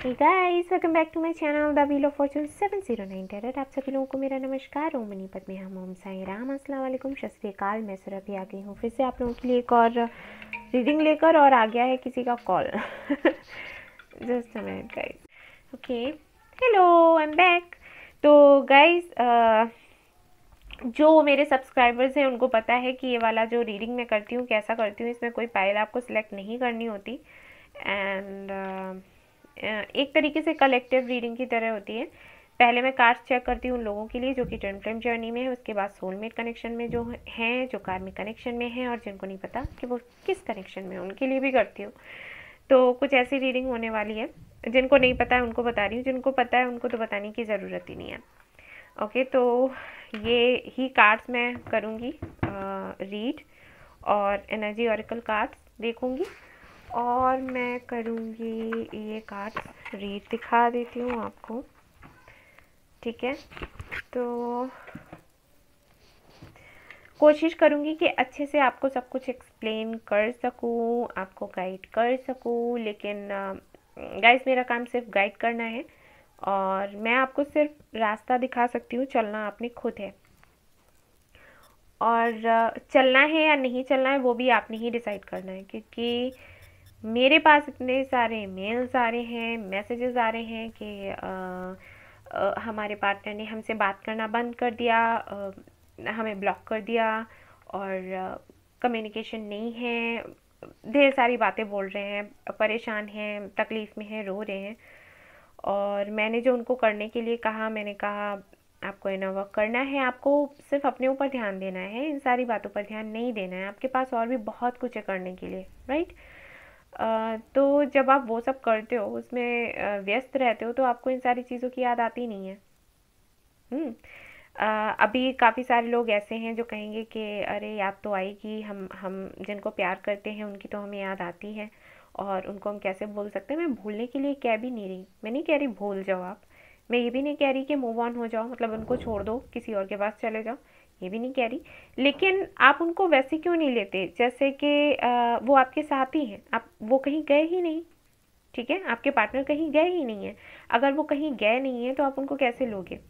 Hey guys, welcome back to my channel The Wheel of Fortune 709 Tarot। आप सभी लोगों को मेरा नमस्कार। ओम मनी पद्मे हम ओम साई राम। अस्सलाम वालेकुम, सत श्री अकाल। मैं सुरभि आ गई हूँ फिर से आप लोगों के लिए एक और रीडिंग लेकर, और आ गया है किसी का call. Just a minute guys. Okay, hello, I am back. तो गाइस, जो मेरे सब्सक्राइबर्स हैं उनको पता है कि ये वाला जो रीडिंग मैं करती हूँ कैसा करती हूँ। इसमें कोई पाइल आपको सिलेक्ट नहीं करनी होती, एंड एक तरीके से कलेक्टिव रीडिंग की तरह होती है। पहले मैं कार्ड्स चेक करती हूँ उन लोगों के लिए जो कि ट्विन फ्लेम जर्नी में है, उसके बाद सोलमेट कनेक्शन में जो हैं, जो कार्मिक कनेक्शन में हैं, और जिनको नहीं पता कि वो किस कनेक्शन में है उनके लिए भी करती हूँ। तो कुछ ऐसी रीडिंग होने वाली है। जिनको नहीं पता है उनको बता रही हूँ, जिनको पता है उनको तो बताने की ज़रूरत ही नहीं है। ओके, तो ये ही कार्ड्स मैं करूँगी रीड, और एनर्जी ऑरिकल कार्ड्स देखूँगी, और मैं करूँगी ये कार्ड्स रीड, दिखा देती हूँ आपको। ठीक है, तो कोशिश करूँगी कि अच्छे से आपको सब कुछ एक्सप्लेन कर सकूँ, आपको गाइड कर सकूँ। लेकिन गाइस, मेरा काम सिर्फ गाइड करना है, और मैं आपको सिर्फ रास्ता दिखा सकती हूँ, चलना आपने खुद है। और चलना है या नहीं चलना है वो भी आपने ही डिसाइड करना है, क्योंकि मेरे पास इतने सारे मेल्स आ रहे हैं, मैसेजेस आ रहे हैं कि हमारे पार्टनर ने हमसे बात करना बंद कर दिया, हमें ब्लॉक कर दिया, और कम्युनिकेशन नहीं है, ढेर सारी बातें बोल रहे हैं, परेशान हैं, तकलीफ़ में हैं, रो रहे हैं। और मैंने जो उनको करने के लिए कहा, मैंने कहा आपको इनर वर्क करना है, आपको सिर्फ अपने ऊपर ध्यान देना है, इन सारी बातों पर ध्यान नहीं देना है। आपके पास और भी बहुत कुछ है करने के लिए, राइट। तो जब आप वो सब करते हो, उसमें व्यस्त रहते हो, तो आपको इन सारी चीज़ों की याद आती नहीं है। अभी काफ़ी सारे लोग ऐसे हैं जो कहेंगे कि अरे याद तो आएगी, हम जिनको प्यार करते हैं उनकी तो हमें याद आती है, और उनको हम कैसे भूल सकते हैं। मैं भूलने के लिए कह भी नहीं रही, मैं नहीं कह रही भूल जाओ आप। मैं ये भी नहीं कह रही कि मूव ऑन हो जाओ, मतलब उनको छोड़ दो, किसी और के पास चले जाओ, ये भी नहीं कह रही। लेकिन आप उनको वैसे क्यों नहीं लेते जैसे कि वो आपके साथ ही हैं, आप वो कहीं गए ही नहीं। ठीक है, आपके पार्टनर कहीं गए ही नहीं है। अगर वो कहीं गए नहीं है तो आप उनको कैसे लोगे?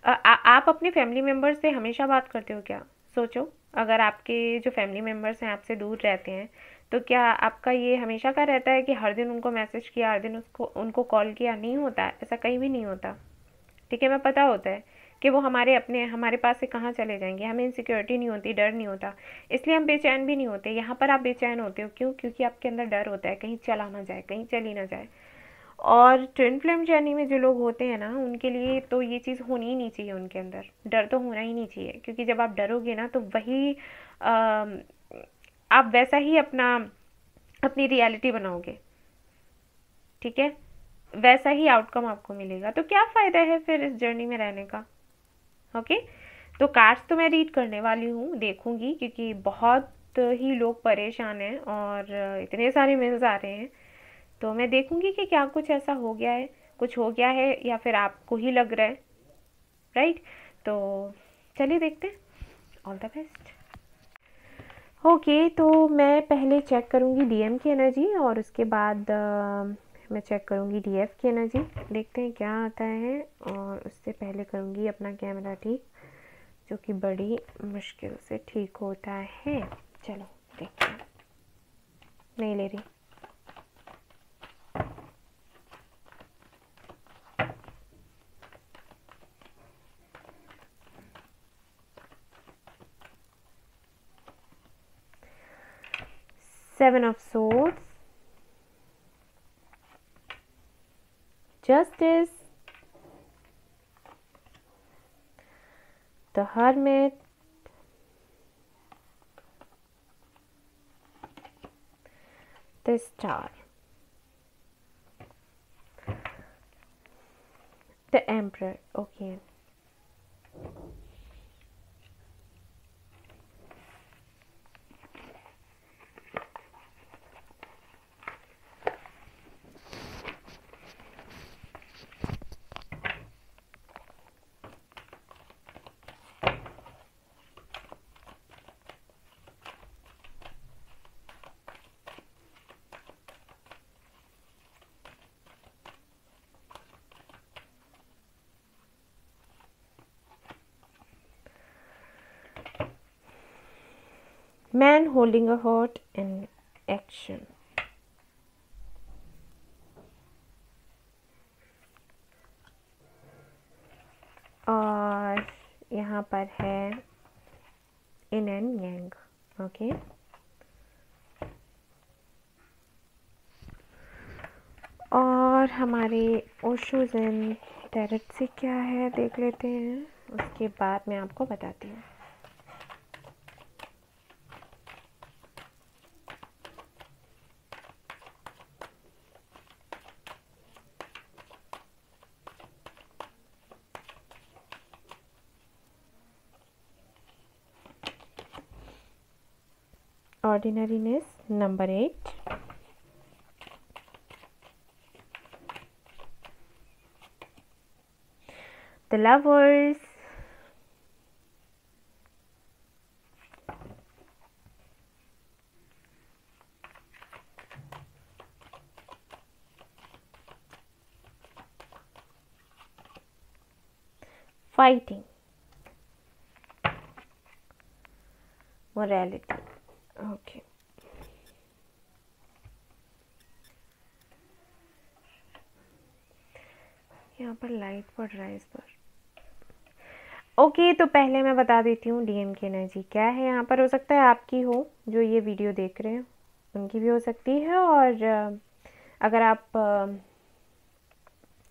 आप अपने फैमिली मेम्बर्स से हमेशा बात करते हो क्या? सोचो, अगर आपके जो फैमिली मेम्बर्स हैं आपसे दूर रहते हैं, तो क्या आपका ये हमेशा का रहता है कि हर दिन उनको मैसेज किया, हर दिन उसको उनको कॉल किया? नहीं होता, ऐसा कहीं भी नहीं होता। ठीक है, मैं पता होता है कि वो हमारे पास से कहाँ चले जाएंगे। हमें इनसिक्योरिटी नहीं होती, डर नहीं होता, इसलिए हम बेचैन भी नहीं होते। यहाँ पर आप बेचैन होते हो, क्यों? क्योंकि आपके अंदर डर होता है कहीं चला ना जाए, कहीं चली ना जाए। और ट्विन फ्लेम जर्नी में जो लोग होते हैं ना, उनके लिए तो ये चीज़ होनी ही नहीं चाहिए, उनके अंदर डर तो होना ही नहीं चाहिए। क्योंकि जब आप डरोगे ना, तो वही आप वैसा ही अपनी रियलिटी बनाओगे। ठीक है, वैसा ही आउटकम आपको मिलेगा। तो क्या फ़ायदा है फिर इस जर्नी में रहने का? ओके, तो कार्ड्स तो मैं रीड करने वाली हूँ, देखूंगी, क्योंकि बहुत ही लोग परेशान हैं और इतने सारे मेल्स आ रहे हैं। तो मैं देखूंगी कि क्या कुछ ऐसा हो गया है, कुछ हो गया है, या फिर आपको ही लग रहा है, राइट। तो चलिए देखते हैं। All the best. ओके, तो मैं पहले चेक करूंगी डीएम की एनर्जी, और उसके बाद मैं चेक करूंगी डीएफ की एनर्जी, देखते हैं क्या आता है। और उससे पहले करूंगी अपना कैमरा ठीक, जो कि बड़ी मुश्किल से ठीक होता है। चलो देखते हैं। नहीं ले रही। Seven of Swords, Justice, the Hermit, the Star, the Emperor. Okay. Man holding a heart in action. और यहाँ पर है इन एंड यांग। ओके, और हमारे ओशो ज़ेन टैरेट से क्या है देख लेते हैं, उसके बाद मैं आपको बताती हूँ। Ordinariness number 8, the lovers, fighting, morality. Okay, यहाँ पर लाइट पड़ रहा है इस पर। ओके, तो पहले मैं बता देती हूँ डीएम की एनर्जी क्या है यहाँ पर। हो सकता है आपकी हो, जो ये वीडियो देख रहे हैं उनकी भी हो सकती है, और अगर आप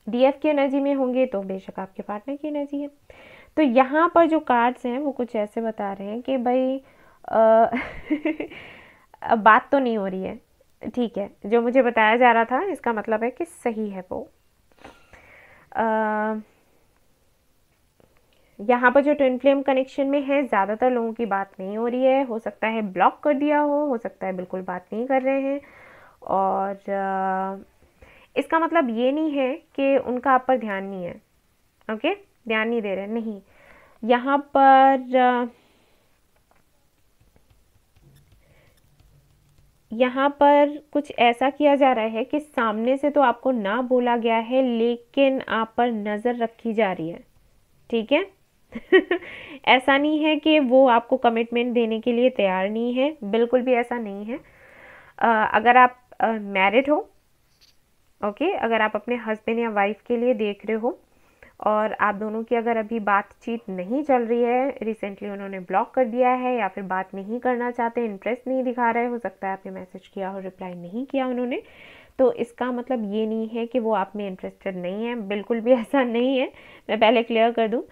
डीएफ की एनर्जी में होंगे तो बेशक आपके पार्टनर की एनर्जी है। तो यहाँ पर जो कार्ड्स हैं वो कुछ ऐसे बता रहे हैं कि भाई बात तो नहीं हो रही है, ठीक है, जो मुझे बताया जा रहा था इसका मतलब है कि सही है वो। यहाँ पर जो ट्विन फ्लेम कनेक्शन में है ज़्यादातर लोगों की बात नहीं हो रही है। हो सकता है ब्लॉक कर दिया हो सकता है बिल्कुल बात नहीं कर रहे हैं। और इसका मतलब ये नहीं है कि उनका आप पर ध्यान नहीं है। ओके, ध्यान नहीं दे रहे, नहीं। यहाँ पर कुछ ऐसा किया जा रहा है कि सामने से तो आपको ना बोला गया है, लेकिन आप पर नज़र रखी जा रही है, ठीक है। ऐसा नहीं है कि वो आपको कमिटमेंट देने के लिए तैयार नहीं है, बिल्कुल भी ऐसा नहीं है। अगर आप मैरिड हो, ओके, अगर आप अपने हस्बैंड या वाइफ के लिए देख रहे हो और आप दोनों की अगर अभी बातचीत नहीं चल रही है, रिसेंटली उन्होंने ब्लॉक कर दिया है या फिर बात नहीं करना चाहते, इंटरेस्ट नहीं दिखा रहे, हो सकता है आपने मैसेज किया हो रिप्लाई नहीं किया उन्होंने, तो इसका मतलब ये नहीं है कि वो आप में इंटरेस्टेड नहीं है, बिल्कुल भी ऐसा नहीं है। मैं पहले क्लियर कर दूँ,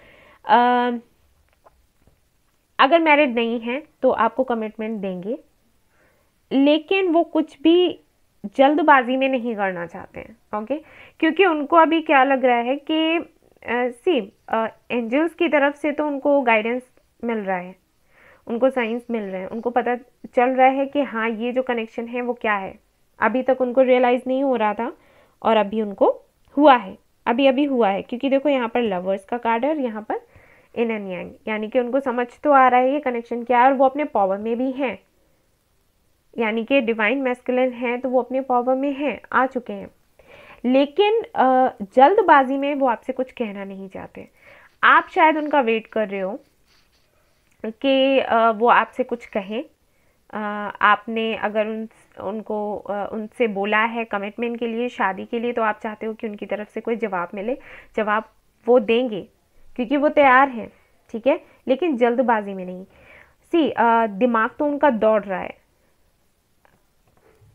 अगर मैरिड नहीं है तो आपको कमिटमेंट देंगे, लेकिन वो कुछ भी जल्दबाजी में नहीं करना चाहते हैं। ओके, क्योंकि उनको अभी क्या लग रहा है कि सी एंजल्स की तरफ से तो उनको गाइडेंस मिल रहा है, उनको साइंस मिल रहे हैं, उनको पता चल रहा है कि हाँ ये जो कनेक्शन है वो क्या है। अभी तक उनको रियलाइज़ नहीं हो रहा था और अभी उनको हुआ है, अभी अभी हुआ है, क्योंकि देखो यहाँ पर लवर्स का कार्ड है और यहाँ पर इन एंड यांग, यानी कि उनको समझ तो आ रहा है ये कनेक्शन क्या है और वो अपने पावर में भी हैं, यानी कि डिवाइन मैस्कुलिन है तो वो अपने पावर में हैं, आ चुके हैं, लेकिन जल्दबाजी में वो आपसे कुछ कहना नहीं चाहते। आप शायद उनका वेट कर रहे हो कि वो आपसे कुछ कहें। आपने अगर उनको उनसे बोला है कमिटमेंट के लिए, शादी के लिए, तो आप चाहते हो कि उनकी तरफ से कोई जवाब मिले। जवाब वो देंगे क्योंकि वो तैयार हैं, ठीक है, लेकिन जल्दबाजी में नहीं। सी दिमाग तो उनका दौड़ रहा है,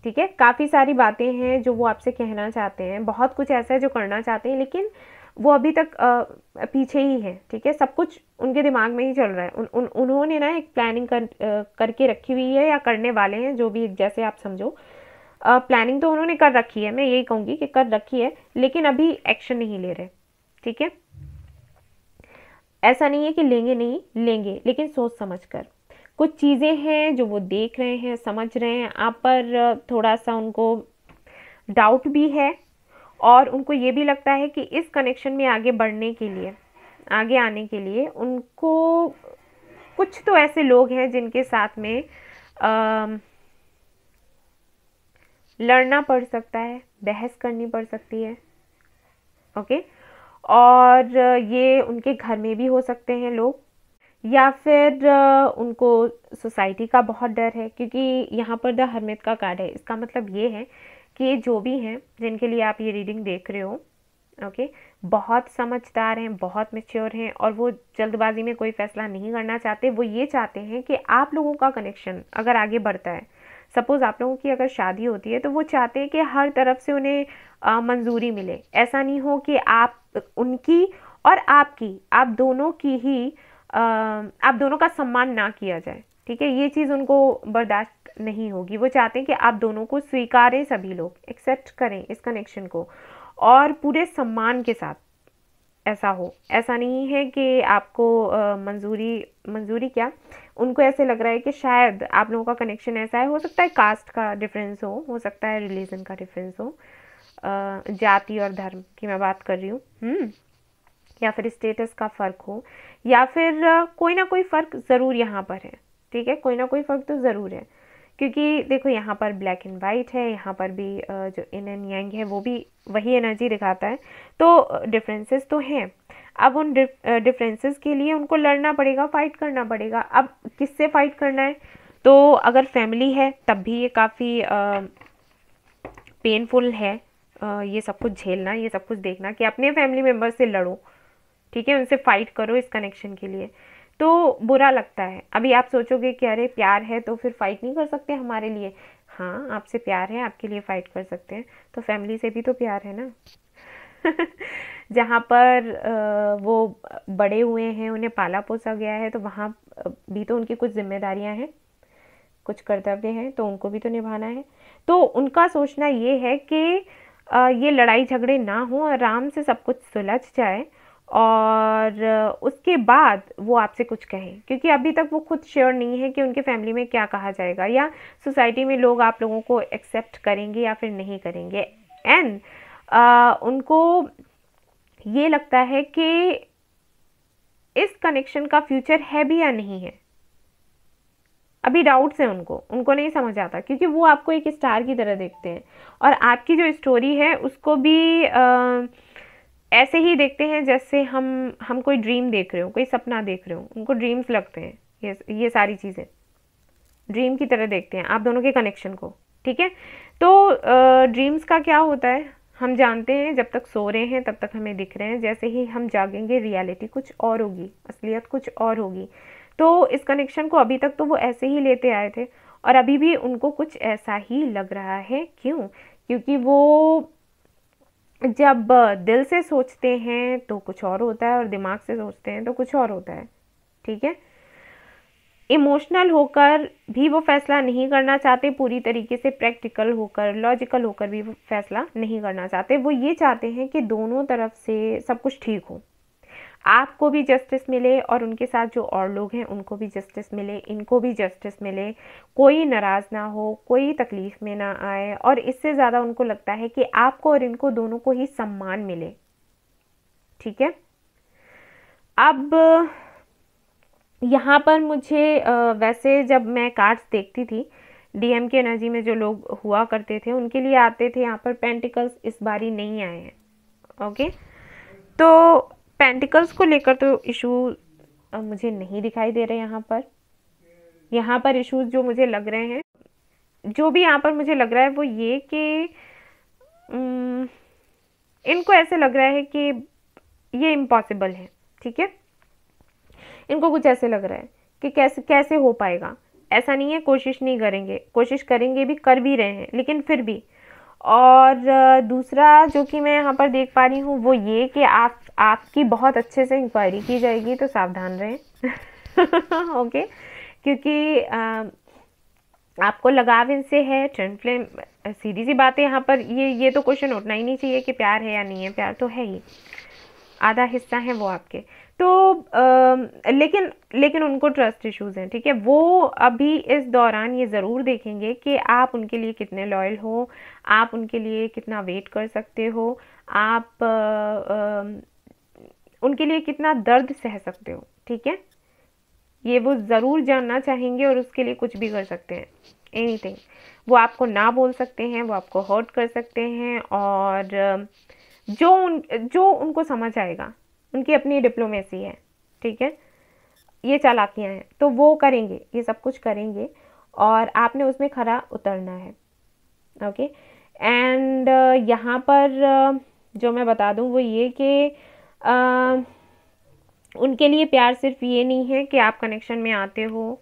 ठीक है, काफ़ी सारी बातें हैं जो वो आपसे कहना चाहते हैं, बहुत कुछ ऐसा है जो करना चाहते हैं, लेकिन वो अभी तक पीछे ही है, ठीक है, सब कुछ उनके दिमाग में ही चल रहा है। उन्होंने ना एक प्लानिंग करके रखी हुई है या करने वाले हैं, जो भी जैसे आप समझो। प्लानिंग तो उन्होंने कर रखी है, मैं यही कहूँगी कि कर रखी है, लेकिन अभी एक्शन नहीं ले रहे, ठीक है। ऐसा नहीं है कि लेंगे नहीं, लेंगे, लेकिन सोच समझ कर। कुछ चीज़ें हैं जो वो देख रहे हैं, समझ रहे हैं, आप पर थोड़ा सा उनको डाउट भी है और उनको ये भी लगता है कि इस कनेक्शन में आगे बढ़ने के लिए, आगे आने के लिए उनको कुछ तो ऐसे लोग हैं जिनके साथ में लड़ना पड़ सकता है, बहस करनी पड़ सकती है, ओके। और ये उनके घर में भी हो सकते हैं लोग, या फिर उनको सोसाइटी का बहुत डर है, क्योंकि यहाँ पर द हर्मिट का कार्ड है। इसका मतलब ये है कि जो भी हैं जिनके लिए आप ये रीडिंग देख रहे हो, ओके, बहुत समझदार हैं, बहुत मैच्योर हैं, और वो जल्दबाजी में कोई फैसला नहीं करना चाहते। वो ये चाहते हैं कि आप लोगों का कनेक्शन अगर आगे बढ़ता है, सपोज आप लोगों की अगर शादी होती है, तो वो चाहते हैं कि हर तरफ से उन्हें मंजूरी मिले। ऐसा नहीं हो कि आप उनकी और आपकी, आप दोनों की ही आप दोनों का सम्मान ना किया जाए, ठीक है। ये चीज़ उनको बर्दाश्त नहीं होगी। वो चाहते हैं कि आप दोनों को स्वीकारें, सभी लोग एक्सेप्ट करें इस कनेक्शन को, और पूरे सम्मान के साथ ऐसा हो। ऐसा नहीं है कि आपको मंजूरी क्या, उनको ऐसे लग रहा है कि शायद आप लोगों का कनेक्शन ऐसा है, हो सकता है कास्ट का डिफरेंस हो सकता है रिलीजन का डिफरेंस हो, जाति और धर्म की मैं बात कर रही हूँ, या फिर स्टेटस का फ़र्क हो, या फिर कोई ना कोई फ़र्क ज़रूर यहाँ पर है, ठीक है। कोई ना कोई फ़र्क तो ज़रूर है, क्योंकि देखो यहाँ पर ब्लैक एंड वाइट है, यहाँ पर भी जो इन एंड यांग है वो भी वही एनर्जी दिखाता है। तो डिफरेंसेस तो हैं। अब उन डिफरेंसेस के लिए उनको लड़ना पड़ेगा, फाइट करना पड़ेगा। अब किससे फाइट करना है? तो अगर फैमिली है तब भी ये काफ़ी पेनफुल है, ये सब कुछ झेलना, ये सब कुछ देखना कि अपने फैमिली मेम्बर से लड़ो, ठीक है, उनसे फाइट करो इस कनेक्शन के लिए। तो बुरा लगता है। अभी आप सोचोगे कि अरे प्यार है तो फिर फाइट नहीं कर सकते हमारे लिए। हाँ, आपसे प्यार है, आपके लिए फाइट कर सकते हैं। तो फैमिली से भी तो प्यार है ना। जहाँ पर वो बड़े हुए हैं, उन्हें पाला पोसा गया है, तो वहाँ भी तो उनकी कुछ जिम्मेदारियाँ हैं, कुछ कर्तव्य हैं, तो उनको भी तो निभाना है। तो उनका सोचना ये है कि ये लड़ाई झगड़े ना हो, आराम से सब कुछ सुलझ जाए, और उसके बाद वो आपसे कुछ कहें, क्योंकि अभी तक वो खुद श्योर नहीं है कि उनके फैमिली में क्या कहा जाएगा, या सोसाइटी में लोग आप लोगों को एक्सेप्ट करेंगे या फिर नहीं करेंगे। एंड उनको ये लगता है कि इस कनेक्शन का फ्यूचर है भी या नहीं है। अभी डाउट्स है उनको नहीं समझ आता, क्योंकि वो आपको एक स्टार की तरह देखते हैं, और आपकी जो स्टोरी है उसको भी ऐसे ही देखते हैं जैसे हम कोई ड्रीम देख रहे हो, कोई सपना देख रहे हो। उनको ड्रीम्स लगते हैं, ये सारी चीज़ें ड्रीम की तरह देखते हैं आप दोनों के कनेक्शन को, ठीक है। तो ड्रीम्स का क्या होता है, हम जानते हैं जब तक सो रहे हैं तब तक हमें दिख रहे हैं, जैसे ही हम जागेंगे रियलिटी कुछ और होगी, असलियत कुछ और होगी। तो इस कनेक्शन को अभी तक तो वो ऐसे ही लेते आए थे, और अभी भी उनको कुछ ऐसा ही लग रहा है। क्यों? क्योंकि वो जब दिल से सोचते हैं तो कुछ और होता है, और दिमाग से सोचते हैं तो कुछ और होता है, ठीक है। इमोशनल होकर भी वो फैसला नहीं करना चाहते, पूरी तरीके से प्रैक्टिकल होकर, लॉजिकल होकर भी वो फैसला नहीं करना चाहते। वो ये चाहते हैं कि दोनों तरफ से सब कुछ ठीक हो, आपको भी जस्टिस मिले, और उनके साथ जो और लोग हैं उनको भी जस्टिस मिले, इनको भी जस्टिस मिले, कोई नाराज़ ना हो, कोई तकलीफ़ में ना आए, और इससे ज़्यादा उनको लगता है कि आपको और इनको दोनों को ही सम्मान मिले, ठीक है। अब यहाँ पर मुझे वैसे जब मैं कार्ड्स देखती थी, डीएम की एनर्जी में जो लोग हुआ करते थे उनके लिए आते थे। यहाँ पर पेंटिकल्स इस बारी नहीं आए हैं, ओके। तो पेंटिकल्स को लेकर तो इशू मुझे नहीं दिखाई दे रहे यहाँ पर इश्यूज जो मुझे लग रहे हैं, जो भी यहाँ पर मुझे लग रहा है वो ये कि इनको ऐसे लग रहा है कि ये इम्पॉसिबल है, ठीक है। इनको कुछ ऐसे लग रहा है कि कैसे हो पाएगा। ऐसा नहीं है कोशिश नहीं करेंगे, कोशिश करेंगे भी, कर भी रहे हैं, लेकिन फिर भी। और दूसरा जो कि मैं यहाँ पर देख पा रही हूँ वो ये कि आपकी बहुत अच्छे से इंक्वायरी की जाएगी, तो सावधान रहें। ओके, क्योंकि आपको लगाव इनसे है, ट्विन फ्लेम, सीधी सी बात है। यहाँ पर ये तो क्वेश्चन उठना ही नहीं चाहिए कि प्यार है या नहीं है। प्यार तो है ही, आधा हिस्सा है वो आपके। तो लेकिन उनको ट्रस्ट इश्यूज हैं, ठीक है। वो अभी इस दौरान ये ज़रूर देखेंगे कि आप उनके लिए कितने लॉयल हो, आप उनके लिए कितना वेट कर सकते हो, आप उनके लिए कितना दर्द सह सकते हो, ठीक है। ये वो ज़रूर जानना चाहेंगे, और उसके लिए कुछ भी कर सकते हैं, एनीथिंग। वो आपको ना बोल सकते हैं, वो आपको हर्ट कर सकते हैं, और जो उनको समझ आएगा, उनकी अपनी डिप्लोमेसी है, ठीक है। ये चालाकियाँ हैं, तो वो करेंगे, ये सब कुछ करेंगे और आपने उसमें खरा उतरना है। ओके। एंड यहाँ पर जो मैं बता दूँ वो ये कि उनके लिए प्यार सिर्फ ये नहीं है कि आप कनेक्शन में आते हो,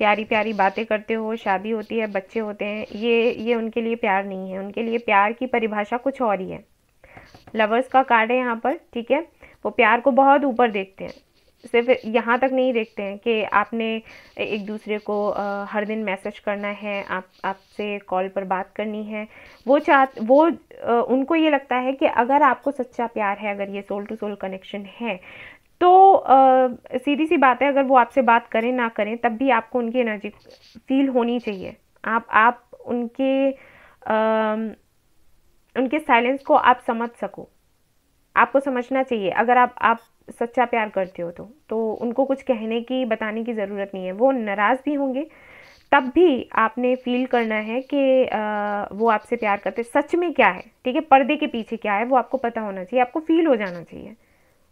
प्यारी प्यारी बातें करते हो, शादी होती है, बच्चे होते हैं, ये उनके लिए प्यार नहीं है। उनके लिए प्यार की परिभाषा कुछ और ही है। लवर्स का कार्ड है यहाँ पर, ठीक है। वो प्यार को बहुत ऊपर देखते हैं, सिर्फ यहाँ तक नहीं देखते हैं कि आपने एक दूसरे को हर दिन मैसेज करना है, आपसे कॉल पर बात करनी है। उनको ये लगता है कि अगर आपको सच्चा प्यार है, अगर ये सोल टू सोल कनेक्शन है, तो सीधी सी बात है, अगर वो आपसे बात करें ना करें तब भी आपको उनकी एनर्जी फील होनी चाहिए। आप उनके साइलेंस को आप समझ सको, आपको समझना चाहिए। अगर आप सच्चा प्यार करते हो तो उनको कुछ कहने की, बताने की ज़रूरत नहीं है। वो नाराज़ भी होंगे तब भी आपने फील करना है कि वो आपसे प्यार करते सच में क्या है, ठीक है। पर्दे के पीछे क्या है वो आपको पता होना चाहिए, आपको फील हो जाना चाहिए।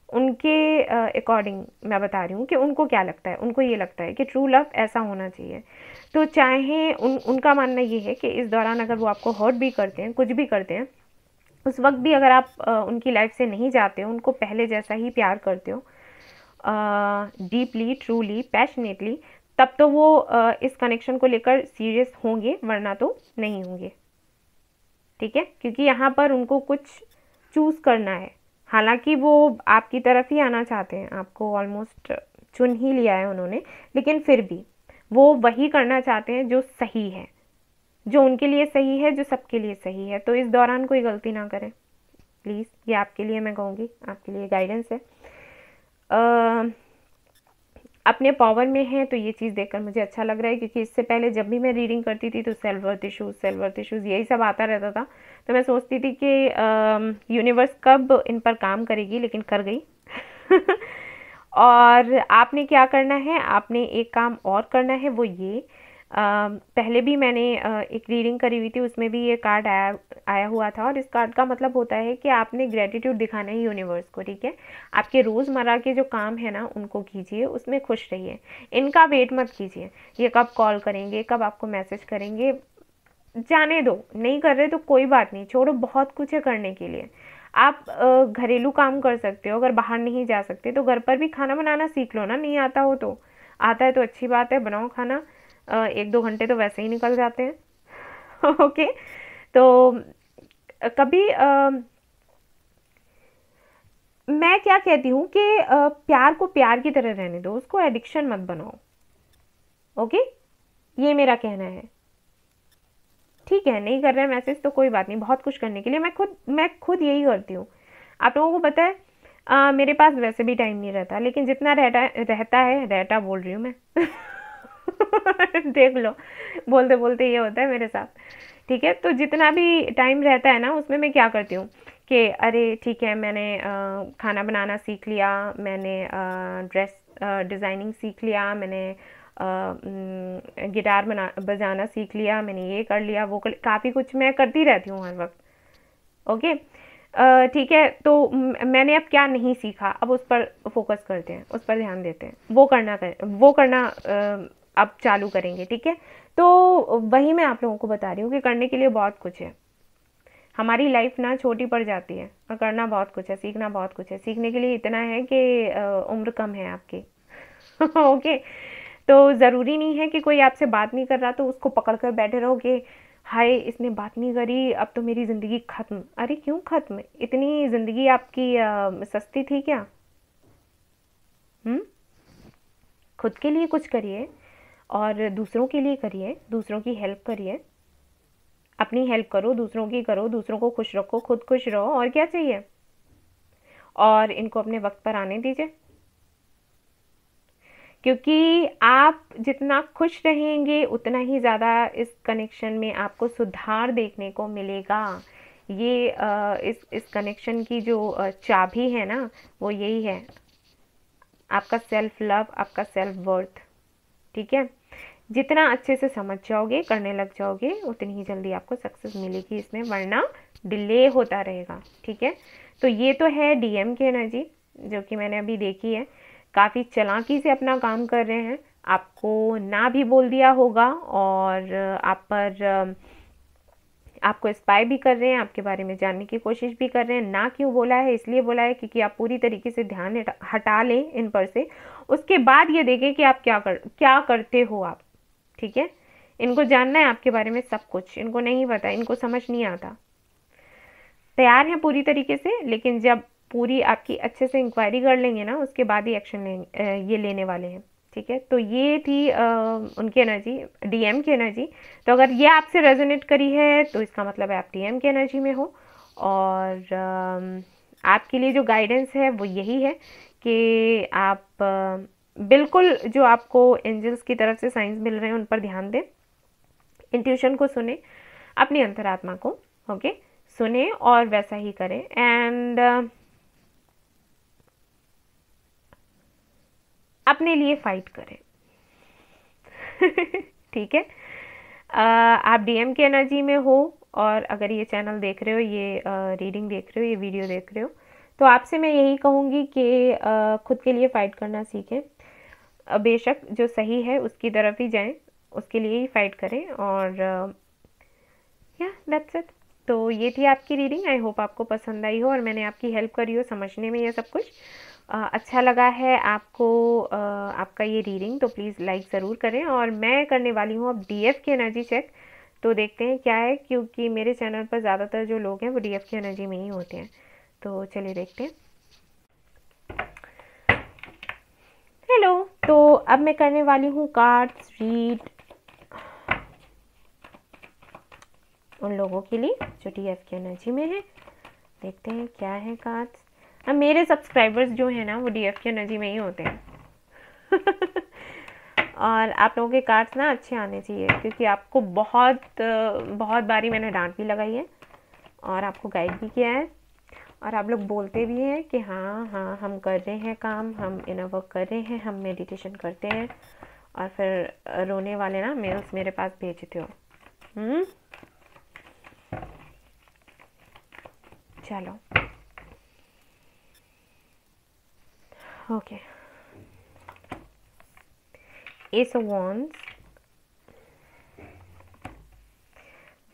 उनके अकॉर्डिंग मैं बता रही हूँ कि उनको क्या लगता है। उनको ये लगता है कि ट्रू लव ऐसा होना चाहिए। तो चाहे उनका मानना ये है कि इस दौरान अगर वो आपको हर्ट भी करते हैं, कुछ भी करते हैं, उस वक्त भी अगर आप उनकी लाइफ से नहीं जाते हो, उनको पहले जैसा ही प्यार करते हो, डीपली, ट्रूली, पैशनेटली, तब तो वो इस कनेक्शन को लेकर सीरियस होंगे, वरना तो नहीं होंगे, ठीक है। क्योंकि यहाँ पर उनको कुछ चूज़ करना है। हालांकि वो आपकी तरफ ही आना चाहते हैं, आपको ऑलमोस्ट चुन ही लिया है उन्होंने, लेकिन फिर भी वो वही करना चाहते हैं जो सही है, जो उनके लिए सही है, जो सबके लिए सही है। तो इस दौरान कोई गलती ना करें प्लीज़, ये आपके लिए मैं कहूँगी, आपके लिए गाइडेंस है। अपने पावर में है तो ये चीज़ देखकर मुझे अच्छा लग रहा है, क्योंकि इससे पहले जब भी मैं रीडिंग करती थी तो सेल्फ वर्थ इश्यूज़ यही सब आता रहता था। तो मैं सोचती थी कि यूनिवर्स कब इन पर काम करेगी, लेकिन कर गई। और आपने क्या करना है, आपने एक काम और करना है, वो ये पहले भी मैंने एक रीडिंग करी हुई थी, उसमें भी ये कार्ड आया हुआ था। और इस कार्ड का मतलब होता है कि आपने ग्रेटिट्यूड दिखाना है यूनिवर्स को, ठीक है। आपके रोज़मर्रा के जो काम है ना, उनको कीजिए, उसमें खुश रहिए। इनका वेट मत कीजिए, ये कब कॉल करेंगे, कब आपको मैसेज करेंगे, जाने दो। नहीं कर रहे तो कोई बात नहीं, छोड़ो, बहुत कुछ है करने के लिए। आप घरेलू काम कर सकते हो, अगर बाहर नहीं जा सकते तो घर पर भी खाना बनाना सीख लो ना। नहीं आता हो तो, आता है तो अच्छी बात है, बनाओ खाना। 1-2 घंटे तो वैसे ही निकल जाते हैं। ओके। तो कभी मैं क्या कहती हूँ कि प्यार को प्यार की तरह रहने दो, उसको एडिक्शन मत बनाओ। ओके, ये मेरा कहना है। ठीक है, नहीं कर रहे मैसेज तो कोई बात नहीं, बहुत कुछ करने के लिए मैं खुद यही करती हूँ। आप लोगों को पता है मेरे पास वैसे भी टाइम नहीं रहता, लेकिन जितना रहता बोल रही हूँ मैं। देख लो, बोलते बोलते ये होता है मेरे साथ, ठीक है। तो जितना भी टाइम रहता है ना, उसमें मैं क्या करती हूँ कि अरे ठीक है, मैंने खाना बनाना सीख लिया, मैंने ड्रेस डिज़ाइनिंग सीख लिया, मैंने गिटार बजाना सीख लिया, मैंने ये कर लिया, वो काफ़ी कुछ मैं करती रहती हूँ हर वक्त। ओके, ठीक है। तो मैंने अब क्या नहीं सीखा, अब उस पर फोकस करते हैं, उस पर ध्यान देते हैं, वो करना अब चालू करेंगे, ठीक है। तो वही मैं आप लोगों को बता रही हूँ कि करने के लिए बहुत कुछ है। हमारी लाइफ ना छोटी पड़ जाती है और करना बहुत कुछ है, सीखना बहुत कुछ है। सीखने के लिए इतना है कि उम्र कम है आपकी। ओके, तो ज़रूरी नहीं है कि कोई आपसे बात नहीं कर रहा तो उसको पकड़ कर बैठे रहो कि हाय इसने बात नहीं करी, अब तो मेरी ज़िंदगी ख़त्म। अरे क्यों ख़त्म? इतनी ज़िंदगी आपकी सस्ती थी क्या? खुद के लिए कुछ करिए और दूसरों के लिए करिए, दूसरों की हेल्प करिए। अपनी हेल्प करो, दूसरों की करो, दूसरों को खुश रखो, खुद खुश रहो, और क्या चाहिए। और इनको अपने वक्त पर आने दीजिए, क्योंकि आप जितना खुश रहेंगे उतना ही ज़्यादा इस कनेक्शन में आपको सुधार देखने को मिलेगा। ये इस कनेक्शन की जो चाबी है ना, वो यही है, आपका सेल्फ लव, आपका सेल्फ वर्थ, ठीक है। जितना अच्छे से समझ जाओगे, करने लग जाओगे, उतनी ही जल्दी आपको सक्सेस मिलेगी इसमें, वरना डिले होता रहेगा, ठीक है। तो ये तो है डीएम की एनर्जी जो कि मैंने अभी देखी है। काफ़ी चालाकी से अपना काम कर रहे हैं, आपको ना भी बोल दिया होगा और आप पर आपको स्पाई भी कर रहे हैं, आपके बारे में जानने की कोशिश भी कर रहे हैं। ना क्यों बोला है? इसलिए बोला है क्योंकि आप पूरी तरीके से ध्यान हटा लें इन पर से, उसके बाद ये देखें कि आप क्या करते हो आप। ठीक है, इनको जानना है आपके बारे में सब कुछ, इनको नहीं पता, इनको समझ नहीं आता। तैयार हैं पूरी तरीके से, लेकिन जब पूरी आपकी अच्छे से इंक्वायरी कर लेंगे ना, उसके बाद ही एक्शन ये लेने वाले हैं। ठीक है, तो ये थी उनकी एनर्जी, डीएम की एनर्जी। तो अगर ये आपसे रेजोनेट करी है तो इसका मतलब है आप डीएम की एनर्जी में हो, और आपके लिए जो गाइडेंस है वो यही है कि आप बिल्कुल जो आपको एंजल्स की तरफ से साइंस मिल रहे हैं उन पर ध्यान दें, इंट्यूशन को सुने, अपनी अंतरात्मा को ओके सुने और वैसा ही करें। एंड अपने लिए फाइट करें। ठीक है, आप डीएम की एनर्जी में हो और अगर ये चैनल देख रहे हो, ये रीडिंग देख रहे हो, ये वीडियो देख रहे हो, तो आपसे मैं यही कहूँगी कि खुद के लिए फ़ाइट करना सीखें। बेशक जो सही है उसकी तरफ ही जाएं, उसके लिए ही फाइट करें। और या दैट्स इट। तो ये थी आपकी रीडिंग। आई होप आपको पसंद आई हो और मैंने आपकी हेल्प करी हो समझने में ये सब कुछ। अच्छा लगा है आपको आपका ये रीडिंग तो प्लीज़ लाइक ज़रूर करें। और मैं करने वाली हूँ अब डीएफ की एनर्जी चेक, तो देखते हैं क्या है, क्योंकि मेरे चैनल पर ज़्यादातर जो लोग हैं वो डीएफ की एनर्जी में ही होते हैं। तो चलिए देखते हैं। हेलो, तो अब मैं करने वाली हूँ कार्ड्स रीड उन लोगों के लिए जो डीएफ की एनर्जी में है। देखते हैं क्या है कार्ड्स। अब मेरे सब्सक्राइबर्स जो है ना वो डीएफ की एनर्जी में ही होते हैं। और आप लोगों के कार्ड्स ना अच्छे आने चाहिए, क्योंकि आपको बहुत बारी मैंने डांट भी लगाई है और आपको गाइड भी किया है, और आप लोग बोलते भी हैं कि हाँ हाँ हम कर रहे हैं काम, हम इनर वर्क कर रहे हैं, हम मेडिटेशन करते हैं, और फिर रोने वाले ना मेल्स मेरे पास भेजते हो। चलो okay, S of wands,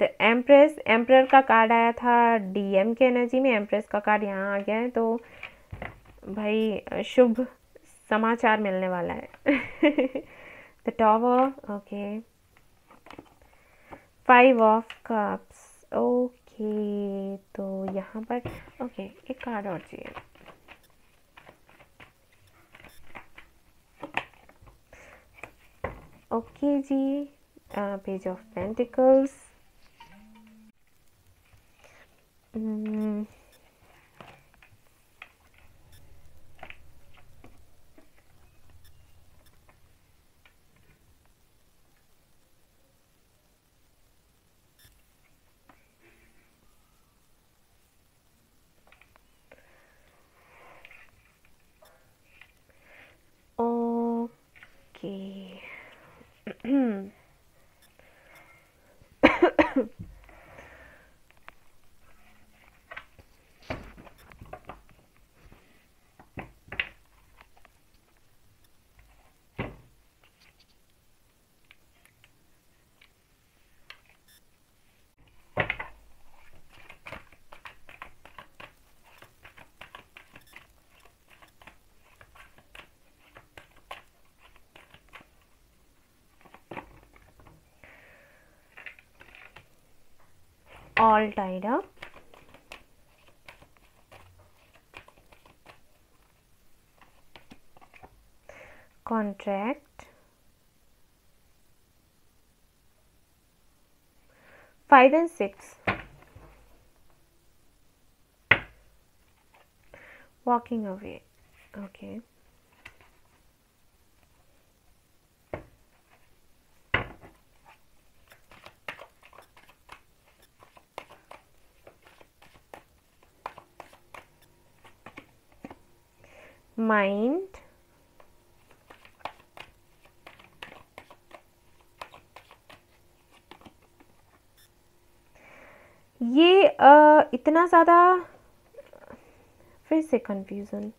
the empress, emperor का कार्ड आया था डीएम के एनर्जी में, एम्प्रेस का कार्ड यहाँ आ गया है, तो भाई शुभ समाचार मिलने वाला है। The tower, okay, 5 of cups, okay, तो यहाँ पर ओके एक कार्ड और चाहिए। ओके जी, page of pentacles, okay. All tied up, contract, 5 and 6, walking away, okay, mind, ये इतना ज़्यादा फिर से कंफ्यूजन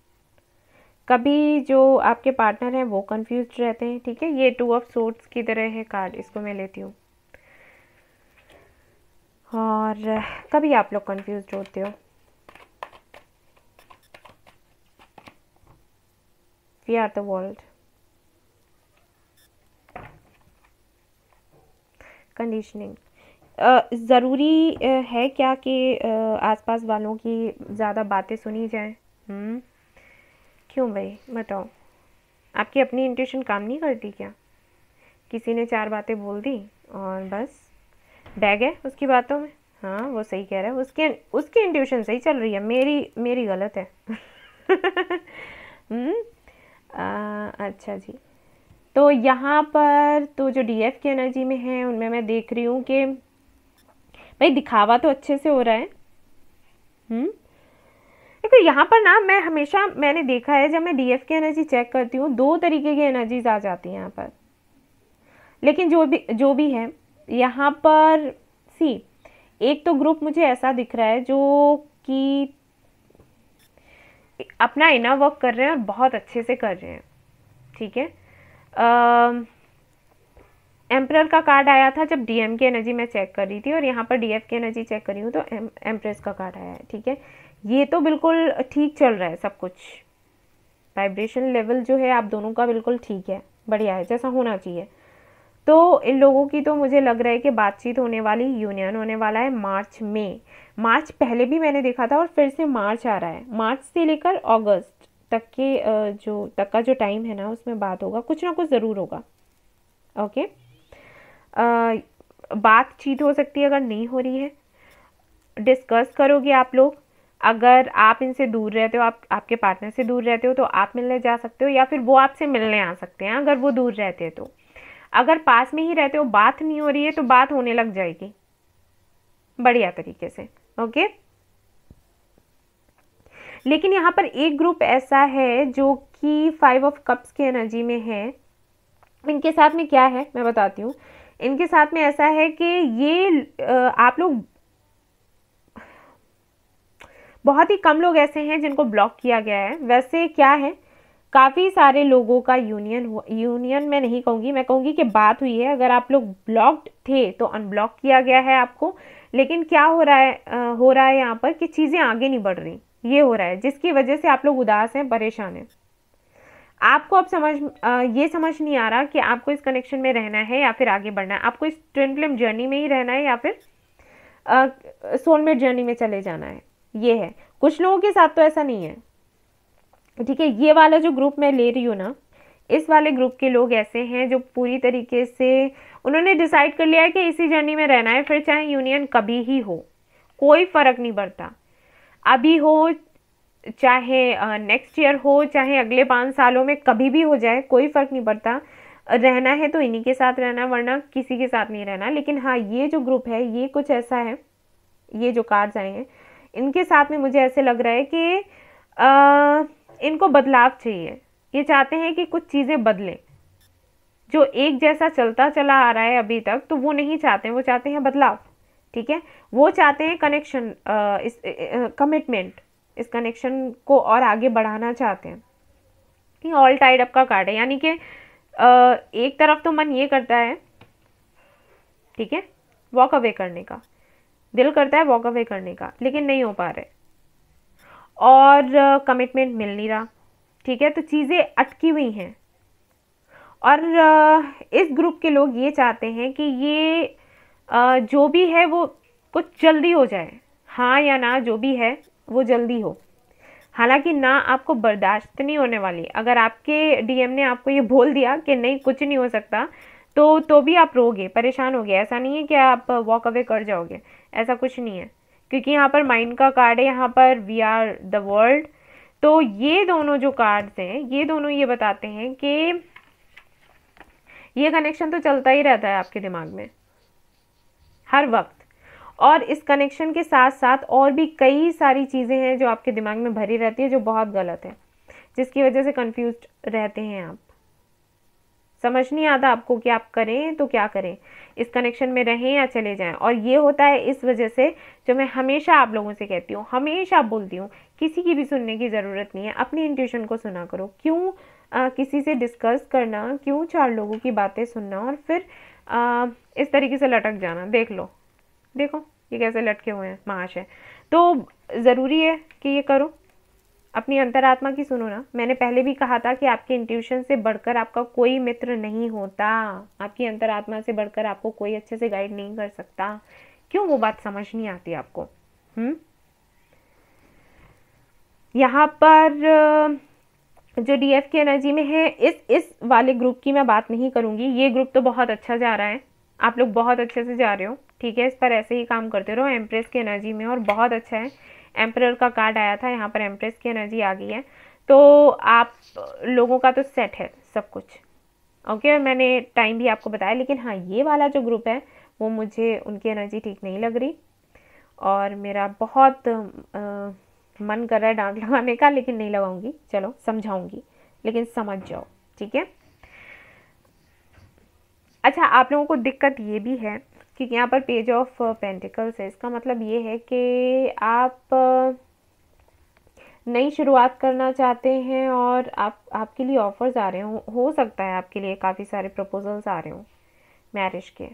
कभी जो आपके पार्टनर हैं वो कंफ्यूज रहते हैं, ठीक है। ये 2 ऑफ सोर्ड्स की तरह है कार्ड, इसको मैं लेती हूँ। और कभी आप लोग कंफ्यूज होते हो। We are the world. Conditioning. ज़रूरी है क्या कि आसपास वालों की ज़्यादा बातें सुनी जाएं? क्यों भाई, बताओ। आपकी अपनी इंट्यूशन काम नहीं करती क्या? किसी ने 4 बातें बोल दी और बस बैग है उसकी बातों में। हाँ, वो सही कह रहा है, उसकी इंट्यूशन सही चल रही है, मेरी गलत है। अच्छा जी। तो यहाँ पर तो जो डीएफ की एनर्जी में है उनमें मैं देख रही हूँ कि भाई दिखावा तो अच्छे से हो रहा है। देखो यहाँ पर ना, मैंने देखा है जब मैं डीएफ की एनर्जी चेक करती हूँ 2 तरीके की एनर्जीज आ जाती हैं यहाँ पर। लेकिन जो भी है यहाँ पर एक तो ग्रुप मुझे ऐसा दिख रहा है जो कि अपना इनर वर्क कर रहे हैं और बहुत अच्छे से कर रहे हैं, ठीक है। एम्परर का कार्ड आया था जब डीएम की एनर्जी मैं चेक कर रही थी, और यहाँ पर डीएफ की एनर्जी चेक कर रही हूँ तो एम्प्रेस का कार्ड आया है, ठीक है। ये तो बिल्कुल ठीक चल रहा है सब कुछ। वाइब्रेशन लेवल जो है आप दोनों का बिल्कुल ठीक है, बढ़िया है, जैसा होना चाहिए। तो इन लोगों की तो मुझे लग रहा है कि बातचीत होने वाली, यूनियन होने वाला है मार्च में। मार्च पहले भी मैंने देखा था और फिर से मार्च आ रहा है। मार्च से लेकर अगस्त तक का जो टाइम है ना, उसमें बात होगा, कुछ ना कुछ ज़रूर होगा। ओके। बातचीत हो सकती है, अगर नहीं हो रही है डिस्कस करोगे आप लोग। अगर आप इनसे दूर रहते हो, आपके पार्टनर से दूर रहते हो, तो आप मिलने जा सकते हो, या फिर वो आपसे मिलने आ सकते हैं अगर वो दूर रहते हैं। तो अगर पास में ही रहते हो, बात नहीं हो रही है, तो बात होने लग जाएगी बढ़िया तरीके से। ओके। लेकिन यहाँ पर एक ग्रुप ऐसा है जो कि 5 ऑफ कप्स की एनर्जी में है। इनके साथ में क्या है मैं बताती हूँ। इनके साथ में ऐसा है कि ये आप लोग, बहुत ही कम लोग ऐसे हैं जिनको ब्लॉक किया गया है। वैसे क्या है, काफ़ी सारे लोगों का यूनियन मैं नहीं कहूँगी, मैं कहूँगी कि बात हुई है। अगर आप लोग ब्लॉक्ड थे तो अनब्लॉक किया गया है आपको। लेकिन क्या हो रहा है यहाँ पर कि चीज़ें आगे नहीं बढ़ रही, ये हो रहा है, जिसकी वजह से आप लोग उदास हैं, परेशान हैं। आपको अब ये समझ नहीं आ रहा कि आपको इस कनेक्शन में रहना है या फिर आगे बढ़ना है। आपको इस ट्विन फ्लेम जर्नी में ही रहना है या फिर सोलमेट जर्नी में चले जाना है, ये है। कुछ लोगों के साथ तो ऐसा नहीं है, ठीक है। ये वाला जो ग्रुप मैं ले रही हूँ ना, इस वाले ग्रुप के लोग ऐसे हैं जो पूरी तरीके से उन्होंने डिसाइड कर लिया है कि इसी जर्नी में रहना है, फिर चाहे यूनियन कभी ही हो, कोई फर्क नहीं पड़ता। अभी हो, चाहे नेक्स्ट ईयर हो, चाहे अगले 5 सालों में कभी भी हो जाए, कोई फर्क नहीं पड़ता। रहना है तो इन्हीं के साथ रहना, वरना किसी के साथ नहीं रहना। लेकिन हाँ, ये जो ग्रुप है ये कुछ ऐसा है, ये जो कार्ड्स आए हैं इनके साथ में मुझे ऐसे लग रहा है कि इनको बदलाव चाहिए। ये चाहते हैं कि कुछ चीज़ें बदलें। जो एक जैसा चलता चला आ रहा है अभी तक, तो वो नहीं चाहते हैं, वो चाहते हैं बदलाव, ठीक है। वो चाहते हैं कनेक्शन, कमिटमेंट, इस कनेक्शन को और आगे बढ़ाना चाहते हैं। ये ऑल टाइड अप का कार्ड है, यानी कि एक तरफ तो मन ये करता है, ठीक है, वॉक अवे करने का, दिल करता है वॉक अवे करने का, लेकिन नहीं हो पा रहे और कमिटमेंट मिल नहीं रहा, ठीक है। तो चीज़ें अटकी हुई हैं और इस ग्रुप के लोग ये चाहते हैं कि ये जो भी है वो कुछ जल्दी हो जाए, हाँ या ना जो भी है वो जल्दी हो। हालांकि ना आपको बर्दाश्त नहीं होने वाली। अगर आपके डीएम ने आपको ये बोल दिया कि नहीं कुछ नहीं हो सकता, तो भी आप रोगे, परेशान होगे। ऐसा नहीं है कि आप वॉक अवे कर जाओगे, ऐसा कुछ नहीं है, क्योंकि यहाँ पर माइंड का कार्ड है, यहाँ पर वी आर द वर्ल्ड। तो ये दोनों जो कार्ड्स हैं, ये दोनों ये बताते हैं कि ये कनेक्शन तो चलता ही रहता है आपके दिमाग में हर वक्त, और इस कनेक्शन के साथ साथ और भी कई सारी चीज़ें हैं जो आपके दिमाग में भरी रहती है, जो बहुत गलत है, जिसकी वजह से कंफ्यूज्ड रहते हैं आप। समझ नहीं आता आपको कि आप करें तो क्या करें, इस कनेक्शन में रहें या चले जाएं। और ये होता है इस वजह से, जो मैं हमेशा आप लोगों से कहती हूँ, हमेशा बोलती हूँ, किसी की भी सुनने की ज़रूरत नहीं है, अपनी इंट्यूशन को सुना करो। क्यों किसी से डिस्कस करना, क्यों 4 लोगों की बातें सुनना और फिर इस तरीके से लटक जाना। देख लो, देखो ये कैसे लटके हुए हैं महाशय। तो ज़रूरी है कि ये करो, अपनी अंतरात्मा की सुनो ना। मैंने पहले भी कहा था कि आपके इंट्यूशन से बढ़कर आपका कोई मित्र नहीं होता, आपकी अंतरात्मा से बढ़कर आपको कोई अच्छे से गाइड नहीं कर सकता। क्यों वो बात समझ नहीं आती आपको? यहाँ पर जो डीएफ की एनर्जी में है, इस वाले ग्रुप की मैं बात नहीं करूँगी। ये ग्रुप तो बहुत अच्छा जा रहा है, आप लोग बहुत अच्छे से जा रहे हो, ठीक है। इस पर ऐसे ही काम करते रहो एम्प्रेस की एनर्जी में, और बहुत अच्छा है। एम्परर का कार्ड आया था, यहाँ पर एम्प्रेस की एनर्जी आ गई है, तो आप लोगों का तो सेट है सब कुछ। ओके, मैंने टाइम भी आपको बताया। लेकिन हाँ, ये वाला जो ग्रुप है वो मुझे उनकी एनर्जी ठीक नहीं लग रही, और मेरा बहुत मन कर रहा है डांट लगाने का, लेकिन नहीं लगाऊंगी, चलो समझाऊंगी, लेकिन समझ जाओ, ठीक है। अच्छा, आप लोगों को दिक्कत ये भी है क्योंकि यहाँ पर पेज ऑफ पेंटिकल्स है। इसका मतलब ये है कि आप नई शुरुआत करना चाहते हैं और आपके लिए ऑफर्स आ रहे हो सकता है आपके लिए काफ़ी सारे प्रपोजल्स आ रहे हो मैरिज के,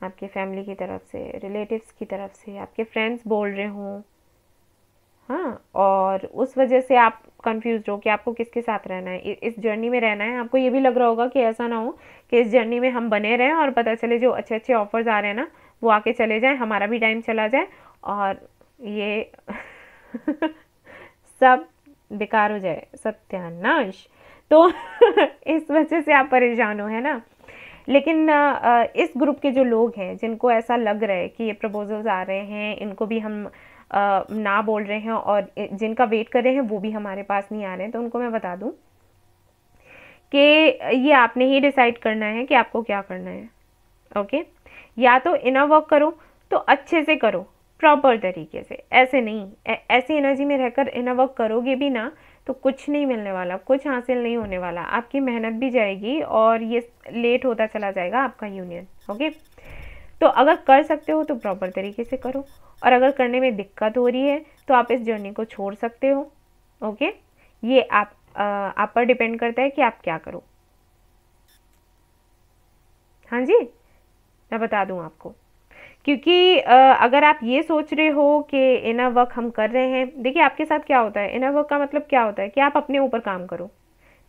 आपके फैमिली की तरफ से, रिलेटिव्स की तरफ से, आपके फ्रेंड्स बोल रहे हों, हाँ। और उस वजह से आप कंफ्यूज हो कि आपको किसके साथ रहना है, इस जर्नी में रहना है। आपको ये भी लग रहा होगा कि ऐसा ना हो कि इस जर्नी में हम बने रहें और पता चले जो अच्छे अच्छे ऑफर्स आ रहे हैं ना वो आके चले जाएं, हमारा भी टाइम चला जाए और ये सब बेकार हो जाए, सत्यानाश। तो इस वजह से आप परेशान हो, है ना। लेकिन इस ग्रुप के जो लोग हैं जिनको ऐसा लग रहा है कि ये प्रपोजल्स आ रहे हैं, इनको भी हम ना बोल रहे हैं, और जिनका वेट कर रहे हैं वो भी हमारे पास नहीं आ रहे हैं, तो उनको मैं बता दूं कि ये आपने ही डिसाइड करना है कि आपको क्या करना है। ओके, या तो इनर वर्क करो तो अच्छे से करो, प्रॉपर तरीके से, ऐसे नहीं। ऐसी एनर्जी में रहकर इनर वर्क करोगे भी ना तो कुछ नहीं मिलने वाला, कुछ हासिल नहीं होने वाला, आपकी मेहनत भी जाएगी और ये लेट होता चला जाएगा आपका यूनियन। ओके, तो अगर कर सकते हो तो प्रॉपर तरीके से करो, और अगर करने में दिक्कत हो रही है तो आप इस जर्नी को छोड़ सकते हो। ओके, ये आप पर डिपेंड करता है कि आप क्या करो। हाँ जी, मैं बता दूं आपको, क्योंकि अगर आप ये सोच रहे हो कि इनर वर्क हम कर रहे हैं, देखिए आपके साथ क्या होता है, इनर वर्क का मतलब क्या होता है कि आप अपने ऊपर काम करो,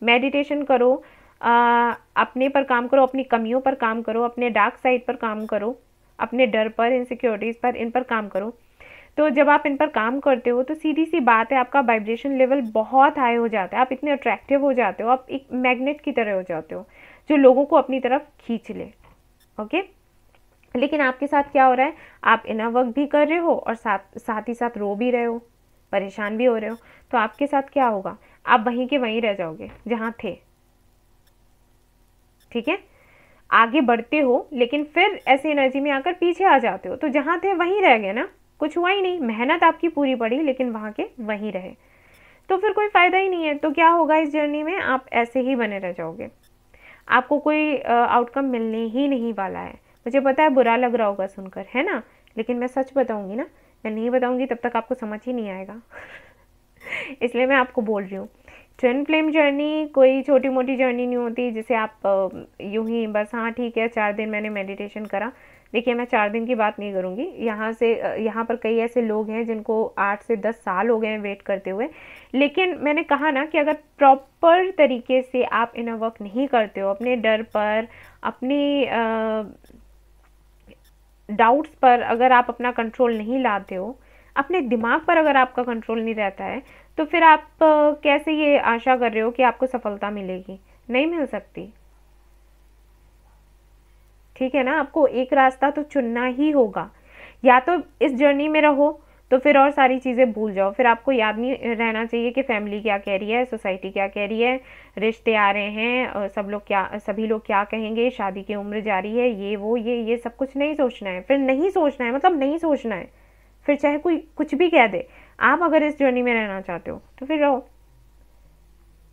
मेडिटेशन करो, अपने पर काम करो, अपनी कमियों पर काम करो, अपने डार्क साइड पर काम करो, अपने डर पर, इनसिक्योरिटीज़ पर, इन पर काम करो। तो जब आप इन पर काम करते हो तो सीधी सी बात है, आपका वाइब्रेशन लेवल बहुत हाई हो जाता है, आप इतने अट्रैक्टिव हो जाते हो, आप एक मैग्नेट की तरह हो जाते हो जो लोगों को अपनी तरफ खींच ले। ओके, लेकिन आपके साथ क्या हो रहा है, आप इनर वर्क भी कर रहे हो और साथ ही साथ रो भी रहे हो, परेशान भी हो रहे हो, तो आपके साथ क्या होगा, आप वहीं के वहीं रह जाओगे जहाँ थे। ठीक है, आगे बढ़ते हो लेकिन फिर ऐसी एनर्जी में आकर पीछे आ जाते हो, तो जहाँ थे वहीं रह गए ना, कुछ हुआ ही नहीं, मेहनत आपकी पूरी पड़ी लेकिन वहाँ के वहीं रहे, तो फिर कोई फ़ायदा ही नहीं है। तो क्या होगा इस जर्नी में, आप ऐसे ही बने रह जाओगे, आपको कोई आउटकम मिलने ही नहीं वाला है। मुझे पता है बुरा लग रहा होगा सुनकर, है ना, लेकिन मैं सच बताऊंगी ना, मैं नहीं बताऊंगी तब तक आपको समझ ही नहीं आएगा। इसलिए मैं आपको बोल रही हूँ, ट्विन फ्लेम जर्नी कोई छोटी मोटी जर्नी नहीं होती जिसे आप यूं ही बस, हाँ ठीक है 4 दिन मैंने मेडिटेशन करा। देखिए मैं 4 दिन की बात नहीं करूँगी, यहाँ पर कई ऐसे लोग हैं जिनको 8 से 10 साल हो गए हैं वेट करते हुए। लेकिन मैंने कहा ना कि अगर प्रॉपर तरीके से आप इनर वर्क नहीं करते हो, अपने डर पर, अपनी डाउट्स पर अगर आप अपना कंट्रोल नहीं लाते हो, अपने दिमाग पर अगर आपका कंट्रोल नहीं रहता है, तो फिर आप कैसे ये आशा कर रहे हो कि आपको सफलता मिलेगी, नहीं मिल सकती। ठीक है ना, आपको एक रास्ता तो चुनना ही होगा, या तो इस जर्नी में रहो तो फिर और सारी चीज़ें भूल जाओ, फिर आपको याद नहीं रहना चाहिए कि फैमिली क्या कह रही है, सोसाइटी क्या कह रही है, रिश्ते आ रहे हैं, सभी लोग क्या कहेंगे, शादी की उम्र जा रही है, ये वो ये सब कुछ नहीं सोचना है। फिर नहीं सोचना है मतलब नहीं सोचना है, फिर चाहे कोई कुछ भी कह दे, आप अगर इस जर्नी में रहना चाहते हो तो फिर रहो,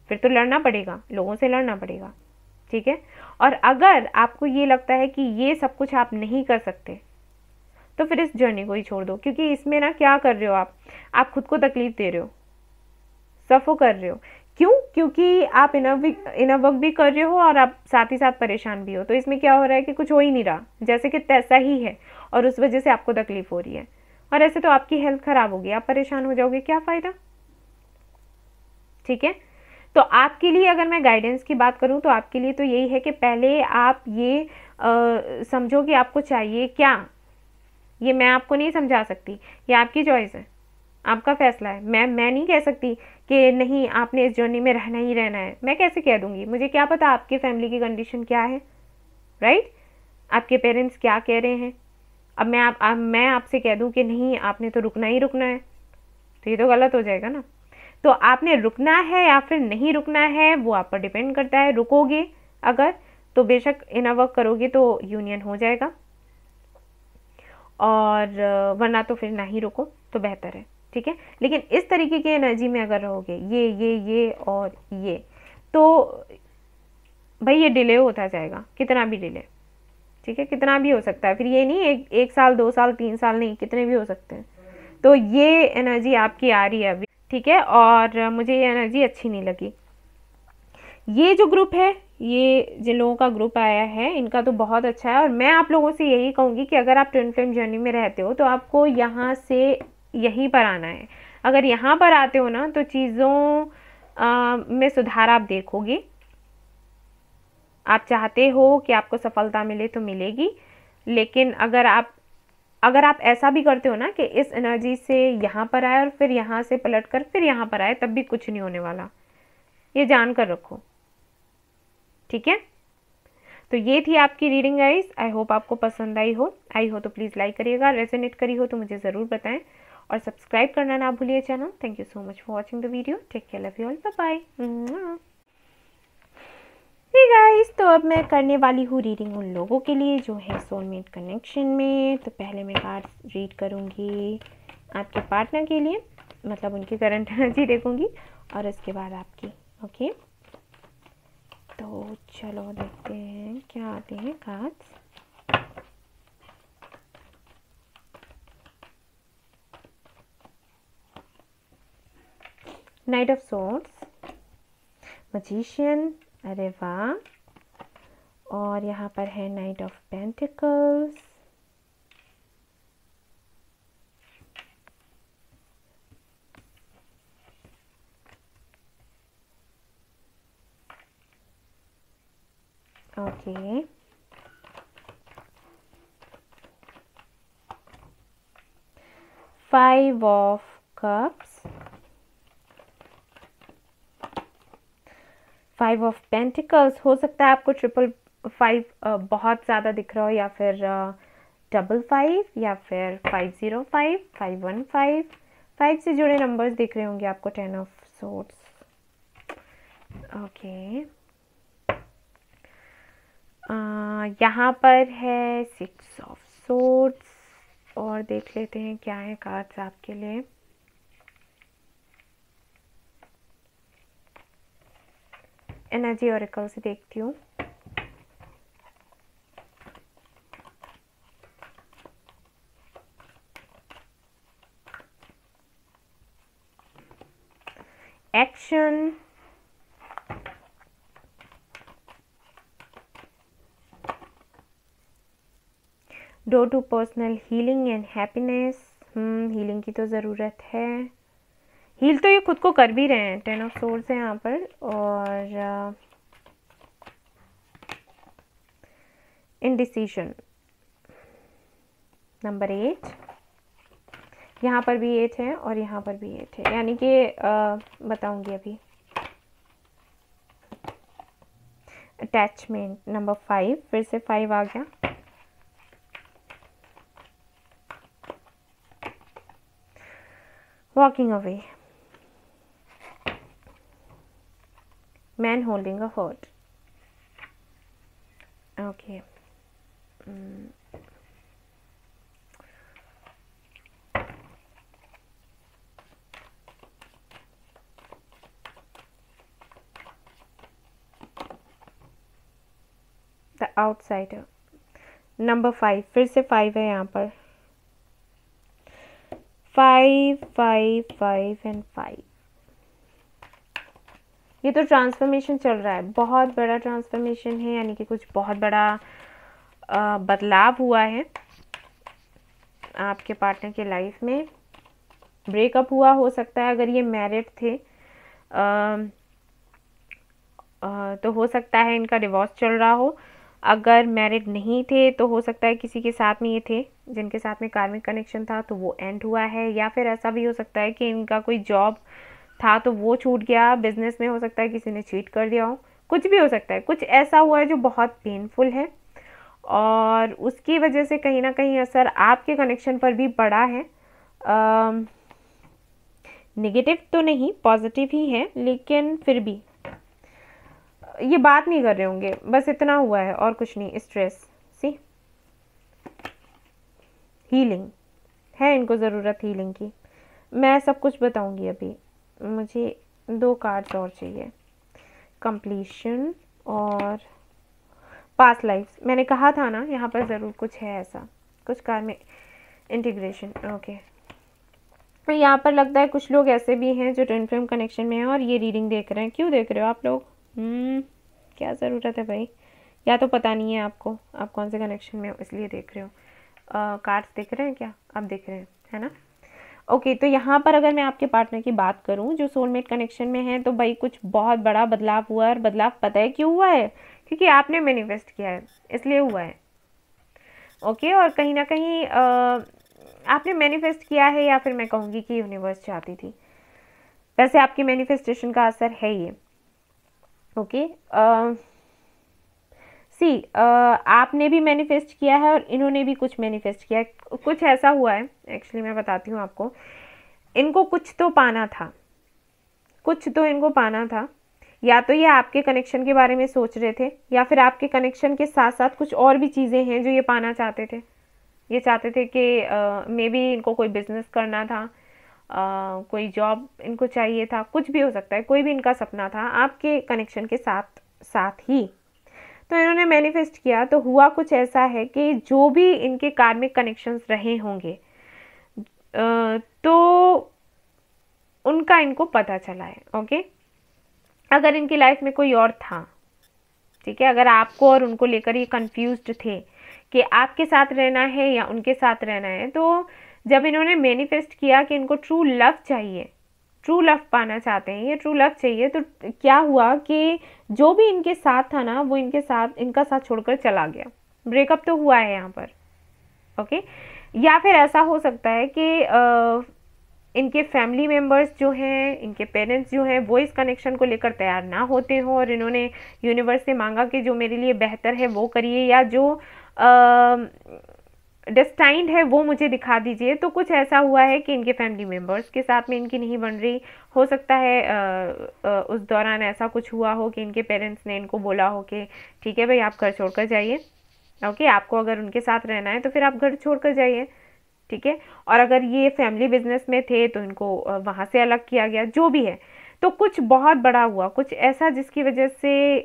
फिर तो लड़ना पड़ेगा, लोगों से लड़ना पड़ेगा। ठीक है। और अगर आपको ये लगता है कि ये सब कुछ आप नहीं कर सकते, तो फिर इस जर्नी को ही छोड़ दो, क्योंकि इसमें ना क्या कर रहे हो आप खुद को तकलीफ दे रहे हो, सफो कर रहे हो। क्यों? क्योंकि आप इनर वर्क भी कर रहे हो और आप साथ ही साथ परेशान भी हो। तो इसमें क्या हो रहा है कि कुछ हो ही नहीं रहा, जैसे कि तैसा ही है, और उस वजह से आपको तकलीफ हो रही है। और ऐसे तो आपकी हेल्थ खराब होगी, आप परेशान हो जाओगे, क्या फायदा। ठीक है। तो आपके लिए अगर मैं गाइडेंस की बात करूं तो आपके लिए तो यही है कि पहले आप ये समझो कि आपको चाहिए क्या। ये मैं आपको नहीं समझा सकती, ये आपकी चॉइस है, आपका फैसला है। मैं नहीं कह सकती कि नहीं आपने इस जर्नी में रहना ही रहना है। मैं कैसे कह दूंगी, मुझे क्या पता आपके फैमिली की कंडीशन क्या है, राइट। आपके पेरेंट्स क्या कह रहे हैं। अब मैं आपसे कह दूं कि नहीं आपने तो रुकना ही रुकना है, तो ये तो गलत हो जाएगा ना। तो आपने रुकना है या फिर नहीं रुकना है वो आप पर डिपेंड करता है। रुकोगे अगर, तो बेशक इनर वर्क करोगे तो यूनियन हो जाएगा, और वरना तो फिर ना ही रुको तो बेहतर है। ठीक है। लेकिन इस तरीके की एनर्जी में अगर रहोगे ये और ये, तो भाई ये डिले होता जाएगा, कितना भी डिले। ठीक है, कितना भी हो सकता है। फिर ये नहीं एक साल 2 साल 3 साल नहीं, कितने भी हो सकते हैं। तो ये एनर्जी आपकी आ रही है अभी। ठीक है। और मुझे ये एनर्जी अच्छी नहीं लगी। ये जो ग्रुप है, ये जिन लोगों का ग्रुप आया है, इनका तो बहुत अच्छा है। और मैं आप लोगों से यही कहूँगी कि अगर आप ट्विन फ्लेम जर्नी में रहते हो तो आपको यहाँ से यहीं पर आना है। अगर यहाँ पर आते हो ना तो चीज़ों में सुधार आप देखोगे। आप चाहते हो कि आपको सफलता मिले तो मिलेगी, लेकिन अगर आप ऐसा भी करते हो ना कि इस एनर्जी से यहाँ पर आए और फिर यहाँ से पलट कर फिर यहाँ पर आए, तब भी कुछ नहीं होने वाला, ये जान कर रखो। ठीक है। तो ये थी आपकी रीडिंग गाइस। आई होप आपको पसंद आई हो तो प्लीज़ लाइक करिएगा, रेजोनेट करी हो तो मुझे ज़रूर बताएं, और सब्सक्राइब करना ना भूलिए channel. Thank you so much for watching the video. Take care, love you all, bye bye. Hey guys, तो अब मैं करने वाली हूँ रीडिंग उन लोगों के लिए जो है सोलमेट कनेक्शन में। तो पहले मैं कार्ड रीड करूँगी आपके पार्टनर के लिए, मतलब उनकी करंट एनर्जी देखूँगी, और उसके बाद आपकी। ओके, तो चलो देखते हैं क्या आते हैं cards. Night of swords, magician, अरे वाह, और यहाँ पर है night of pentacles, okay, five of cups, five of pentacles. हो सकता है आपको 555 बहुत ज़्यादा दिख रहा हो, या फिर 55 या फिर 505, 515, 5 से जुड़े नंबर्स दिख रहे होंगे आपको। 10 ऑफ सोर्ड्स, ओके। यहाँ पर है 6 ऑफ सोर्ड्स, और देख लेते हैं क्या है कार्ड्स आपके लिए। एनर्जी ऑरेकल से देखती हूँ। Action, door to personal healing and happiness. Healing की तो ज़रूरत है, हील तो ये खुद को कर भी रहे हैं। 10 ऑफ सोर्ड्स है यहाँ पर, और इनडिसीजन नंबर 8, यहाँ पर भी 8 है और यहाँ पर भी 8 है, यानी कि बताऊंगी अभी। अटैचमेंट नंबर 5, फिर से 5 आ गया। Walking away, man holding a heart, okay. The outsider. Number 5, फिर से 5 है यहाँ पर, 5 5 5 एंड 5। ये तो ट्रांसफॉर्मेशन चल रहा है, बहुत बड़ा ट्रांसफॉर्मेशन है, यानी कि कुछ बहुत बड़ा बदलाव हुआ है आपके पार्टनर के लाइफ में। ब्रेकअप हुआ हो सकता है, अगर ये मैरिड थे तो हो सकता है इनका डिवोर्स चल रहा हो। अगर मैरिड नहीं थे तो हो सकता है किसी के साथ में ये थे जिनके साथ में कार्मिक कनेक्शन था तो वो एंड हुआ है, या फिर ऐसा भी हो सकता है कि इनका कोई जॉब था तो वो छूट गया, बिजनेस में हो सकता है किसी ने चीट कर दिया हो, कुछ भी हो सकता है, कुछ ऐसा हुआ है जो बहुत पेनफुल है और उसकी वजह से कहीं ना कहीं असर आपके कनेक्शन पर भी पड़ा है। नेगेटिव तो नहीं, पॉजिटिव ही है, लेकिन फिर भी ये बात नहीं कर रहे होंगे, बस इतना हुआ है और कुछ नहीं। स्ट्रेस, सी हीलिंग है, इनको ज़रूरत हीलिंग की। मैं सब कुछ बताऊंगी अभी, मुझे 2 कार्ड्स और चाहिए, कंप्लीशन और पास्ट लाइफ्स। मैंने कहा था ना यहाँ पर ज़रूर कुछ है ऐसा, कुछ कार्ड में इंटीग्रेशन। ओके, तो यहाँ पर लगता है कुछ लोग ऐसे भी हैं जो ट्विन फ्लेम कनेक्शन में हैं और ये रीडिंग देख रहे हैं। क्यों देख रहे हो आप लोग? क्या ज़रूरत है भाई? या तो पता नहीं है आपको आप कौन से कनेक्शन में हो इसलिए देख रहे हो। कार्ड्स देख रहे हैं क्या? आप देख रहे हैं, है ना? ओके, तो यहाँ पर अगर मैं आपके पार्टनर की बात करूँ जो सोलमेट कनेक्शन में है, तो भाई कुछ बहुत बड़ा बदलाव हुआ है। और बदलाव पता है क्यों हुआ है? क्योंकि आपने मैनिफेस्ट किया है, इसलिए हुआ है। ओके, और कहीं ना कहीं आपने मैनिफेस्ट किया है, या फिर मैं कहूँगी कि यूनिवर्स चाहती थी। वैसे आपकी मैनिफेस्टेशन का असर है ये। ओके, आपने भी मैनिफेस्ट किया है और इन्होंने भी कुछ मैनिफेस्ट किया है। कुछ ऐसा हुआ है, एक्चुअली मैं बताती हूँ आपको। इनको कुछ तो पाना था, कुछ तो इनको पाना था। या तो ये आपके कनेक्शन के बारे में सोच रहे थे, या फिर आपके कनेक्शन के साथ साथ कुछ और भी चीज़ें हैं जो ये पाना चाहते थे। ये चाहते थे कि मे बी इनको कोई बिजनेस करना था, कोई जॉब इनको चाहिए था, कुछ भी हो सकता है, कोई भी इनका सपना था आपके कनेक्शन के साथ साथ ही। तो इन्होंने मैनिफेस्ट किया, तो हुआ कुछ ऐसा है कि जो भी इनके कार्मिक कनेक्शंस रहे होंगे तो उनका इनको पता चला है। ओके, अगर इनकी लाइफ में कोई और था, ठीक है, अगर आपको और उनको लेकर ये कंफ्यूज्ड थे कि आपके साथ रहना है या उनके साथ रहना है, तो जब इन्होंने मैनिफेस्ट किया कि इनको ट्रू लव चाहिए, ट्रू लव पाना चाहते हैं, ये ट्रू लव चाहिए, तो क्या हुआ कि जो भी इनके साथ था ना वो इनका साथ छोड़कर चला गया। ब्रेकअप तो हुआ है यहाँ पर। ओके, या फिर ऐसा हो सकता है कि इनके फैमिली मेम्बर्स जो हैं, इनके पेरेंट्स जो हैं, वो इस कनेक्शन को लेकर तैयार ना होते हों और इन्होंने यूनिवर्स से मांगा कि जो मेरे लिए बेहतर है वो करिए, या जो डेस्टाइंड है वो मुझे दिखा दीजिए। तो कुछ ऐसा हुआ है कि इनके फैमिली मेम्बर्स के साथ में इनकी नहीं बन रही। हो सकता है उस दौरान ऐसा कुछ हुआ हो कि इनके पेरेंट्स ने इनको बोला हो कि ठीक है भाई आप घर छोड़कर जाइए। ओके, आपको अगर उनके साथ रहना है तो फिर आप घर छोड़कर जाइए, ठीक है। और अगर ये फैमिली बिजनेस में थे तो इनको वहाँ से अलग किया गया, जो भी है। तो कुछ बहुत बड़ा हुआ, कुछ ऐसा जिसकी वजह से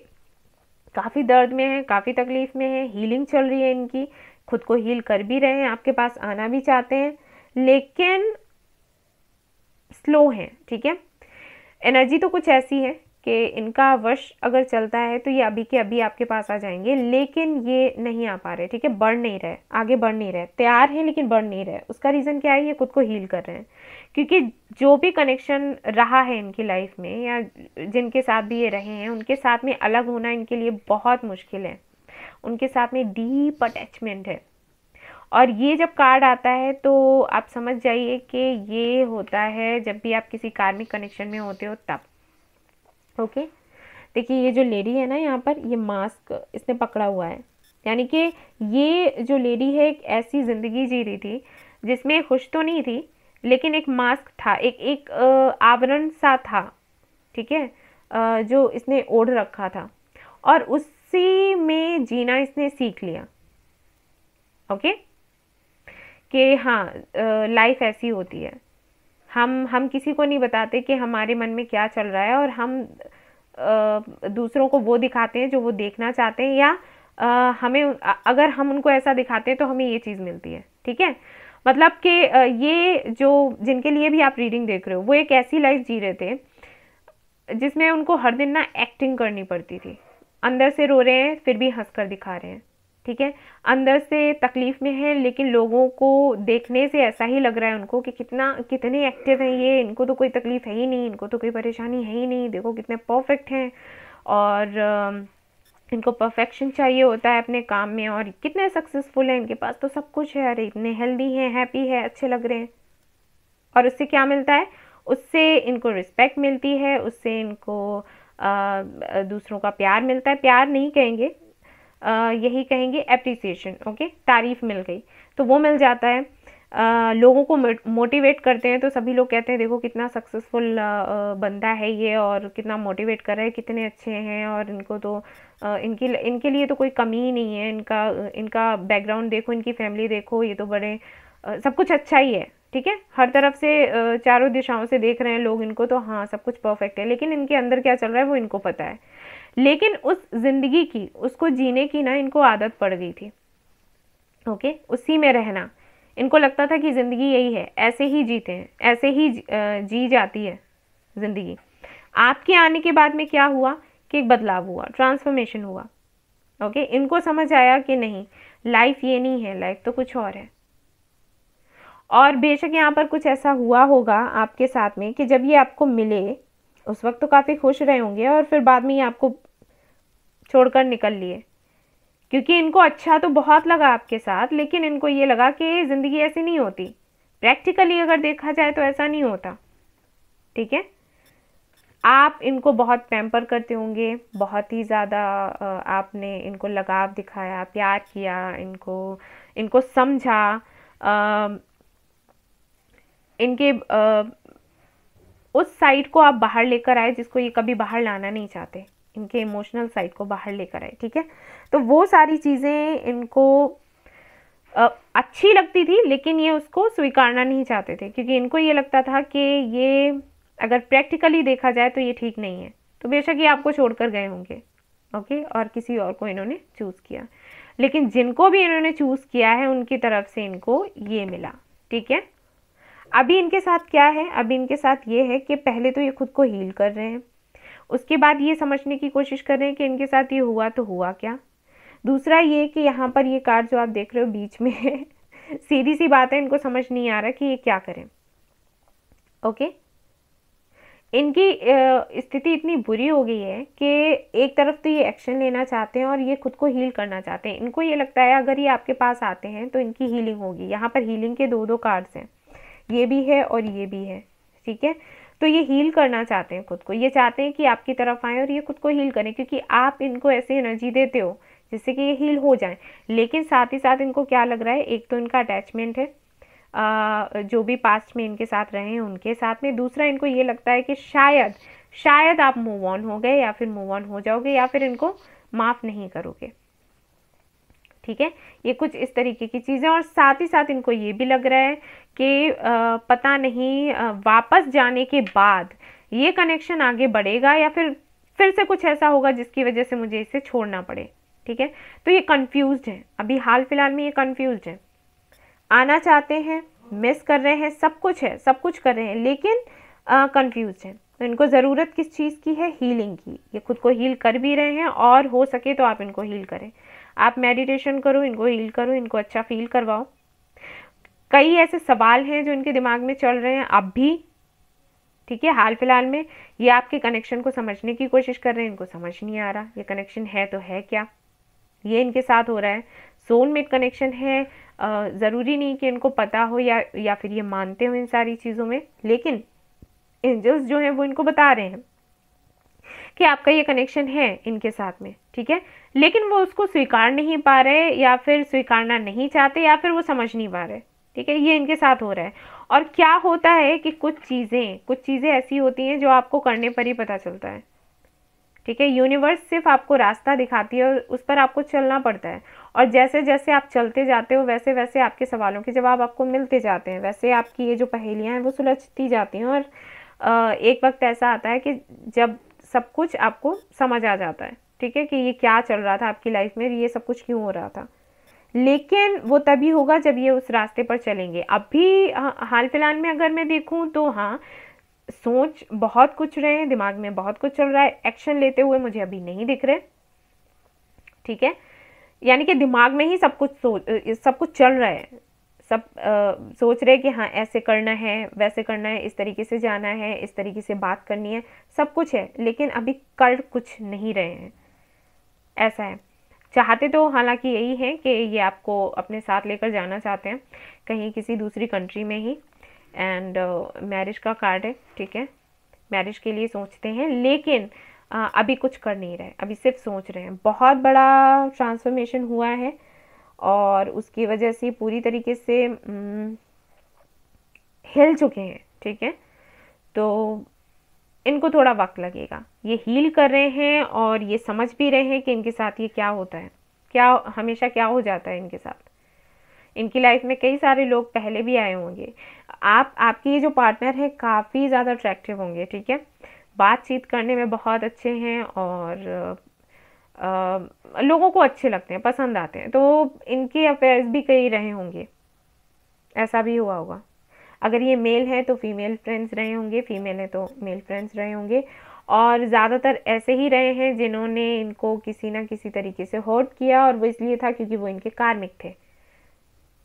काफ़ी दर्द में है, काफ़ी तकलीफ में है। हीलिंग चल रही है इनकी, खुद को हील कर भी रहे हैं, आपके पास आना भी चाहते हैं, लेकिन स्लो हैं, ठीक है। एनर्जी तो कुछ ऐसी है कि इनका वश अगर चलता है तो ये अभी के अभी आपके पास आ जाएंगे, लेकिन ये नहीं आ पा रहे, ठीक है, बढ़ नहीं रहे, आगे बढ़ नहीं रहे, तैयार हैं लेकिन बढ़ नहीं रहे। उसका रीज़न क्या है? ये खुद को हील कर रहे हैं, क्योंकि जो भी कनेक्शन रहा है इनकी लाइफ में या जिनके साथ भी ये रहे हैं, उनके साथ में अलग होना इनके लिए बहुत मुश्किल है। उनके साथ में डीप अटैचमेंट है। और ये जब कार्ड आता है तो आप समझ जाइए कि ये होता है जब भी आप किसी कार्मिक कनेक्शन में होते हो तब। ओके, देखिए ये जो लेडी है ना यहाँ पर, ये मास्क इसने पकड़ा हुआ है, यानी कि ये जो लेडी है एक ऐसी ज़िंदगी जी रही थी जिसमें खुश तो नहीं थी, लेकिन एक मास्क था, एक आवरण सा था, ठीक है, जो इसने ओढ़ रखा था और उसी में जीना इसने सीख लिया। ओके, कि हाँ लाइफ ऐसी होती है, हम किसी को नहीं बताते कि हमारे मन में क्या चल रहा है, और हम दूसरों को वो दिखाते हैं जो वो देखना चाहते हैं, या हमें अगर हम उनको ऐसा दिखाते हैं तो हमें ये चीज़ मिलती है। ठीक है, मतलब कि ये जो जिनके लिए भी आप रीडिंग देख रहे हो वो एक ऐसी लाइफ जी रहे थे जिसमें उनको हर दिन ना एक्टिंग करनी पड़ती थी। अंदर से रो रहे हैं फिर भी हंस कर दिखा रहे हैं। ठीक है, अंदर से तकलीफ में है लेकिन लोगों को देखने से ऐसा ही लग रहा है उनको कि कितने एक्टिव हैं ये, इनको तो कोई तकलीफ है ही नहीं, इनको तो कोई परेशानी है ही नहीं, देखो कितने परफेक्ट हैं। और इनको परफेक्शन चाहिए होता है अपने काम में, और कितने सक्सेसफुल हैं, इनके पास तो सब कुछ है, अरे इतने हेल्दी हैं, हैप्पी है, अच्छे लग रहे हैं। और उससे क्या मिलता है? उससे इनको रिस्पेक्ट मिलती है, उससे इनको दूसरों का प्यार मिलता है। प्यार नहीं कहेंगे, यही कहेंगे एप्रिसिएशन। ओके, तारीफ मिल गई तो वो मिल जाता है। लोगों को मोटिवेट करते हैं तो सभी लोग कहते हैं देखो कितना सक्सेसफुल बंदा है ये, और कितना मोटिवेट कर रहा है, कितने अच्छे हैं, और इनको तो इनके लिए तो कोई कमी ही नहीं है। इनका बैकग्राउंड देखो, इनकी फैमिली देखो, ये तो बड़े सब कुछ अच्छा ही है। ठीक है, हर तरफ से चारों दिशाओं से देख रहे हैं लोग इनको, तो हाँ सब कुछ परफेक्ट है, लेकिन इनके अंदर क्या चल रहा है वो इनको पता है। लेकिन उस जिंदगी की, उसको जीने की ना इनको आदत पड़ गई थी। ओके, उसी में रहना इनको लगता था कि ज़िंदगी यही है, ऐसे ही जीते हैं, ऐसे ही जी जाती है ज़िंदगी। आपके आने के बाद में क्या हुआ कि एक बदलाव हुआ, ट्रांसफॉर्मेशन हुआ। ओके, इनको समझ आया कि नहीं, लाइफ ये नहीं है, लाइफ तो कुछ और है। और बेशक यहाँ पर कुछ ऐसा हुआ होगा आपके साथ में कि जब ये आपको मिले उस वक्त तो काफ़ी खुश रहे होंगे, और फिर बाद में ये आपको छोड़कर निकल लिए, क्योंकि इनको अच्छा तो बहुत लगा आपके साथ, लेकिन इनको ये लगा कि ज़िंदगी ऐसी नहीं होती। प्रैक्टिकली अगर देखा जाए तो ऐसा नहीं होता। ठीक है, आप इनको बहुत पैम्पर करते होंगे, बहुत ही ज़्यादा आपने इनको लगाव दिखाया, प्यार किया, इनको समझा, इनके उस साइड को आप बाहर लेकर आए जिसको ये कभी बाहर लाना नहीं चाहते, इनके इमोशनल साइड को बाहर लेकर आए। ठीक है, तो वो सारी चीज़ें इनको अच्छी लगती थी, लेकिन ये उसको स्वीकारना नहीं चाहते थे, क्योंकि इनको ये लगता था कि ये अगर प्रैक्टिकली देखा जाए तो ये ठीक नहीं है। तो बेशक ये आपको छोड़कर गए होंगे, ओके, और किसी और को इन्होंने चूज़ किया, लेकिन जिनको भी इन्होंने चूज़ किया है उनकी तरफ से इनको ये मिला। ठीक है, अभी इनके साथ क्या है? अभी इनके साथ ये है कि पहले तो ये खुद को हील कर रहे हैं, उसके बाद ये समझने की कोशिश कर रहे हैं कि इनके साथ ये हुआ तो हुआ क्या। दूसरा ये कि यहाँ पर ये कार्ड जो आप देख रहे हो बीच में है सीधी सी बात है, इनको समझ नहीं आ रहा कि ये क्या करें। ओके, इनकी स्थिति इतनी बुरी हो गई है कि एक तरफ तो ये एक्शन लेना चाहते हैं और ये खुद को हील करना चाहते हैं। इनको ये लगता है अगर ये आपके पास आते हैं तो इनकी हीलिंग होगी। यहाँ पर हीलिंग के दो कार्ड्स हैं, ये भी है और ये भी है। ठीक है, तो ये हील करना चाहते हैं खुद को, ये चाहते हैं कि आपकी तरफ आए और ये खुद को हील करें, क्योंकि आप इनको ऐसी एनर्जी देते हो जिससे कि ये हील हो जाए। लेकिन साथ ही साथ इनको क्या लग रहा है, एक तो इनका अटैचमेंट है जो भी पास्ट में इनके साथ रहे हैं उनके साथ में। दूसरा इनको ये लगता है कि शायद आप मूव ऑन हो गए, या फिर मूव ऑन हो जाओगे, या फिर इनको माफ़ नहीं करोगे। ठीक है, ये कुछ इस तरीके की चीज़ें। और साथ ही साथ इनको ये भी लग रहा है कि पता नहीं वापस जाने के बाद ये कनेक्शन आगे बढ़ेगा, या फिर से कुछ ऐसा होगा जिसकी वजह से मुझे इसे छोड़ना पड़े। ठीक है, तो ये कंफ्यूज्ड है, अभी हाल फिलहाल में ये कंफ्यूज्ड है। आना चाहते हैं, मिस कर रहे हैं, सब कुछ है, सब कुछ कर रहे हैं, लेकिन कंफ्यूज्ड है। तो इनको ज़रूरत किस चीज़ की है? हीलिंग की। ये खुद को हील कर भी रहे हैं, और हो सके तो आप इनको हील करें। आप मेडिटेशन करो, इनको हील करो, इनको अच्छा फील करवाओ। कई ऐसे सवाल हैं जो इनके दिमाग में चल रहे हैं अब भी। ठीक है, हाल फिलहाल में ये आपके कनेक्शन को समझने की कोशिश कर रहे हैं, इनको समझ नहीं आ रहा ये कनेक्शन है तो है क्या। ये इनके साथ हो रहा है, सोलमेट कनेक्शन है। ज़रूरी नहीं कि इनको पता हो या फिर ये मानते हो इन सारी चीज़ों में, लेकिन एंजल्स जो हैं वो इनको बता रहे हैं कि आपका ये कनेक्शन है इनके साथ में। ठीक है, लेकिन वो उसको स्वीकार नहीं पा रहे, या फिर स्वीकारना नहीं चाहते, या फिर वो समझ नहीं पा रहे। ठीक है, ये इनके साथ हो रहा है। और क्या होता है कि कुछ चीज़ें ऐसी होती हैं जो आपको करने पर ही पता चलता है। ठीक है, यूनिवर्स सिर्फ आपको रास्ता दिखाती है और उस पर आपको चलना पड़ता है। और जैसे जैसे आप चलते जाते हो वैसे वैसे आपके सवालों के जवाब आपको मिलते जाते हैं, वैसे आपकी ये जो पहेलियाँ हैं वो सुलझती जाती हैं। और एक वक्त ऐसा आता है कि जब सब कुछ आपको समझ आ जाता है। ठीक है, कि ये क्या चल रहा था आपकी लाइफ में, ये सब कुछ क्यों हो रहा था। लेकिन वो तभी होगा जब ये उस रास्ते पर चलेंगे। अभी हाल फिलहाल में अगर मैं देखूं तो हाँ, सोच बहुत कुछ रहे हैं, दिमाग में बहुत कुछ चल रहा है, एक्शन लेते हुए मुझे अभी नहीं दिख रहे। ठीक है, यानी कि दिमाग में ही सब कुछ चल रहा है, सब सोच रहे कि हाँ ऐसे करना है, वैसे करना है, इस तरीके से जाना है, इस तरीके से बात करनी है, सब कुछ है, लेकिन अभी कर कुछ नहीं रहे हैं। ऐसा है। चाहते तो हालांकि यही है कि ये आपको अपने साथ लेकर जाना चाहते हैं कहीं किसी दूसरी कंट्री में ही, एंड मैरिज का कार्ड है। ठीक है, मैरिज के लिए सोचते हैं, लेकिन अभी कुछ कर नहीं रहे, अभी सिर्फ सोच रहे हैं। बहुत बड़ा ट्रांसफॉर्मेशन हुआ है और उसकी वजह से पूरी तरीके से हिल चुके हैं। ठीक है, तो इनको थोड़ा वक्त लगेगा, ये हील कर रहे हैं और ये समझ भी रहे हैं कि इनके साथ ये क्या होता है, क्या हमेशा क्या हो जाता है इनके साथ। इनकी लाइफ में कई सारे लोग पहले भी आए होंगे। आपकी ये जो पार्टनर है काफ़ी ज़्यादा अट्रैक्टिव होंगे। ठीक है, बातचीत करने में बहुत अच्छे हैं और लोगों को अच्छे लगते हैं, पसंद आते हैं, तो इनके अफेयर्स भी कई रहे होंगे, ऐसा भी हुआ होगा। अगर ये मेल है तो फीमेल फ्रेंड्स रहे होंगे, फीमेल है तो मेल फ्रेंड्स रहे होंगे, और ज़्यादातर ऐसे ही रहे हैं जिन्होंने इनको किसी ना किसी तरीके से हर्ट किया, और वो इसलिए था क्योंकि वो इनके कार्मिक थे,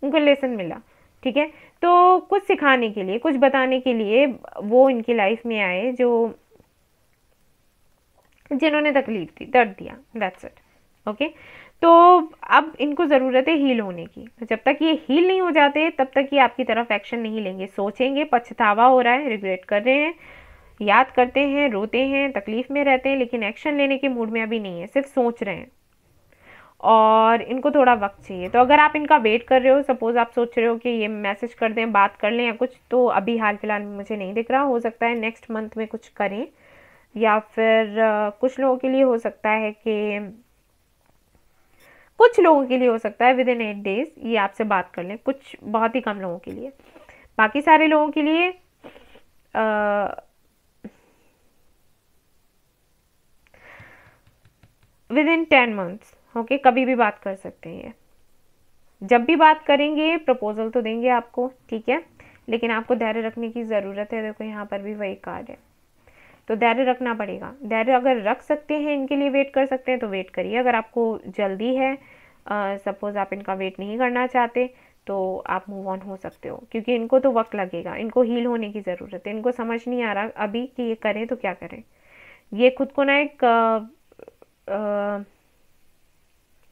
उनको लेसन मिला। ठीक है, तो कुछ सिखाने के लिए, कुछ बताने के लिए वो इनकी लाइफ में आए जो जिन्होंने तकलीफ दी, दर्द दिया, दैट्स इट। ओके, तो अब इनको ज़रूरत है हील होने की। जब तक ये हील नहीं हो जाते तब तक ये आपकी तरफ एक्शन नहीं लेंगे। सोचेंगे, पछतावा हो रहा है, रिग्रेट कर रहे हैं, याद करते हैं, रोते हैं, तकलीफ में रहते हैं, लेकिन एक्शन लेने के मूड में अभी नहीं है, सिर्फ सोच रहे हैं और इनको थोड़ा वक्त चाहिए। तो अगर आप इनका वेट कर रहे हो, सपोज आप सोच रहे हो कि ये मैसेज कर दें, बात कर लें या कुछ, तो अभी हाल फिलहाल में मुझे नहीं दिख रहा। हो सकता है नेक्स्ट मंथ में कुछ करें, या फिर कुछ लोगों के लिए हो सकता है कि कुछ लोगों के लिए हो सकता है विद इन 8 डेज ये आपसे बात कर लें, कुछ बहुत ही कम लोगों के लिए। बाकी सारे लोगों के लिए विद इन 10 मंथ्स, ओके, कभी भी बात कर सकते हैं ये। जब भी बात करेंगे प्रपोजल तो देंगे आपको, ठीक है, लेकिन आपको धैर्य रखने की ज़रूरत है। देखो यहाँ पर भी वही कार्ड है, तो धैर्य रखना पड़ेगा। धैर्य अगर रख सकते हैं, इनके लिए वेट कर सकते हैं तो वेट करिए। अगर आपको जल्दी है, सपोज आप इनका वेट नहीं करना चाहते, तो आप मूव ऑन हो सकते हो, क्योंकि इनको तो वक्त लगेगा, इनको हील होने की ज़रूरत है। इनको समझ नहीं आ रहा अभी कि ये करें तो क्या करें। ये खुद को ना एक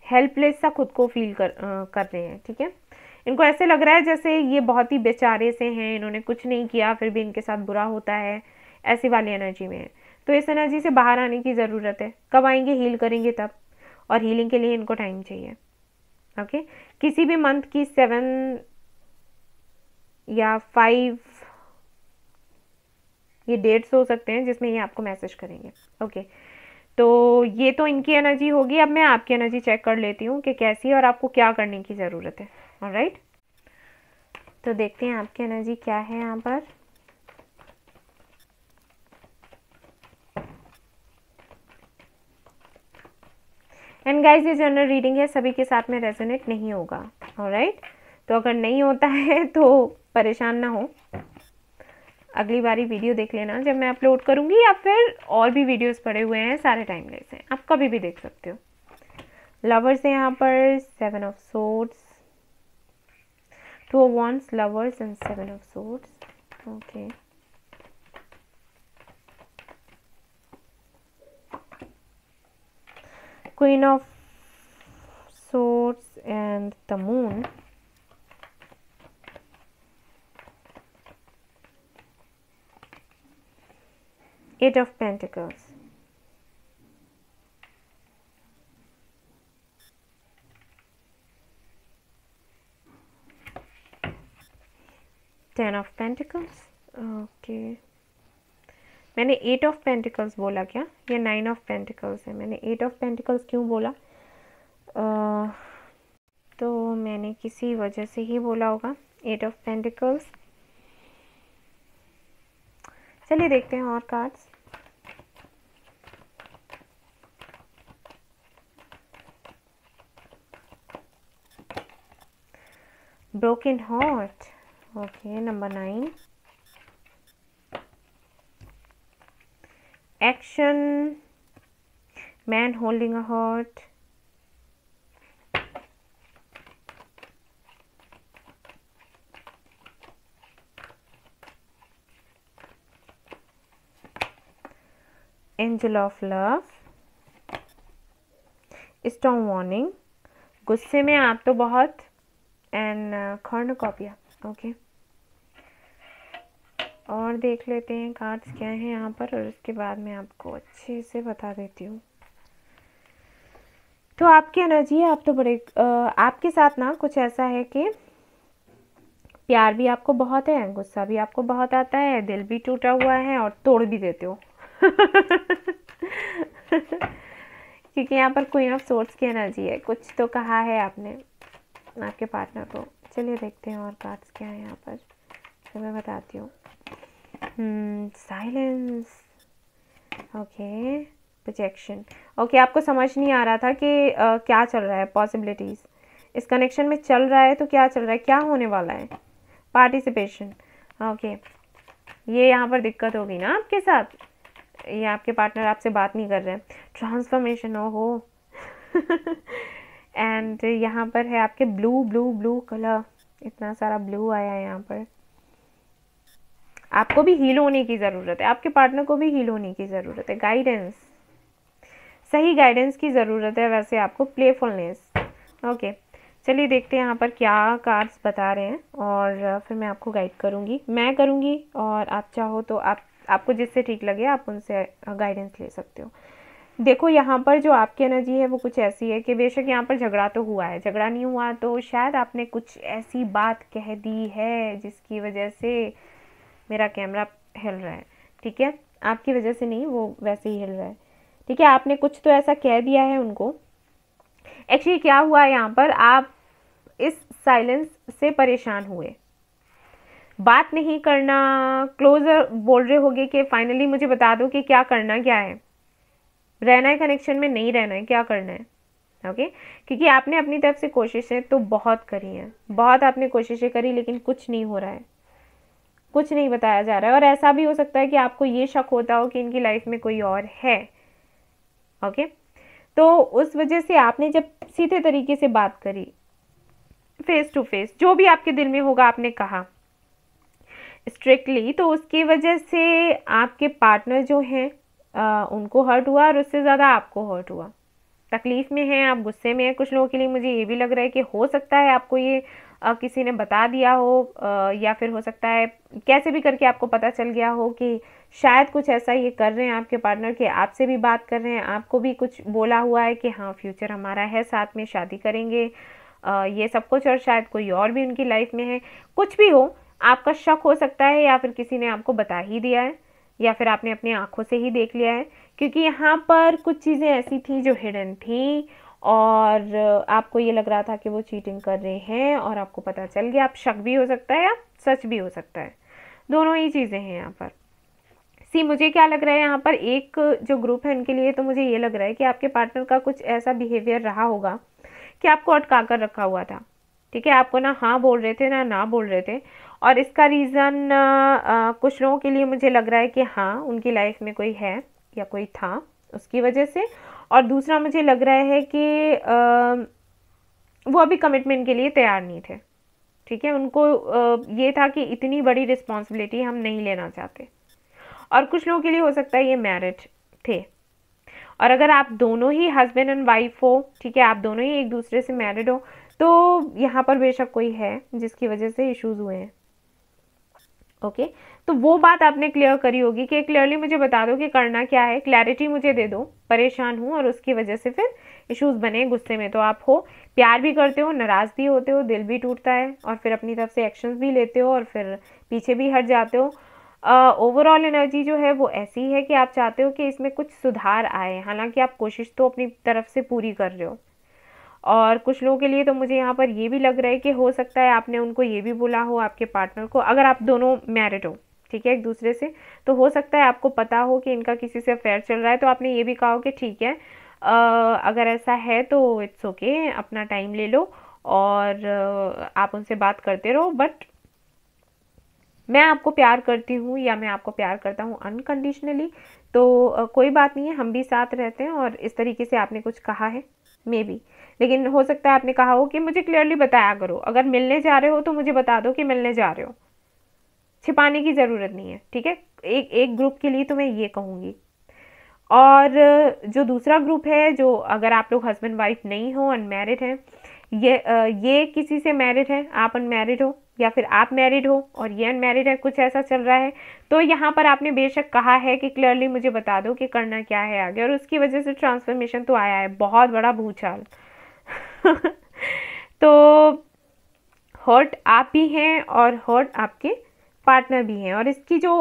हेल्पलेस सा खुद को फील कर रहे हैं। ठीक है, इनको ऐसे लग रहा है जैसे ये बहुत ही बेचारे से हैं, इन्होंने कुछ नहीं किया फिर भी इनके साथ बुरा होता है, ऐसी वाली एनर्जी में है। तो इस एनर्जी से बाहर आने की ज़रूरत है। कब आएंगे? हील करेंगे तब, और हीलिंग के लिए इनको टाइम चाहिए। ओके, किसी भी मंथ की 7 या 5 ये डेट्स हो सकते हैं जिसमें ये आपको मैसेज करेंगे। ओके, तो ये तो इनकी एनर्जी होगी। अब मैं आपकी एनर्जी चेक कर लेती हूँ कि कैसी है और आपको क्या करने की ज़रूरत है। ऑलराइट, तो देखते हैं आपकी एनर्जी क्या है यहाँ पर। एंड गाइस, ये जनरल रीडिंग है, सभी के साथ में रेजोनेट नहीं होगा। ऑलराइट, तो अगर नहीं होता है तो परेशान ना हो, अगली बारी वीडियो देख लेना जब मैं अपलोड करूँगी, या फिर और भी वीडियोस पड़े हुए हैं, सारे टाइमलेस हैं, आप कभी भी देख सकते हो। लवर्स है यहाँ पर, 7 of swords, 2 of wands, lovers and 7 of swords. Okay, queen of swords and the moon, Eight of Pentacles, Ten of Pentacles। Okay, मैंने 8 ऑफ पेंटिकल्स बोला क्या? ये 9 ऑफ पेंटिकल्स है। मैंने 8 ऑफ पेंटिकल्स क्यों बोला? तो मैंने किसी वजह से ही बोला होगा 8 ऑफ पेंटिकल्स। चलिए देखते हैं और cards. broken heart. Okay, number 9. Action, man holding a heart. Angel of love. Storm warning, गुस्से में आप तो बहुत, एंड कॉर्नुकोपिया. ओके, और देख लेते हैं कार्ड्स क्या हैं यहाँ पर, और उसके बाद मैं आपको अच्छे से बता देती हूँ. तो आपकी एनर्जी है, आप तो बड़े आपके साथ ना कुछ ऐसा है कि प्यार भी आपको बहुत है, गुस्सा भी आपको बहुत आता है, दिल भी टूटा हुआ है और तोड़ भी देते हो. क्योंकि यहाँ पर क्वीन ऑफ सोर्ड्स की एनर्जी है. कुछ तो कहा है आपने आपके पार्टनर को. चलिए देखते हैं और कार्ड्स क्या है यहाँ पर, तो मैं बताती हूँ. साइलेंस. Okay, projection. ओके, आपको समझ नहीं आ रहा था कि क्या चल रहा है, पॉसिबिलिटीज़ इस कनेक्शन में चल रहा है, तो क्या चल रहा है, क्या होने वाला है. पार्टिसिपेशन. ओके, ये यहाँ पर दिक्कत होगी ना आपके साथ, ये आपके पार्टनर आपसे बात नहीं कर रहे हैं. ट्रांसफॉर्मेशन. हो एंड यहाँ पर है आपके ब्लू ब्लू ब्लू कलर, इतना सारा ब्लू आया है यहाँ पर. आपको भी हील होने की ज़रूरत है, आपके पार्टनर को भी हील होने की ज़रूरत है. गाइडेंस, सही गाइडेंस की ज़रूरत है वैसे आपको. प्लेफुलनेस. ओके, चलिए देखते हैं यहाँ पर क्या कार्ड्स बता रहे हैं, और फिर मैं आपको गाइड करूँगी, मैं करूँगी, और आप चाहो तो आपको जिससे ठीक लगे आप उनसे गाइडेंस ले सकते हो. देखो यहाँ पर जो आपकी एनर्जी है वो कुछ ऐसी है कि बेशक यहाँ पर झगड़ा तो हुआ है, झगड़ा नहीं हुआ तो शायद आपने कुछ ऐसी बात कह दी है जिसकी वजह से मेरा कैमरा हिल रहा है. ठीक है, आपकी वजह से नहीं, वो वैसे ही हिल रहा है. ठीक है, आपने कुछ तो ऐसा कह दिया है उनको. एक्चुअली क्या हुआ है यहाँ पर, आप इस साइलेंस से परेशान हुए, बात नहीं करना, क्लोजर बोल रहे होगे कि फाइनली मुझे बता दो कि क्या करना क्या है, रहना है कनेक्शन में, नहीं रहना है, क्या करना है. ओके, क्योंकि आपने अपनी तरफ से कोशिशें तो बहुत करी हैं, बहुत आपने कोशिशें करी, लेकिन कुछ नहीं हो रहा है, कुछ नहीं बताया जा रहा है. और ऐसा भी हो सकता है कि आपको ये शक होता हो कि इनकी लाइफ में कोई और है. ओके, तो उस वजह से आपने जब सीधे तरीके से बात करी, फेस टू फेस, जो भी आपके दिल में होगा आपने कहा स्ट्रिक्टली, तो उसकी वजह से आपके पार्टनर जो हैं उनको हर्ट हुआ, और उससे ज़्यादा आपको हर्ट हुआ. तकलीफ़ में हैं आप, गुस्से में हैं. कुछ लोगों के लिए मुझे ये भी लग रहा है कि हो सकता है आपको ये किसी ने बता दिया हो, या फिर हो सकता है कैसे भी करके आपको पता चल गया हो कि शायद कुछ ऐसा ये कर रहे हैं आपके पार्टनर के, आपसे भी बात कर रहे हैं, आपको भी कुछ बोला हुआ है कि हाँ फ्यूचर हमारा है, साथ में शादी करेंगे, ये सब कुछ, और शायद कोई और भी उनकी लाइफ में है. कुछ भी हो, आपका शक हो सकता है, या फिर किसी ने आपको बता ही दिया है, या फिर आपने अपनी आंखों से ही देख लिया है. क्योंकि यहाँ पर कुछ चीज़ें ऐसी थी जो हिडन थी, और आपको ये लग रहा था कि वो चीटिंग कर रहे हैं, और आपको पता चल गया. आप शक भी हो सकता है या सच भी हो सकता है, दोनों ही चीज़ें हैं यहाँ पर. मुझे क्या लग रहा है यहाँ पर, एक जो ग्रुप है उनके लिए तो मुझे ये लग रहा है कि आपके पार्टनर का कुछ ऐसा बिहेवियर रहा होगा कि आपको अटका कर रखा हुआ था. ठीक है, आपको ना हाँ बोल रहे थे ना बोल रहे थे, और इसका रीज़न कुछ लोगों के लिए मुझे लग रहा है कि हाँ उनकी लाइफ में कोई है या कोई था उसकी वजह से. और दूसरा मुझे लग रहा है कि वो अभी कमिटमेंट के लिए तैयार नहीं थे. ठीक है, उनको ये था कि इतनी बड़ी रिस्पॉन्सिबिलिटी हम नहीं लेना चाहते. और कुछ लोगों के लिए हो सकता है ये मैरिड थे, और अगर आप दोनों ही हस्बैंड एंड वाइफ हो, ठीक है, आप दोनों ही एक दूसरे से मैरिड हो, तो यहाँ पर बेशक कोई है जिसकी वजह से इश्यूज हुए हैं. ओके, तो वो बात आपने क्लियर करी होगी कि क्लियरली मुझे बता दो कि करना क्या है, क्लैरिटी मुझे दे दो, परेशान हूँ और उसकी वजह से फिर इश्यूज बने. गुस्से में तो आप हो, प्यार भी करते हो, नाराज़ भी होते हो, दिल भी टूटता है, और फिर अपनी तरफ से एक्शंस भी लेते हो, और फिर पीछे भी हट जाते हो. ओवरऑल एनर्जी जो है वो ऐसी है कि आप चाहते हो कि इसमें कुछ सुधार आए, हालांकि आप कोशिश तो अपनी तरफ से पूरी कर रहे हो. और कुछ लोगों के लिए तो मुझे यहाँ पर ये भी लग रहा है कि हो सकता है आपने उनको ये भी बोला हो, आपके पार्टनर को, अगर आप दोनों मैरिड हो, ठीक है, एक दूसरे से, तो हो सकता है आपको पता हो कि इनका किसी से अफेयर चल रहा है, तो आपने ये भी कहा हो कि ठीक है, अगर ऐसा है तो इट्स ओके, अपना टाइम ले लो, और आप उनसे बात करते रहो, बट मैं आपको प्यार करती हूँ या मैं आपको प्यार करता हूँ अनकंडीशनली, तो कोई बात नहीं है, हम भी साथ रहते हैं। और इस तरीके से आपने कुछ कहा है मे बी, लेकिन हो सकता है आपने कहा हो कि मुझे क्लियरली बताया करो, अगर मिलने जा रहे हो तो मुझे बता दो कि मिलने जा रहे हो, छिपाने की ज़रूरत नहीं है, ठीक है। एक एक ग्रुप के लिए तो मैं ये कहूँगी। और जो दूसरा ग्रुप है, जो अगर आप लोग हस्बैंड वाइफ नहीं हो, अनमैरिड हैं, ये किसी से मैरिड है, आप अनमैरिड हो, या फिर आप मैरिड हो और ये अनमैरिड है, कुछ ऐसा चल रहा है, तो यहाँ पर आपने बेशक कहा है कि क्लियरली मुझे बता दो कि करना क्या है आगे, और उसकी वजह से ट्रांसफॉर्मेशन तो आया है, बहुत बड़ा भूचाल। तो हर्ट आप भी हैं और हर्ट आपके पार्टनर भी हैं, और इसकी जो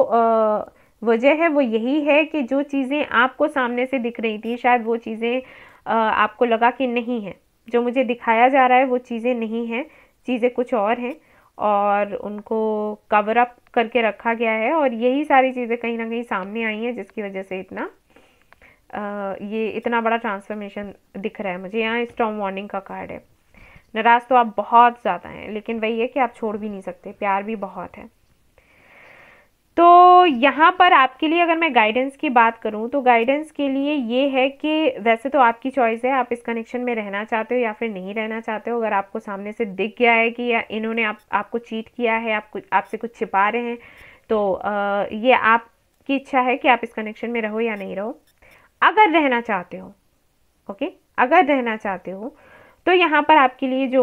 वजह है वो यही है कि जो चीज़ें आपको सामने से दिख रही थी, शायद वो चीज़ें आपको लगा कि नहीं है, जो मुझे दिखाया जा रहा है वो चीज़ें नहीं हैं, चीज़ें कुछ और हैं, और उनको कवर अप करके रखा गया है, और यही सारी चीज़ें कहीं ना कहीं सामने आई हैं, जिसकी वजह से ये इतना बड़ा ट्रांसफॉर्मेशन दिख रहा है मुझे। यहाँ स्टॉर्म वार्निंग का कार्ड है। नाराज़ तो आप बहुत ज़्यादा हैं, लेकिन वही है कि आप छोड़ भी नहीं सकते, प्यार भी बहुत है। तो यहाँ पर आपके लिए अगर मैं गाइडेंस की बात करूँ, तो गाइडेंस के लिए ये है कि वैसे तो आपकी चॉइस है, आप इस कनेक्शन में रहना चाहते हो या फिर नहीं रहना चाहते हो। अगर आपको सामने से दिख गया है कि या इन्होंने आपको चीट किया है, आपसे कुछ छिपा रहे हैं, तो ये आपकी इच्छा है कि आप इस कनेक्शन में रहो या नहीं रहो। अगर रहना चाहते हो, ओके, अगर रहना चाहते हो, तो यहाँ पर आपके लिए जो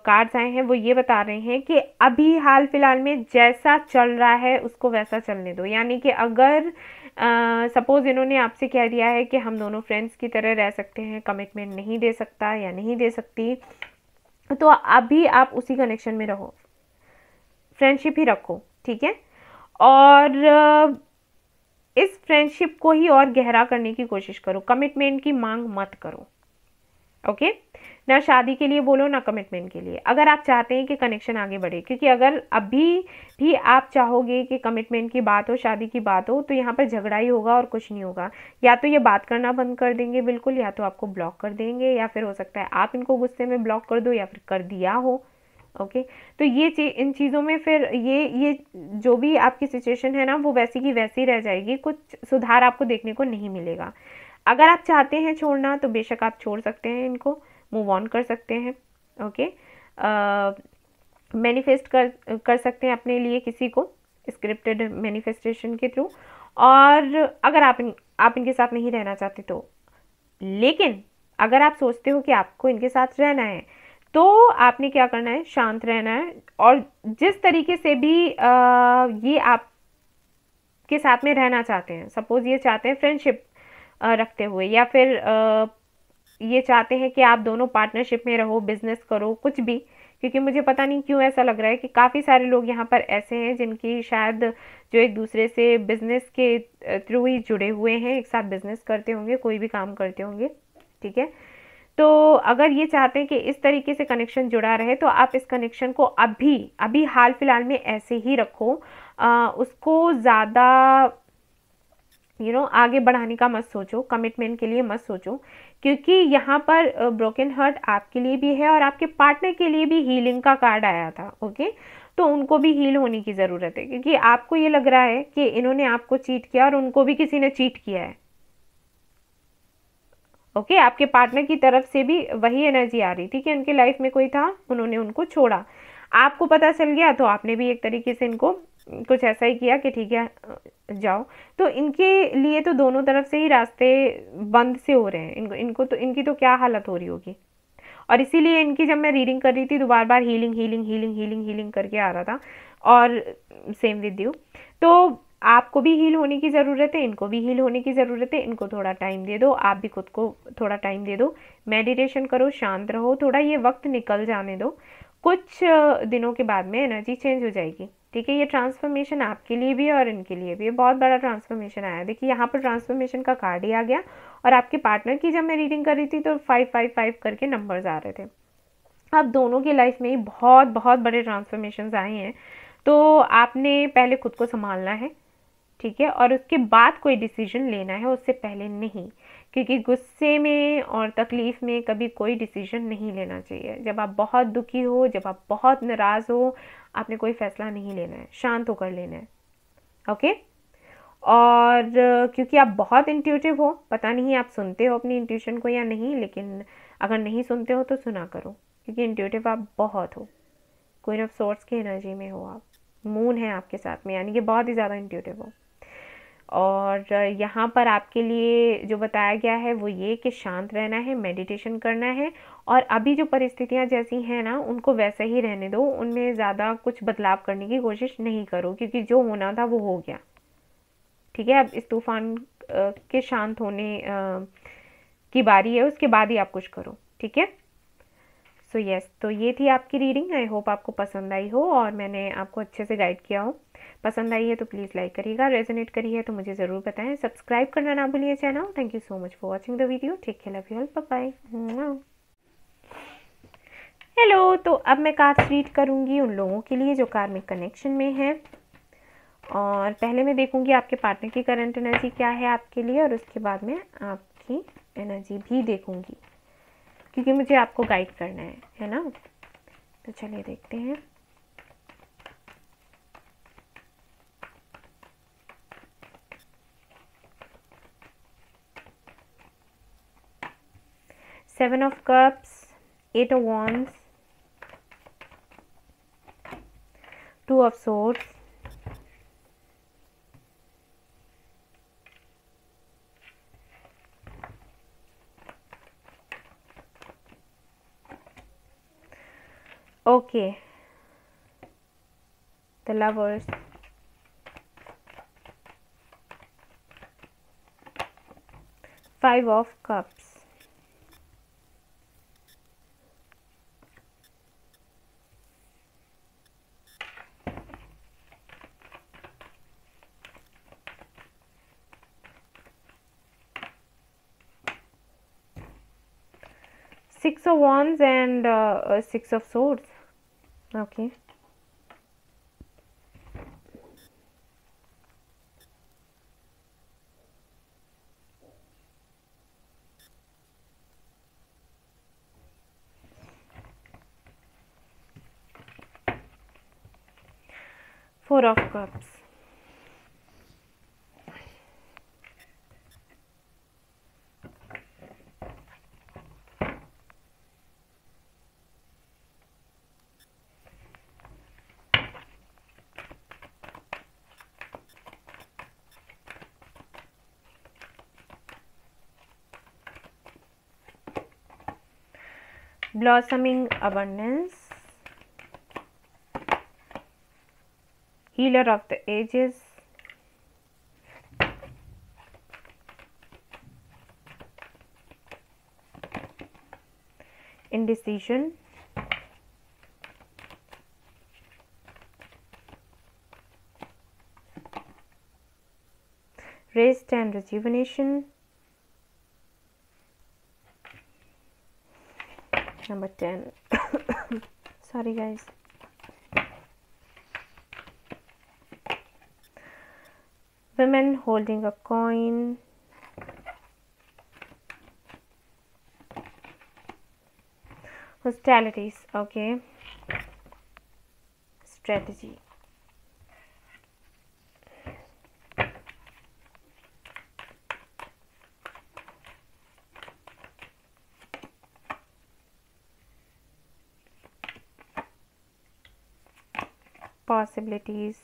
कार्ड्स आए हैं वो ये बता रहे हैं कि अभी हाल फिलहाल में जैसा चल रहा है उसको वैसा चलने दो। यानी कि अगर सपोज इन्होंने आपसे कह दिया है कि हम दोनों फ्रेंड्स की तरह रह सकते हैं, कमिटमेंट नहीं दे सकता या नहीं दे सकती, तो अभी आप उसी कनेक्शन में रहो, फ्रेंडशिप ही रखो, ठीक है। और इस फ्रेंडशिप को ही और गहरा करने की कोशिश करो, कमिटमेंट की मांग मत करो, ओके। ना शादी के लिए बोलो, ना कमिटमेंट के लिए, अगर आप चाहते हैं कि कनेक्शन आगे बढ़े, क्योंकि अगर अभी भी आप चाहोगे कि कमिटमेंट की बात हो, शादी की बात हो, तो यहाँ पर झगड़ा ही होगा और कुछ नहीं होगा। या तो ये बात करना बंद कर देंगे बिल्कुल, या तो आपको ब्लॉक कर देंगे, या फिर हो सकता है आप इनको गुस्से में ब्लॉक कर दो, या फिर कर दिया हो, ओके। तो इन चीज़ों में फिर ये जो भी आपकी सिचुएशन है ना, वो वैसी की वैसी रह जाएगी, कुछ सुधार आपको देखने को नहीं मिलेगा। अगर आप चाहते हैं छोड़ना, तो बेशक आप छोड़ सकते हैं, इनको मूव ऑन कर सकते हैं, ओके। मैनिफेस्ट कर सकते हैं अपने लिए किसी को, स्क्रिप्टेड मैनिफेस्टेशन के थ्रू। और अगर आप इनके साथ नहीं रहना चाहते तो, लेकिन अगर आप सोचते हो कि आपको इनके साथ रहना है, तो आपने क्या करना है, शांत रहना है। और जिस तरीके से भी ये आपके साथ में रहना चाहते हैं, सपोज ये चाहते हैं फ्रेंडशिप रखते हुए, या फिर ये चाहते हैं कि आप दोनों पार्टनरशिप में रहो, बिजनेस करो, कुछ भी, क्योंकि मुझे पता नहीं क्यों ऐसा लग रहा है कि काफ़ी सारे लोग यहाँ पर ऐसे हैं जिनकी शायद जो एक दूसरे से बिजनेस के थ्रू ही जुड़े हुए हैं, एक साथ बिजनेस करते होंगे, कोई भी काम करते होंगे, ठीक है। तो अगर ये चाहते हैं कि इस तरीके से कनेक्शन जुड़ा रहे, तो आप इस कनेक्शन को अभी हाल फिलहाल में ऐसे ही रखो, उसको ज़्यादा आगे बढ़ाने का मत सोचो, कमिटमेंट के लिए मत सोचो, क्योंकि यहाँ पर ब्रोकन हार्ट आपके लिए भी है और आपके पार्टनर के लिए भी हीलिंग का कार्ड आया था, ओके। तो उनको भी हील होने की ज़रूरत है, क्योंकि आपको ये लग रहा है कि इन्होंने आपको चीट किया और उनको भी किसी ने चीट किया है, ओके। आपके पार्टनर की तरफ से भी वही एनर्जी आ रही थी कि उनके लाइफ में कोई था, उन्होंने उनको छोड़ा, आपको पता चल गया, तो आपने भी एक तरीके से इनको कुछ ऐसा ही किया कि ठीक है जाओ। तो इनके लिए तो दोनों तरफ से ही रास्ते बंद से हो रहे हैं, इनकी तो क्या हालत हो रही होगी। और इसीलिए इनकी जब मैं रीडिंग कर रही थी तो बार बार healing healing healing healing healing करके आ रहा था, और सेम विद यू। तो आपको भी हील होने की ज़रूरत है, इनको भी हील होने की ज़रूरत है, इनको थोड़ा टाइम दे दो, आप भी खुद को थोड़ा टाइम दे दो, मेडिटेशन करो, शांत रहो, थोड़ा ये वक्त निकल जाने दो, कुछ दिनों के बाद में एनर्जी चेंज हो जाएगी, ठीक है। ये ट्रांसफॉर्मेशन आपके लिए भी और इनके लिए भी बहुत बड़ा ट्रांसफॉर्मेशन आया। देखिए यहाँ पर ट्रांसफॉर्मेशन का कार्ड ही आ गया, और आपके पार्टनर की जब मैं रीडिंग कर रही थी तो 555 करके नंबर्स आ रहे थे। अब दोनों की लाइफ में बहुत बहुत बड़े ट्रांसफॉर्मेशंस आए हैं, तो आपने पहले खुद को संभालना है, ठीक है, और उसके बाद कोई डिसीजन लेना है, उससे पहले नहीं, क्योंकि गुस्से में और तकलीफ़ में कभी कोई डिसीजन नहीं लेना चाहिए। जब आप बहुत दुखी हो, जब आप बहुत नाराज़ हो, आपने कोई फ़ैसला नहीं लेना है, शांत होकर लेना है। ओके। और क्योंकि आप बहुत इंट्यूटिव हो, पता नहीं आप सुनते हो अपनी इंट्यूशन को या नहीं, लेकिन अगर नहीं सुनते हो तो सुना करो, क्योंकि इंट्यूटिव आप बहुत हो। क्वीन ऑफ सोर्ड्स की एनर्जी में हो आप, मून है आपके साथ में, यानी कि बहुत ही ज़्यादा इंट्यूटिव हो। और यहाँ पर आपके लिए जो बताया गया है वो ये कि शांत रहना है, मेडिटेशन करना है, और अभी जो परिस्थितियाँ जैसी हैं ना उनको वैसे ही रहने दो, उनमें ज़्यादा कुछ बदलाव करने की कोशिश नहीं करो, क्योंकि जो होना था वो हो गया। ठीक है, अब इस तूफान के शांत होने की बारी है, उसके बाद ही आप कुछ करो। ठीक है। सो यस, तो ये थी आपकी रीडिंग। आई होप आपको पसंद आई हो और मैंने आपको अच्छे से गाइड किया हो। पसंद आई है तो प्लीज़ लाइक करिएगा, रेजोनेट करी है तो मुझे ज़रूर बताएं, सब्सक्राइब करना ना भूलिए channel. Thank you so much for watching the video. Take care, love you all, bye bye. Hello, तो अब मैं कार्ड्स रीड करूँगी उन लोगों के लिए जो कार्मिक कनेक्शन में है, और पहले मैं देखूँगी आपके पार्टनर की करंट एनर्जी क्या है आपके लिए, और उसके बाद में आपकी एनर्जी भी देखूँगी, क्योंकि मुझे आपको गाइड करना है ना। तो चलिए देखते हैं। Seven of Cups, Eight of Wands, Two of Swords, okay, the Lovers, Five of Cups, Six of Wands and Six of Swords. Okay. Four of Cups. Blossoming Abundance, Healer of the Ages, Indecision, Rest and Rejuvenation, number 10. Sorry guys. Women holding a coin, hostilities, okay, strategy, possibilities,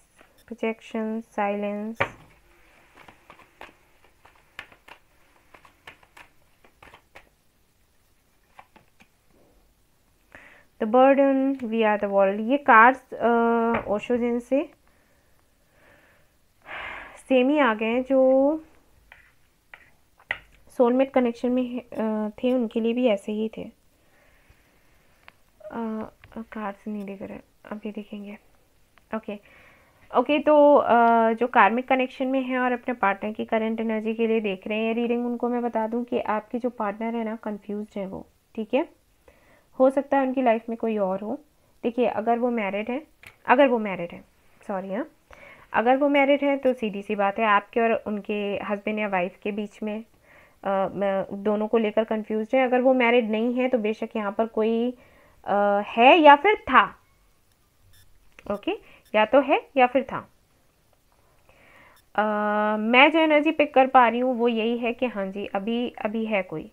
projection, silence, the burden, we are the world। ये cards Osho जिन से same ही आ गए हैं, जो soulmate connection में थे उनके लिए भी ऐसे ही थे। कार्ड्स नहीं दिख रहे, अभी दिखेंगे। ओके, तो जो कार्मिक कनेक्शन में है और अपने पार्टनर की करंट एनर्जी के लिए देख रहे हैं रीडिंग, उनको मैं बता दूं कि आपकी जो पार्टनर है ना कंफ्यूज्ड है वो। ठीक है, हो सकता है उनकी लाइफ में कोई और हो। देखिए, अगर वो मैरिड है अगर वो मैरिड है तो सीधी सी बात है, आपके और उनके हस्बैंड या वाइफ के बीच में दोनों को लेकर कंफ्यूज हैं। अगर वो मैरिड नहीं है तो बेशक यहाँ पर कोई है या फिर था। ओके, या तो है या फिर था। मैं जो एनर्जी पिक कर पा रही हूँ वो यही है कि हाँ जी, अभी अभी है कोई,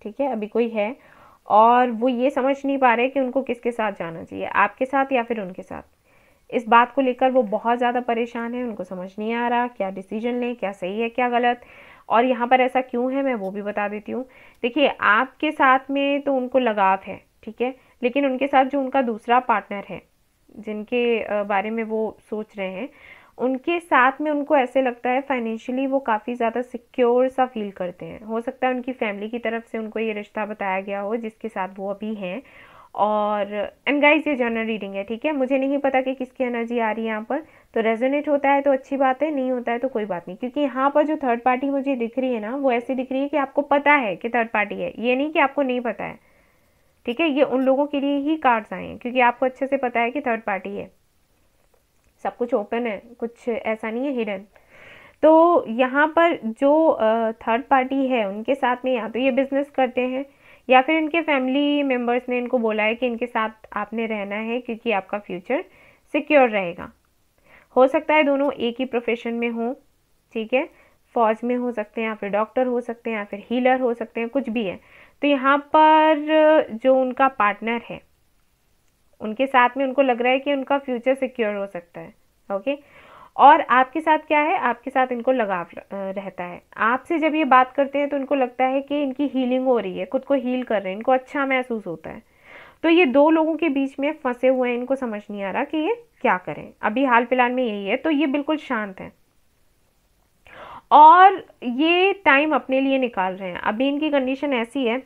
ठीक है, अभी कोई है और वो ये समझ नहीं पा रहे कि उनको किसके साथ जाना चाहिए, आपके साथ या फिर उनके साथ। इस बात को लेकर वो बहुत ज़्यादा परेशान है, उनको समझ नहीं आ रहा क्या डिसीजन लें, क्या सही है क्या गलत। और यहाँ पर ऐसा क्यों है मैं वो भी बता देती हूँ। देखिए, आपके साथ में तो उनको लगाव है, ठीक है, लेकिन उनके साथ जो उनका दूसरा पार्टनर है जिनके बारे में वो सोच रहे हैं, उनके साथ में उनको ऐसे लगता है फाइनेंशियली वो काफ़ी ज़्यादा सिक्योर सा फील करते हैं। हो सकता है उनकी फैमिली की तरफ से उनको ये रिश्ता बताया गया हो जिसके साथ वो अभी हैं। और एंड गाइस, ये जनरल रीडिंग है, ठीक है, मुझे नहीं पता कि किसकी एनर्जी आ रही है यहाँ पर। तो रेजोनेट होता है तो अच्छी बात है, नहीं होता है तो कोई बात नहीं, क्योंकि यहाँ पर जो थर्ड पार्टी मुझे दिख रही है ना, वो ऐसी दिख रही है कि आपको पता है कि थर्ड पार्टी है, ये नहीं कि आपको नहीं पता है, ठीक है। ये उन लोगों के लिए ही कार्ड्स आए हैं क्योंकि आपको अच्छे से पता है कि थर्ड पार्टी है, सब कुछ ओपन है, कुछ ऐसा नहीं है हिडन। तो यहाँ पर जो थर्ड पार्टी है उनके साथ में या तो ये बिजनेस करते हैं या फिर इनके फैमिली मेंबर्स ने इनको बोला है कि इनके साथ आपने रहना है क्योंकि आपका फ्यूचर सिक्योर रहेगा। हो सकता है दोनों एक ही प्रोफेशन में हो, ठीक है, फौज में हो सकते हैं या फिर डॉक्टर हो सकते हैं या फिर हीलर हो सकते हैं, कुछ भी है। तो यहाँ पर जो उनका पार्टनर है उनके साथ में उनको लग रहा है कि उनका फ्यूचर सिक्योर हो सकता है। ओके, और आपके साथ क्या है, आपके साथ इनको लगाव रहता है। आपसे जब ये बात करते हैं तो इनको लगता है कि इनकी हीलिंग हो रही है, खुद को हील कर रहे हैं, इनको अच्छा महसूस होता है। तो ये दो लोगों के बीच में फंसे हुए हैं, इनको समझ नहीं आ रहा कि ये क्या करें। अभी हाल फिलहाल में यही है, तो ये बिल्कुल शांत है और ये टाइम अपने लिए निकाल रहे हैं। अभी इनकी कंडीशन ऐसी है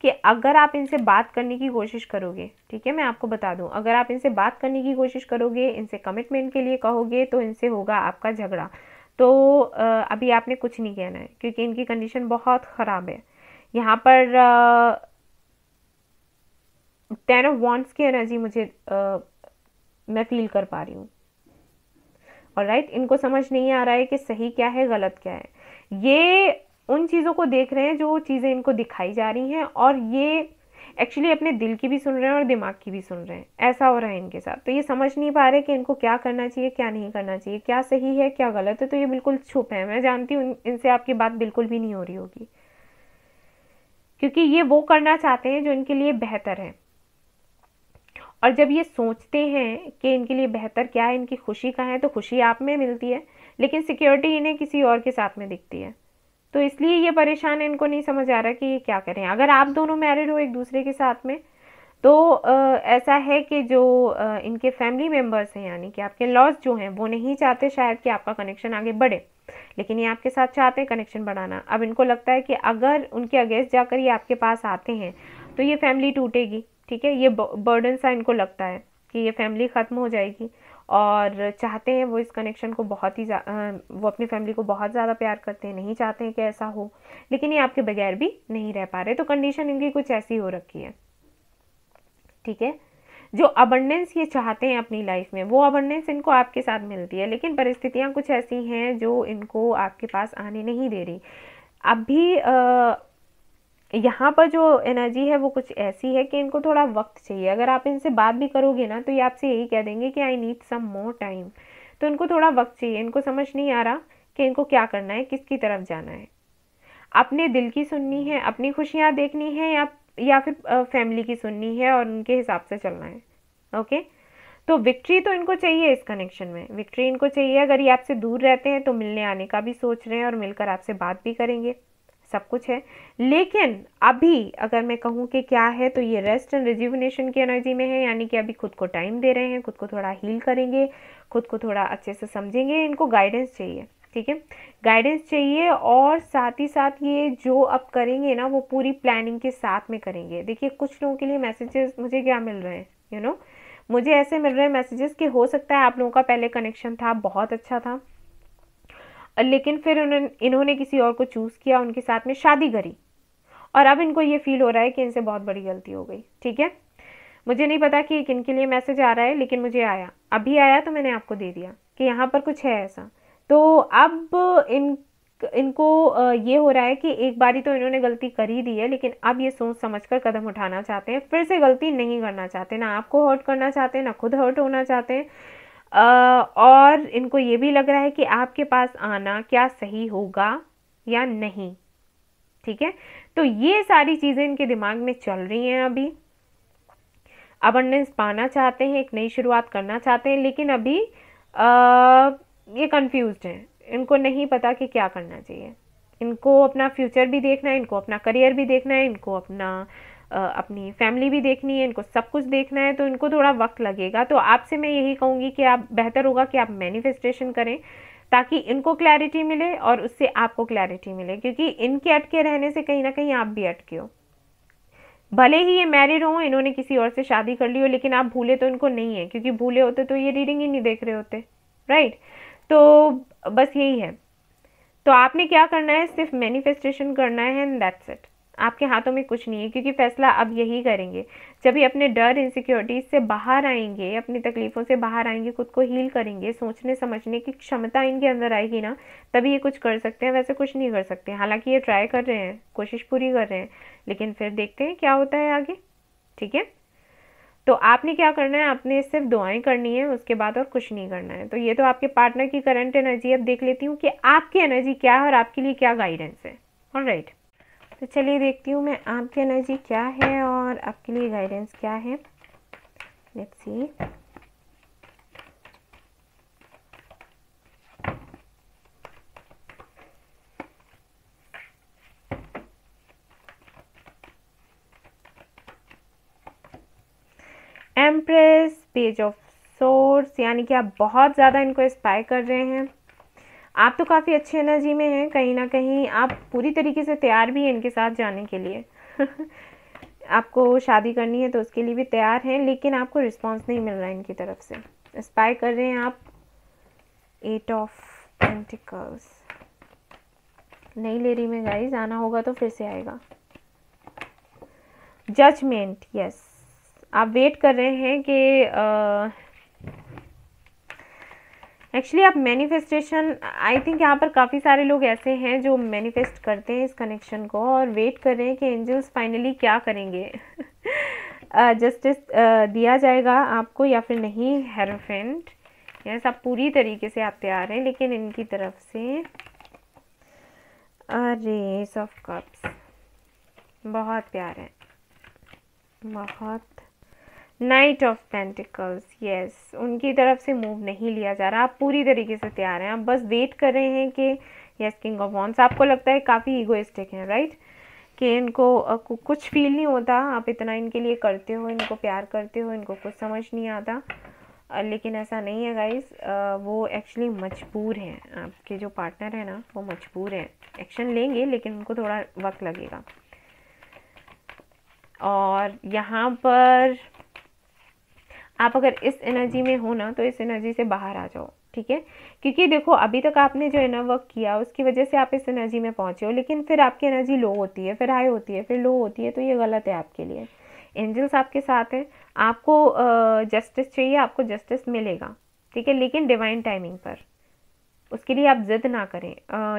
कि अगर आप इनसे बात करने की कोशिश करोगे, ठीक है, मैं आपको बता दूं, अगर आप इनसे बात करने की कोशिश करोगे, इनसे कमिटमेंट के लिए कहोगे, तो इनसे होगा आपका झगड़ा। तो अभी आपने कुछ नहीं कहना है क्योंकि इनकी कंडीशन बहुत ख़राब है। यहाँ पर 10 ऑफ वॉन्ड्स की एनर्जी मुझे मैं फील कर पा रही हूँ। ऑलराइट, इनको समझ नहीं आ रहा है कि सही क्या है गलत क्या है। ये उन चीज़ों को देख रहे हैं जो चीज़ें इनको दिखाई जा रही हैं और ये एक्चुअली अपने दिल की भी सुन रहे हैं और दिमाग की भी सुन रहे हैं। ऐसा हो रहा है इनके साथ। तो ये समझ नहीं पा रहे कि इनको क्या करना चाहिए क्या नहीं करना चाहिए, क्या सही है क्या गलत है। तो ये बिल्कुल चुप है। मैं जानती हूँ इनसे आपकी बात बिल्कुल भी नहीं हो रही होगी क्योंकि ये वो करना चाहते हैं जो इनके लिए बेहतर है। और जब ये सोचते हैं कि इनके लिए बेहतर क्या है, इनकी खुशी कहाँ है, तो खुशी आप में मिलती है, लेकिन सिक्योरिटी इन्हें किसी और के साथ में दिखती है। तो इसलिए ये परेशान है, इनको नहीं समझ आ रहा कि ये क्या करें। अगर आप दोनों मैरिड हो एक दूसरे के साथ में तो ऐसा है कि जो इनके फैमिली मेम्बर्स हैं यानी कि आपके लॉज जो हैं वो नहीं चाहते शायद कि आपका कनेक्शन आगे बढ़े, लेकिन ये आपके साथ चाहते हैं कनेक्शन बढ़ाना। अब इनको लगता है कि अगर उनके अगेंस्ट जाकर ये आपके पास आते हैं तो ये फैमिली टूटेगी, ठीक है, ये बर्डन सा इनको लगता है कि ये फैमिली ख़त्म हो जाएगी और चाहते हैं वो इस कनेक्शन को बहुत ही वो अपनी फैमिली को बहुत ज़्यादा प्यार करते हैं, नहीं चाहते हैं कि ऐसा हो, लेकिन ये आपके बगैर भी नहीं रह पा रहे। तो कंडीशन इनकी कुछ ऐसी हो रखी है, ठीक है। जो अबंडेंस ये चाहते हैं अपनी लाइफ में वो अबंडेंस इनको आपके साथ मिलती है, लेकिन परिस्थितियाँ कुछ ऐसी हैं जो इनको आपके पास आने नहीं दे रही। अभी यहाँ पर जो एनर्जी है वो कुछ ऐसी है कि इनको थोड़ा वक्त चाहिए। अगर आप इनसे बात भी करोगे ना तो ये आपसे यही कह देंगे कि I need some more time. तो इनको थोड़ा वक्त चाहिए। इनको समझ नहीं आ रहा कि इनको क्या करना है, किसकी तरफ जाना है, अपने दिल की सुननी है, अपनी खुशियाँ देखनी है या फिर फैमिली की सुननी है और उनके हिसाब से चलना है। ओके, तो विक्ट्री तो इनको चाहिए इस कनेक्शन में, विक्ट्री इनको चाहिए। अगर ये आपसे दूर रहते हैं तो मिलने आने का भी सोच रहे हैं और मिलकर आपसे बात भी करेंगे, सब कुछ है। लेकिन अभी अगर मैं कहूँ कि क्या है तो ये रेस्ट एंड रिज्यूविनेशन की एनर्जी में है, यानी कि अभी खुद को टाइम दे रहे हैं, खुद को थोड़ा हील करेंगे, खुद को थोड़ा अच्छे से समझेंगे। इनको गाइडेंस चाहिए, ठीक है, गाइडेंस चाहिए। और साथ ही साथ ये जो अब करेंगे ना वो पूरी प्लानिंग के साथ में करेंगे। देखिए, कुछ लोगों के लिए मैसेजेस मुझे क्या मिल रहे हैं, यू नो, मुझे ऐसे मिल रहे हैं मैसेजेस कि हो सकता है आप लोगों का पहले कनेक्शन था, बहुत अच्छा था, लेकिन फिर इन्होंने किसी और को चूज़ किया, उनके साथ में शादी करी और अब इनको ये फील हो रहा है कि इनसे बहुत बड़ी गलती हो गई, ठीक है। मुझे नहीं पता कि किन के लिए मैसेज आ रहा है, लेकिन मुझे आया, अभी आया तो मैंने आपको दे दिया कि यहाँ पर कुछ है ऐसा। तो अब इनको ये हो रहा है कि एक बारी तो इन्होंने गलती कर ही दी है, लेकिन अब ये सोच समझकर कदम उठाना चाहते हैं, फिर से गलती नहीं करना चाहते, ना आपको हर्ट करना चाहते हैं, ना खुद हर्ट होना चाहते हैं। और इनको ये भी लग रहा है कि आपके पास आना क्या सही होगा या नहीं। ठीक है, तो ये सारी चीज़ें इनके दिमाग में चल रही हैं अभी। अबंडेंस पाना चाहते हैं, एक नई शुरुआत करना चाहते हैं, लेकिन अभी ये कंफ्यूज्ड हैं, इनको नहीं पता कि क्या करना चाहिए। इनको अपना फ्यूचर भी देखना है, इनको अपना करियर भी देखना है, इनको अपनी फैमिली भी देखनी है, इनको सब कुछ देखना है, तो इनको थोड़ा वक्त लगेगा। तो आपसे मैं यही कहूँगी कि आप बेहतर होगा कि आप मैनिफेस्टेशन करें, ताकि इनको क्लैरिटी मिले और उससे आपको क्लैरिटी मिले, क्योंकि इनके अटके रहने से कहीं ना कहीं आप भी अटके हो। भले ही ये मैरिड हो, इन्होंने किसी और से शादी कर ली हो, लेकिन आप भूले तो इनको नहीं है, क्योंकि भूले होते तो ये रीडिंग ही नहीं देख रहे होते, राइट। तो बस यही है। तो आपने क्या करना है, सिर्फ मैनिफेस्टेशन करना है एंड दैट्स इट। आपके हाथों में कुछ नहीं है, क्योंकि फैसला अब यही करेंगे। जब ये अपने डर, इनसिक्योरिटीज से बाहर आएंगे, अपनी तकलीफों से बाहर आएंगे, खुद को हील करेंगे, सोचने समझने की क्षमता इनके अंदर आएगी ना, तभी ये कुछ कर सकते हैं, वैसे कुछ नहीं कर सकते। हालांकि ये ट्राई कर रहे हैं, कोशिश पूरी कर रहे हैं, लेकिन फिर देखते हैं क्या होता है आगे। ठीक है, तो आपने क्या करना है, आपने सिर्फ दुआएं करनी है, उसके बाद और कुछ नहीं करना है। तो ये तो आपके पार्टनर की करंट एनर्जी। अब देख लेती हूँ कि आपकी एनर्जी क्या है और आपके लिए क्या गाइडेंस है। ऑलराइट, तो चलिए देखती हूँ मैं आपकी एनर्जी क्या है और आपके लिए गाइडेंस क्या है। Let's see. Empress, page of swords, यानी कि आप बहुत ज़्यादा इनको इंस्पायर कर रहे हैं। आप तो काफ़ी अच्छी एनर्जी में हैं, कहीं ना कहीं आप पूरी तरीके से तैयार भी हैं इनके साथ जाने के लिए। आपको शादी करनी है तो उसके लिए भी तैयार हैं, लेकिन आपको रिस्पांस नहीं मिल रहा है इनकी तरफ से। इंस्पायर कर रहे हैं आप। 8 ऑफ पेंटिकल्स नहीं ले रही मैं गाइस, आना होगा तो फिर से आएगा। जजमेंट, यस, आप वेट कर रहे हैं कि एक्चुअली आप मैनिफेस्टेशन, आई थिंक यहाँ पर काफ़ी सारे लोग ऐसे हैं जो मैनिफेस्ट करते हैं इस कनेक्शन को और वेट कर रहे हैं कि एंजल्स फाइनली क्या करेंगे। जस्टिस दिया जाएगा आपको या फिर नहीं। हेरोफेंट, यस, आप पूरी तरीके से आप तैयार हैं, लेकिन इनकी तरफ से रेस ऑफ कप्स, बहुत प्यार है, बहुत। नाइट ऑफ पेंटिकल्स, यस, उनकी तरफ से मूव नहीं लिया जा रहा, आप पूरी तरीके से तैयार हैं, आप बस वेट कर रहे हैं कि यस। किंग ऑफ वॉन्ड्स, आपको लगता है काफ़ी ईगोइस्टिक हैं, राइट, कि इनको कुछ फील नहीं होता, आप इतना इनके लिए करते हो, इनको प्यार करते हो, इनको कुछ समझ नहीं आता, लेकिन ऐसा नहीं है गाइस। वो एक्चुअली मजबूर हैं, आपके जो पार्टनर है ना वो मजबूर हैं, एक्शन लेंगे लेकिन उनको थोड़ा वक्त लगेगा। और यहाँ पर आप अगर इस एनर्जी में हो ना, तो इस एनर्जी से बाहर आ जाओ, ठीक है, क्योंकि देखो अभी तक आपने जो इनर वर्क किया उसकी वजह से आप इस एनर्जी में पहुंचे हो, लेकिन फिर आपकी एनर्जी लो होती है, फिर हाई होती है, फिर लो होती है, तो ये गलत है आपके लिए। एंजल्स आपके साथ हैं, आपको जस्टिस चाहिए, आपको जस्टिस मिलेगा, ठीक है, लेकिन डिवाइन टाइमिंग पर। उसके लिए आप जिद ना करें,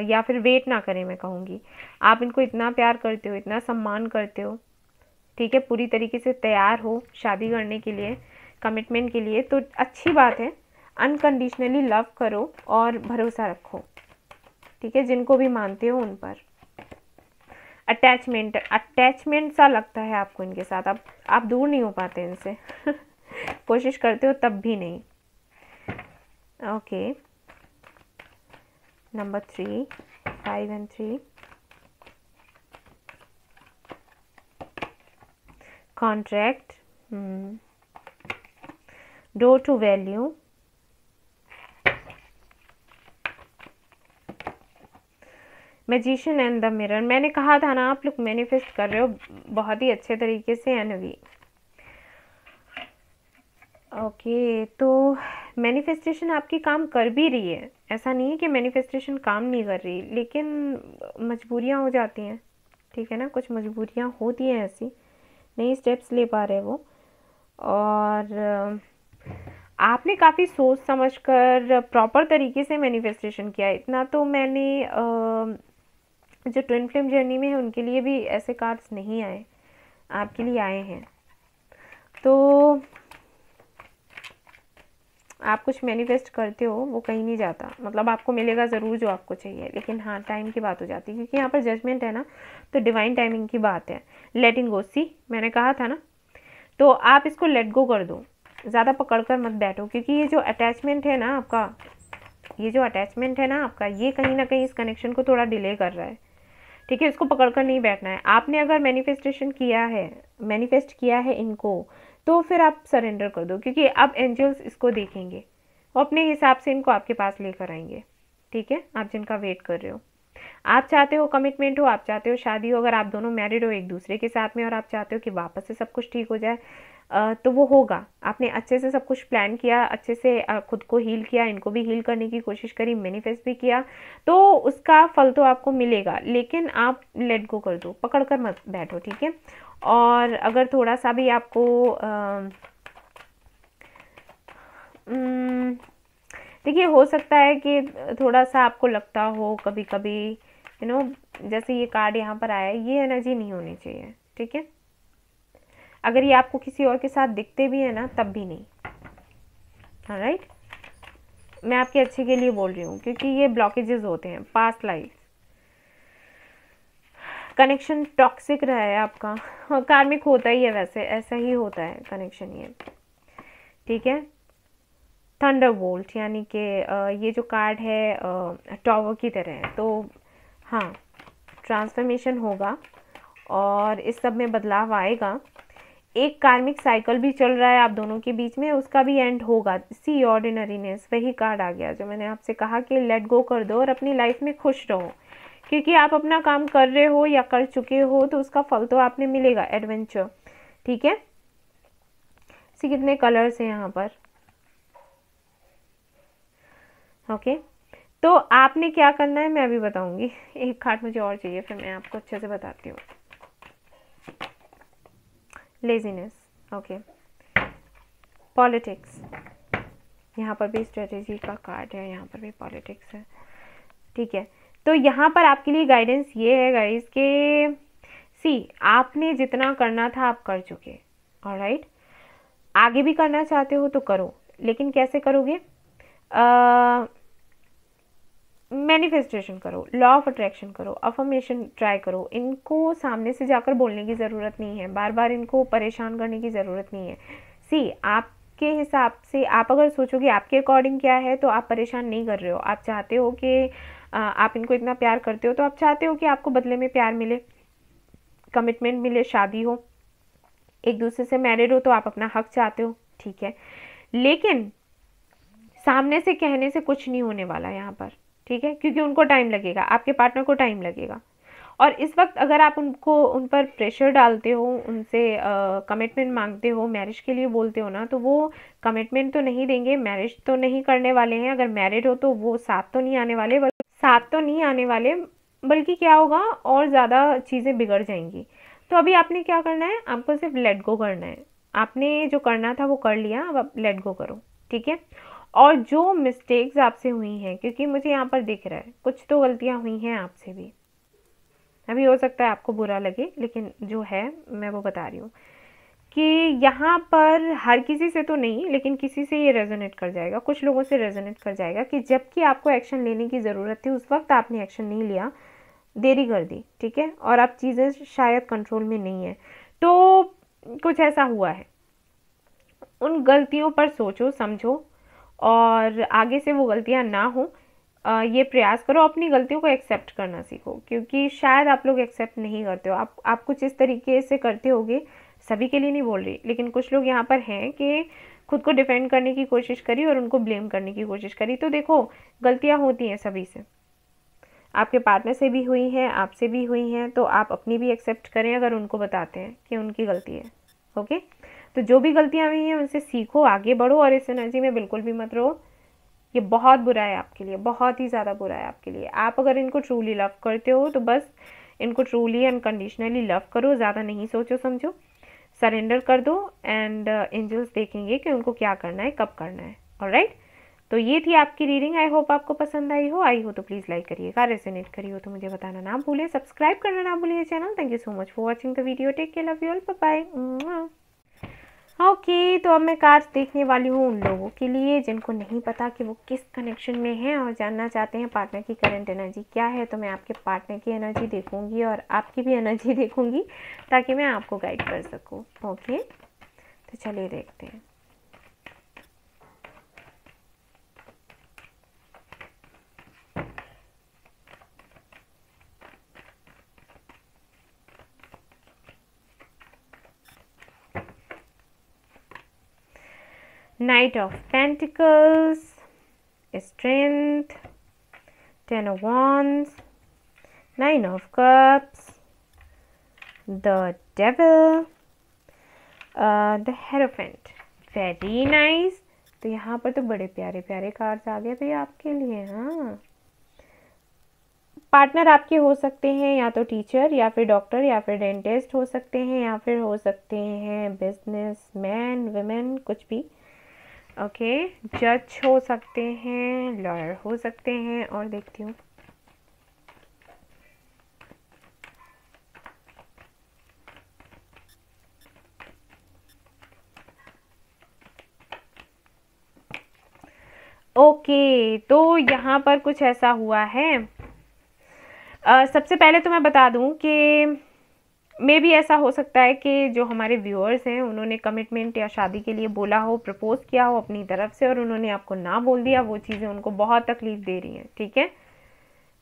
या फिर वेट ना करें, मैं कहूँगी। आप इनको इतना प्यार करते हो, इतना सम्मान करते हो, ठीक है, पूरी तरीके से तैयार हो शादी करने के लिए, कमिटमेंट के लिए, तो अच्छी बात है। अनकंडीशनली लव करो और भरोसा रखो, ठीक है, जिनको भी मानते हो उन पर। अटैचमेंट सा लगता है आपको इनके साथ, आप दूर नहीं हो पाते इनसे। कोशिश करते हो तब भी नहीं। Okay, number 3, 5 and 3, contract, door to value, magician and the mirror. मैंने कहा था ना आप लोग मैनिफेस्ट कर रहे हो बहुत ही अच्छे तरीके से। एनवी, ओके, तो मैनिफेस्टेशन आपकी काम कर भी रही है, ऐसा नहीं है कि मैनिफेस्टेशन काम नहीं कर रही, लेकिन मजबूरियां हो जाती हैं, ठीक है ना, कुछ मजबूरियां होती हैं ऐसी, नहीं स्टेप्स ले पा रहे वो। और आपने काफ़ी सोच समझकर प्रॉपर तरीके से मैनिफेस्टेशन किया है। इतना तो मैंने जो ट्विन फ्लेम जर्नी में है उनके लिए भी ऐसे कार्ड्स नहीं आए, आपके लिए आए हैं। तो आप कुछ मैनिफेस्ट करते हो, वो कहीं नहीं जाता, मतलब आपको मिलेगा ज़रूर जो आपको चाहिए, लेकिन हाँ टाइम की बात हो जाती है, क्योंकि यहाँ पर जजमेंट है ना, तो डिवाइन टाइमिंग की बात है। लेटिंग गो, सी मैंने कहा था ना, तो आप इसको लेट गो कर दो, ज़्यादा पकड़ कर मत बैठो, क्योंकि ये जो अटैचमेंट है ना आपका, ये जो अटैचमेंट है ना आपका, ये कहीं ना कहीं इस कनेक्शन को थोड़ा डिले कर रहा है। ठीक है, इसको पकड़ कर नहीं बैठना है। आपने अगर मैनिफेस्टेशन किया है, मैनिफेस्ट किया है इनको, तो फिर आप सरेंडर कर दो, क्योंकि अब एंजल्स इसको देखेंगे और अपने हिसाब से इनको आपके पास लेकर आएंगे। ठीक है, आप जिनका वेट कर रहे हो, आप चाहते हो कमिटमेंट हो, आप चाहते हो शादी हो, अगर आप दोनों मैरिड हो एक दूसरे के साथ में, और आप चाहते हो कि वापस से सब कुछ ठीक हो जाए, तो वो होगा। आपने अच्छे से सब कुछ प्लान किया, अच्छे से खुद को हील किया, इनको भी हील करने की कोशिश करी, मैनिफेस्ट भी किया, तो उसका फल तो आपको मिलेगा। लेकिन आप लेट गो कर दो, पकड़ कर मत बैठो। ठीक है, और अगर थोड़ा सा भी आपको देखिए, हो सकता है कि थोड़ा सा आपको लगता हो कभी कभी, यू नो, जैसे ये कार्ड यहाँ पर आया है, ये एनर्जी नहीं होनी चाहिए। ठीक है, अगर ये आपको किसी और के साथ दिखते भी है ना, तब भी नहीं। ऑलराइट, मैं आपके अच्छे के लिए बोल रही हूँ, क्योंकि ये ब्लॉकेजेस होते हैं, पास्ट लाइफ कनेक्शन टॉक्सिक रहा है आपका, और कार्मिक होता ही है, वैसे ऐसा ही होता है कनेक्शन ये। ठीक है, थंडरबोल्ट यानी कि ये जो कार्ड है टॉवर की तरह है, तो हाँ ट्रांसफॉर्मेशन होगा और इस सब में बदलाव आएगा। एक कार्मिक साइकिल भी चल रहा है आप दोनों के बीच में, उसका भी एंड होगा। सी ऑर्डिनरीनेस, वही कार्ड आ गया जो मैंने आपसे कहा कि लेट गो कर दो और अपनी लाइफ में खुश रहो, क्योंकि आप अपना काम कर रहे हो या कर चुके हो, तो उसका फल तो आपने मिलेगा, एडवेंचर। ठीक है, सी कितने कलर्स हैं यहाँ पर। ओके, तो आपने क्या करना है मैं अभी बताऊंगी। एक कार्ड मुझे और चाहिए, फिर मैं आपको अच्छे से बताती हूँ। लेजीनेस, ओके, पॉलिटिक्स, यहाँ पर भी स्ट्रेटेजी का कार्ड है, यहाँ पर भी पॉलिटिक्स है। ठीक है, तो यहाँ पर आपके लिए गाइडेंस ये है गाइस कि सी आपने जितना करना था आप कर चुके, ऑलराइट। आगे भी करना चाहते हो तो करो, लेकिन कैसे करोगे? मैनिफेस्टेशन करो, लॉ ऑफ अट्रैक्शन करो, अफर्मेशन ट्राई करो। इनको सामने से जाकर बोलने की ज़रूरत नहीं है, बार बार इनको परेशान करने की ज़रूरत नहीं है। सी आपके हिसाब से, आप अगर सोचोगे आपके अकॉर्डिंग क्या है, तो आप परेशान नहीं कर रहे हो। आप चाहते हो कि आप इनको इतना प्यार करते हो, तो आप चाहते हो कि आपको बदले में प्यार मिले, कमिटमेंट मिले, शादी हो, एक दूसरे से मैरिड हो, तो आप अपना हक चाहते हो। ठीक है, लेकिन सामने से कहने से कुछ नहीं होने वाला यहाँ पर। ठीक है, क्योंकि उनको टाइम लगेगा, आपके पार्टनर को टाइम लगेगा, और इस वक्त अगर आप उन पर प्रेशर डालते हो, उनसे कमिटमेंट मांगते हो, मैरिज के लिए बोलते हो ना, तो वो कमिटमेंट तो नहीं देंगे, मैरिज तो नहीं करने वाले हैं। अगर मैरिड हो तो वो साथ तो नहीं आने वाले, बल्कि क्या होगा, और ज़्यादा चीज़ें बिगड़ जाएंगी। तो अभी आपने क्या करना है, आपको सिर्फ लेट गो करना है। आपने जो करना था वो कर लिया, अब आप लेट गो करो। ठीक है, और जो मिस्टेक्स आपसे हुई हैं, क्योंकि मुझे यहाँ पर दिख रहा है कुछ तो गलतियाँ हुई हैं आपसे भी, अभी हो सकता है आपको बुरा लगे, लेकिन जो है मैं वो बता रही हूँ कि यहाँ पर हर किसी से तो नहीं, लेकिन किसी से ये रेजोनेट कर जाएगा, कुछ लोगों से रेजोनेट कर जाएगा कि जबकि आपको एक्शन लेने की ज़रूरत थी, उस वक्त आपने एक्शन नहीं लिया, देरी कर दी। ठीक है, और अब चीज़ें शायद कंट्रोल में नहीं है, तो कुछ ऐसा हुआ है। उन गलतियों पर सोचो, समझो, और आगे से वो गलतियाँ ना हो, ये प्रयास करो। अपनी गलतियों को एक्सेप्ट करना सीखो, क्योंकि शायद आप लोग एक्सेप्ट नहीं करते हो। आप कुछ इस तरीके से करते होगे, सभी के लिए नहीं बोल रही, लेकिन कुछ लोग यहाँ पर हैं कि खुद को डिफेंड करने की कोशिश करी और उनको ब्लेम करने की कोशिश करी। तो देखो, गलतियाँ होती हैं सभी से, आपके पार्टनर से भी हुई हैं, आपसे भी हुई हैं, तो आप अपनी भी एक्सेप्ट करें अगर उनको बताते हैं कि उनकी गलती है। ओके, तो जो भी गलतियाँ हुई हैं उनसे सीखो, आगे बढ़ो, और इस एनर्जी में बिल्कुल भी मत रहो। ये बहुत बुरा है आपके लिए, बहुत ही ज़्यादा बुरा है आपके लिए। आप अगर इनको ट्रूली लव करते हो तो बस इनको ट्रूली अनकंडीशनली लव करो, ज़्यादा नहीं सोचो समझो। सरेंडर कर दो एंड एंजल्स देखेंगे कि उनको क्या करना है, कब करना है। ऑलराइट, तो ये थी आपकी रीडिंग। आई होप आपको पसंद आई हो तो प्लीज़ लाइक करिएगा, रेजोनेट करी हो तो मुझे बताना ना भूलें, सब्सक्राइब करना ना भूलिए channel. Thank you so much for watching the video, take care, love you all, bye bye. Okay, तो अब मैं कार्ड्स देखने वाली हूँ उन लोगों के लिए जिनको नहीं पता कि वो किस कनेक्शन में हैं और जानना चाहते हैं पार्टनर की करंट एनर्जी क्या है। तो मैं आपके पार्टनर की एनर्जी देखूंगी और आपकी भी एनर्जी देखूंगी ताकि मैं आपको गाइड कर सकूँ। ओके, तो चलिए देखते हैं। Knight of Pentacles, Strength, Ten of Wands, Nine of Cups, the Devil, the Hierophant. Very nice. तो यहाँ पर तो बड़े प्यारे प्यारे कार्ड्स आ गए भैया आपके लिए। हाँ, पार्टनर आपके हो सकते हैं या तो टीचर या फिर डॉक्टर या फिर डेंटिस्ट हो सकते हैं या फिर हो सकते हैं बिजनेस मैन, वुमेन, कुछ भी। ओके, जज हो सकते हैं, लॉयर हो सकते हैं। और देखती हूँ, ओके, तो यहाँ पर कुछ ऐसा हुआ है। सबसे पहले तो मैं बता दूँ कि मे भी ऐसा हो सकता है कि जो हमारे व्यूअर्स हैं उन्होंने कमिटमेंट या शादी के लिए बोला हो, प्रपोज किया हो अपनी तरफ से और उन्होंने आपको ना बोल दिया। वो चीज़ें उनको बहुत तकलीफ दे रही हैं, ठीक है,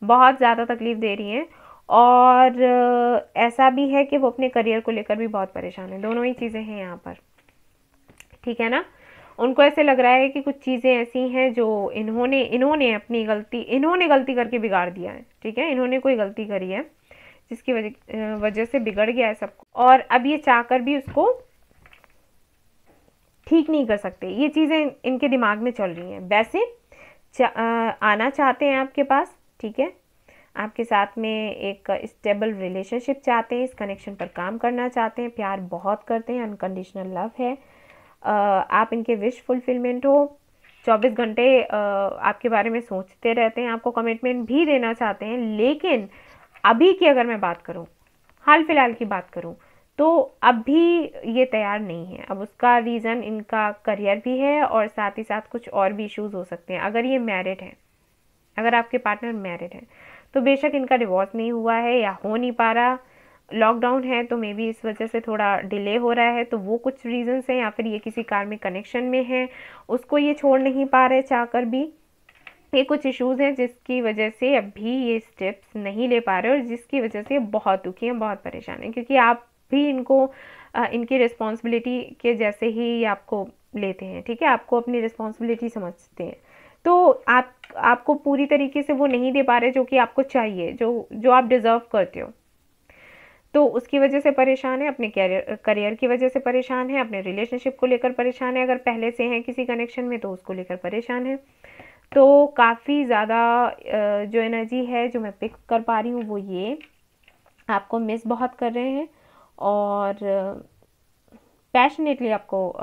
बहुत ज़्यादा तकलीफ दे रही हैं। और ऐसा भी है कि वो अपने करियर को लेकर भी बहुत परेशान है। दोनों ही चीज़ें हैं यहाँ पर, ठीक है ना। उनको ऐसे लग रहा है कि कुछ चीज़ें ऐसी हैं जो इन्होंने अपनी गलती करके बिगाड़ दिया है, ठीक है। इन्होंने कोई गलती करी है जिसकी वजह से बिगड़ गया है सब, और अब ये चाहकर भी उसको ठीक नहीं कर सकते। ये चीज़ें इनके दिमाग में चल रही हैं। वैसे आना चाहते हैं आपके पास, ठीक है, आपके साथ में एक स्टेबल रिलेशनशिप चाहते हैं, इस कनेक्शन पर काम करना चाहते हैं, प्यार बहुत करते हैं, अनकंडीशनल लव है। आप इनके विश फुलफिलमेंट हो, 24 घंटे आपके बारे में सोचते रहते हैं, आपको कमिटमेंट भी देना चाहते हैं। लेकिन अभी की अगर मैं बात करूं, हाल फिलहाल की बात करूं, तो अभी ये तैयार नहीं है। अब उसका रीज़न इनका करियर भी है और साथ ही साथ कुछ और भी इश्यूज हो सकते हैं। अगर ये मैरिड है, अगर आपके पार्टनर मैरिड है, तो बेशक इनका डिवोर्स नहीं हुआ है या हो नहीं पा रहा, लॉकडाउन है तो मे बी इस वजह से थोड़ा डिले हो रहा है, तो वो कुछ रीजंस हैं। या फिर ये किसी कार्मिक कनेक्शन में है, उसको ये छोड़ नहीं पा रहे चाहकर भी। ये कुछ इश्यूज हैं जिसकी वजह से अभी ये स्टेप्स नहीं ले पा रहे और जिसकी वजह से बहुत दुखी हैं, बहुत परेशान हैं, क्योंकि आप भी इनको इनकी रिस्पॉन्सिबिलिटी के जैसे ही आपको लेते हैं, ठीक है, आपको अपनी रिस्पॉन्सिबिलिटी समझते हैं। तो आपको पूरी तरीके से वो नहीं दे पा रहे जो कि आपको चाहिए, जो आप डिज़र्व करते हो। तो उसकी वजह से परेशान है, अपने करियर की वजह से परेशान है, अपने रिलेशनशिप को लेकर परेशान है, अगर पहले से हैं किसी कनेक्शन में तो उसको लेकर परेशान है। तो काफ़ी ज़्यादा जो एनर्जी है जो मैं पिक कर पा रही हूँ वो ये, आपको मिस बहुत कर रहे हैं और पैशनेटली आपको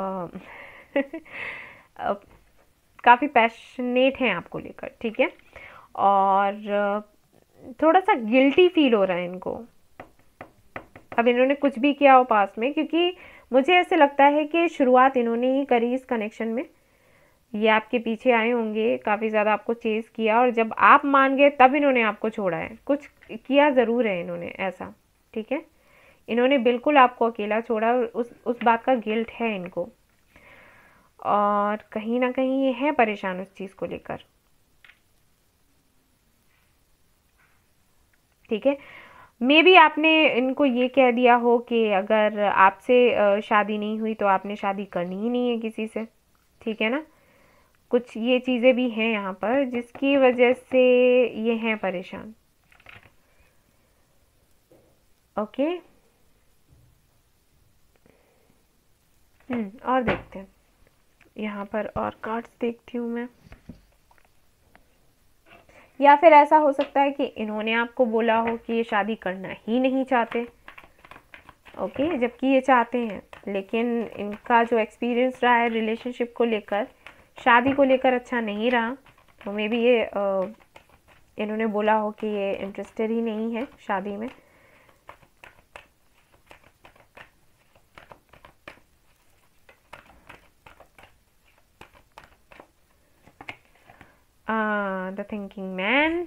काफ़ी पैशनेट हैं आपको लेकर, ठीक है। और थोड़ा सा गिल्टी फील हो रहा है इनको, अब इन्होंने कुछ भी किया हो पास में, क्योंकि मुझे ऐसे लगता है कि शुरुआत इन्होंने ही करी इस कनेक्शन में। ये आपके पीछे आए होंगे, काफ़ी ज़्यादा आपको चेस किया और जब आप मान गए तब इन्होंने आपको छोड़ा है। कुछ किया ज़रूर है इन्होंने ऐसा, ठीक है। इन्होंने बिल्कुल आपको अकेला छोड़ा और उस बात का गिल्ट है इनको, और कहीं ना कहीं ये है परेशान उस चीज़ को लेकर, ठीक है। मे बी आपने इनको ये कह दिया हो कि अगर आपसे शादी नहीं हुई तो आपने शादी करनी ही नहीं है किसी से, ठीक है ना। कुछ ये चीज़ें भी हैं यहाँ पर जिसकी वजह से ये हैं परेशान। ओके, और देखते हैं यहाँ पर, और कार्ड्स देखती हूँ मैं। या फिर ऐसा हो सकता है कि इन्होंने आपको बोला हो कि ये शादी करना ही नहीं चाहते। ओके, जबकि ये चाहते हैं, लेकिन इनका जो एक्सपीरियंस रहा है रिलेशनशिप को लेकर, शादी को लेकर अच्छा नहीं रहा। तो मे बी ये इन्होंने बोला हो कि ये इंटरेस्टेड ही नहीं है शादी में। The thinking man,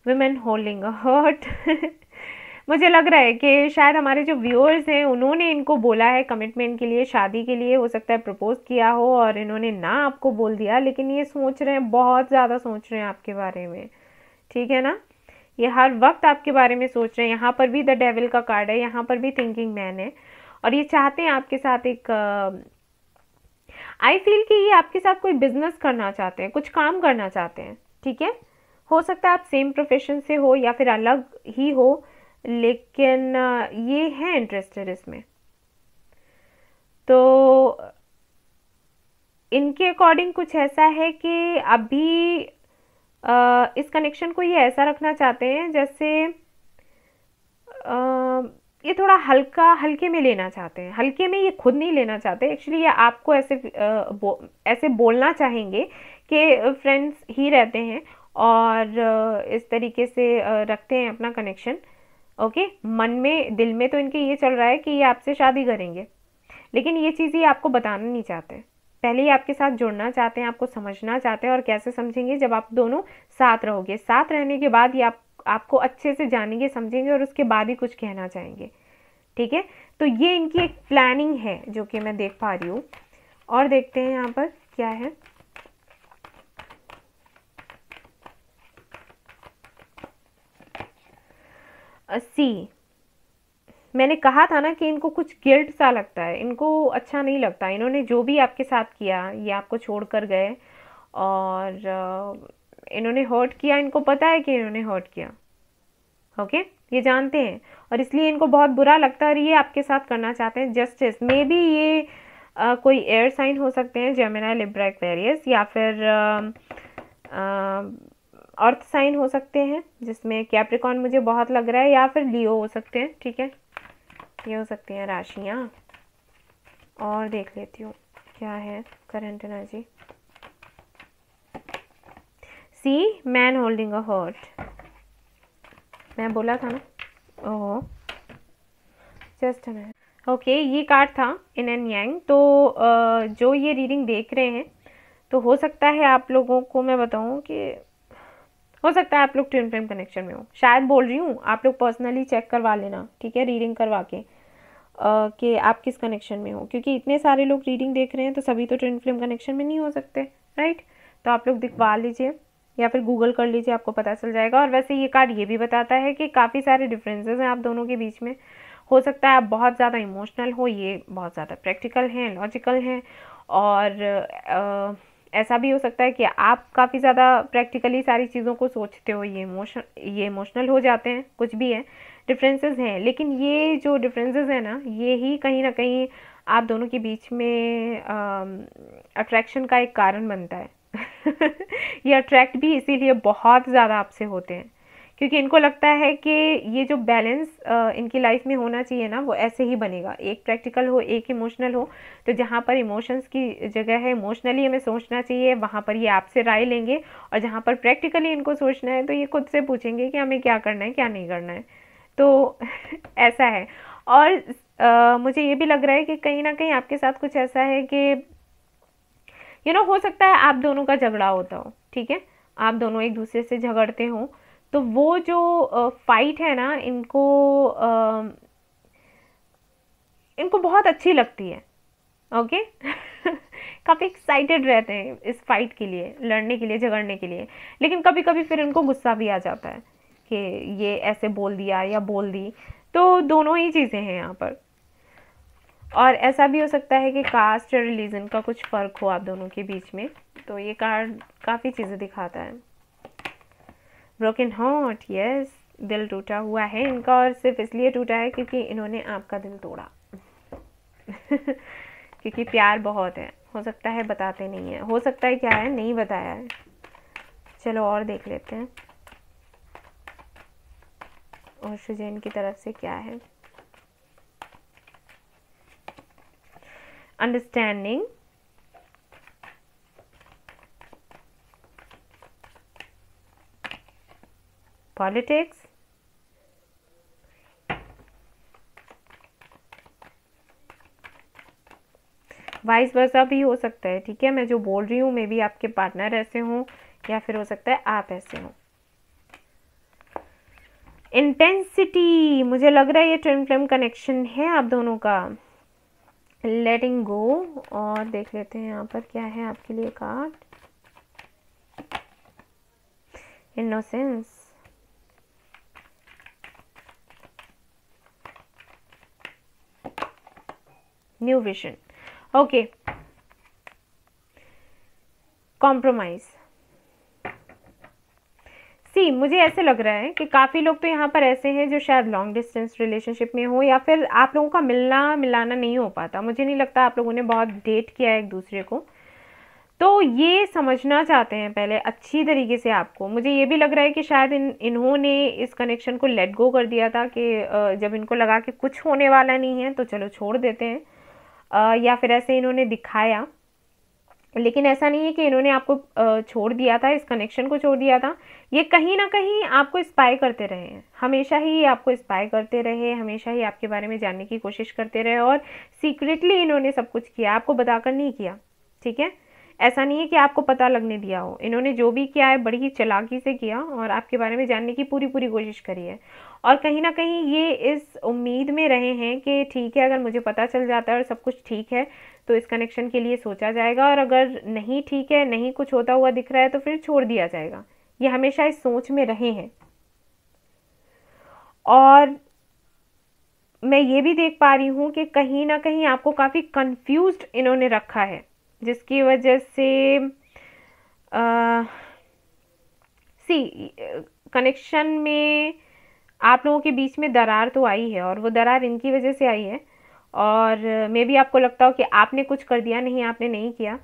women holding a heart। मुझे लग रहा है कि शायद हमारे जो व्यूअर्स हैं उन्होंने इनको बोला है कमिटमेंट के लिए, शादी के लिए, हो सकता है प्रपोज किया हो और इन्होंने ना आपको बोल दिया, लेकिन ये सोच रहे हैं, बहुत ज़्यादा सोच रहे हैं आपके बारे में, ठीक है ना। ये हर वक्त आपके बारे में सोच रहे हैं। यहाँ पर भी द डेविल का कार्ड है, यहाँ पर भी थिंकिंग मैन है, और ये चाहते हैं आपके साथ एक आई फील कि ये आपके साथ कोई बिजनेस करना चाहते हैं, कुछ काम करना चाहते हैं, ठीक है। हो सकता है आप सेम प्रोफेशन से हो या फिर अलग ही हो, लेकिन ये है इंटरेस्टेड इसमें। तो इनके अकॉर्डिंग कुछ ऐसा है कि अभी इस कनेक्शन को ये ऐसा रखना चाहते हैं जैसे ये थोड़ा हल्के में लेना चाहते हैं। हल्के में ये खुद नहीं लेना चाहते एक्चुअली, ये आपको ऐसे बोलना चाहेंगे कि फ्रेंड्स ही रहते हैं और इस तरीके से रखते हैं अपना कनेक्शन। ओके, मन में दिल में तो इनके ये चल रहा है कि ये आपसे शादी करेंगे, लेकिन ये चीज़ ये आपको बताना नहीं चाहते। पहले ही आपके साथ जुड़ना चाहते हैं, आपको समझना चाहते हैं। और कैसे समझेंगे, जब आप दोनों साथ रहोगे, साथ रहने के बाद ये आपको अच्छे से जानेंगे, समझेंगे और उसके बाद ही कुछ कहना चाहेंगे, ठीक है। तो ये इनकी एक प्लानिंग है जो कि मैं देख पा रही हूँ। और देखते हैं यहाँ पर क्या है। सी, मैंने कहा था ना कि इनको कुछ गिल्ट सा लगता है, इनको अच्छा नहीं लगता। इन्होंने जो भी आपके साथ किया, ये आपको छोड़कर गए और इन्होंने हर्ट किया, इनको पता है कि इन्होंने हर्ट किया। ओके, ये जानते हैं और इसलिए इनको बहुत बुरा लगता है और ये आपके साथ करना चाहते हैं जस्टिस। मे बी ये कोई एयर साइन हो सकते हैं, जेमिनी, लिब्रा, एक्वेरियस, या फिर अर्थ साइन हो सकते हैं जिसमें कैप्रिकॉर्न मुझे बहुत लग रहा है, या फिर लियो हो सकते हैं, ठीक है। ये हो सकती हैं राशियाँ। और देख लेती हूँ क्या है current energy. See, man holding a heart, मैं बोला था ना। Oh, just minute. ओके, ये कार्ड था इन एंड यांग। तो जो ये रीडिंग देख रहे हैं, तो हो सकता है आप लोगों को मैं बताऊं कि हो सकता है आप लोग ट्विन फ्लेम कनेक्शन में हो। शायद बोल रही हूँ, आप लोग पर्सनली चेक करवा लेना, ठीक है, रीडिंग करवा के कि आप किस कनेक्शन में हो, क्योंकि इतने सारे लोग रीडिंग देख रहे हैं तो सभी तो ट्विन फ्लेम कनेक्शन में नहीं हो सकते, राइट। तो आप लोग दिखवा लीजिए या फिर गूगल कर लीजिए, आपको पता चल जाएगा। और वैसे ये कार्ड ये भी बताता है कि काफ़ी सारे डिफरेंसेस हैं आप दोनों के बीच में। हो सकता है आप बहुत ज़्यादा इमोशनल हो, ये बहुत ज़्यादा प्रैक्टिकल हैं, लॉजिकल हैं, और ऐसा भी हो सकता है कि आप काफ़ी ज़्यादा प्रैक्टिकली सारी चीज़ों को सोचते हो, ये इमोशनल हो जाते हैं। कुछ भी है, डिफरेंसेस हैं, लेकिन ये जो डिफरेंसेस हैं ना, ये ही कहीं ना कहीं आप दोनों के बीच में अट्रैक्शन का एक कारण बनता है। ये अट्रैक्ट भी इसीलिए बहुत ज़्यादा आपसे होते हैं, क्योंकि इनको लगता है कि ये जो बैलेंस इनकी लाइफ में होना चाहिए ना, वो ऐसे ही बनेगा, एक प्रैक्टिकल हो, एक इमोशनल हो। तो जहाँ पर इमोशंस की जगह है इमोशनली हमें सोचना चाहिए, वहाँ पर ये आपसे राय लेंगे, और जहाँ पर प्रैक्टिकली इनको सोचना है तो ये खुद से पूछेंगे कि हमें क्या करना है, क्या नहीं करना है। तो ऐसा है। और मुझे ये भी लग रहा है कि कहीं ना कहीं आपके साथ कुछ ऐसा है कि हो सकता है आप दोनों का झगड़ा होता हो, ठीक है, आप दोनों एक दूसरे से झगड़ते हो, तो वो जो फाइट है ना, इनको बहुत अच्छी लगती है। ओके। काफ़ी एक्साइटेड रहते हैं इस फाइट के लिए, लड़ने के लिए, झगड़ने के लिए। लेकिन कभी कभी फिर इनको गुस्सा भी आ जाता है कि ये ऐसे बोल दिया या बोल दी। तो दोनों ही चीज़ें हैं यहाँ पर। और ऐसा भी हो सकता है कि कास्ट या रिलीजन का कुछ फ़र्क हो आप दोनों के बीच में। तो ये कार्ड काफ़ी चीज़ें दिखाता है। ब्रोकन हार्ट, यस, दिल टूटा हुआ है इनका, और सिर्फ इसलिए टूटा है क्योंकि इन्होंने आपका दिल तोड़ा। क्योंकि प्यार बहुत है, हो सकता है बताते नहीं है, हो सकता है क्या है नहीं बताया है। चलो और देख लेते हैं और शुजैन की तरफ से क्या है? अंडरस्टैंडिंग, पॉलिटिक्स, वाइस वर्सा भी हो सकता है, ठीक है। मैं जो बोल रही हूँ मे बी आपके पार्टनर ऐसे हों या फिर हो सकता है आप ऐसे हों। इंटेंसिटी, मुझे लग रहा है ये ट्विन फ्लेम कनेक्शन है आप दोनों का। लेटिंग गो, और देख लेते हैं यहाँ पर क्या है आपके लिए card. Innocence, new vision, okay, compromise. See, मुझे ऐसे लग रहा है कि काफ़ी लोग तो यहाँ पर ऐसे हैं जो शायद लॉन्ग डिस्टेंस रिलेशनशिप में हो, या फिर आप लोगों का मिलना मिलाना नहीं हो पाता। मुझे नहीं लगता आप लोगों ने बहुत डेट किया है एक दूसरे को, तो ये समझना चाहते हैं पहले अच्छी तरीके से आपको। मुझे ये भी लग रहा है कि शायद इन्होंने इस कनेक्शन को लेट गो कर दिया था कि जब इनको लगा कि कुछ होने वाला नहीं है तो चलो छोड़ देते हैं, या फिर ऐसे इन्होंने दिखाया। लेकिन ऐसा नहीं है कि इन्होंने आपको छोड़ दिया था, इस कनेक्शन को छोड़ दिया था। ये कहीं ना कहीं आपको स्पाई करते रहे हैं, हमेशा ही आपको स्पाई करते रहे, हमेशा ही आपके बारे में जानने की कोशिश करते रहे, और सीक्रेटली इन्होंने सब कुछ किया, आपको बताकर नहीं किया, ठीक है। ऐसा नहीं है कि आपको पता लगने दिया हो। इन्होंने जो भी किया है बड़ी ही चालाकी से किया और आपके बारे में जानने की पूरी पूरी कोशिश करी है। और कहीं ना कहीं ये इस उम्मीद में रहे हैं कि ठीक है, अगर मुझे पता चल जाता है और सब कुछ ठीक है तो इस कनेक्शन के लिए सोचा जाएगा, और अगर नहीं ठीक है, नहीं कुछ होता हुआ दिख रहा है तो फिर छोड़ दिया जाएगा। ये हमेशा इस सोच में रहे हैं। और मैं ये भी देख पा रही हूँ कि कहीं ना कहीं आपको काफ़ी कंफ्यूज्ड इन्होंने रखा है, जिसकी वजह से सी कनेक्शन में आप लोगों के बीच में दरार तो आई है, और वो दरार इनकी वजह से आई है। और मे भी आपको लगता हो कि आपने कुछ कर दिया, नहीं आपने नहीं किया।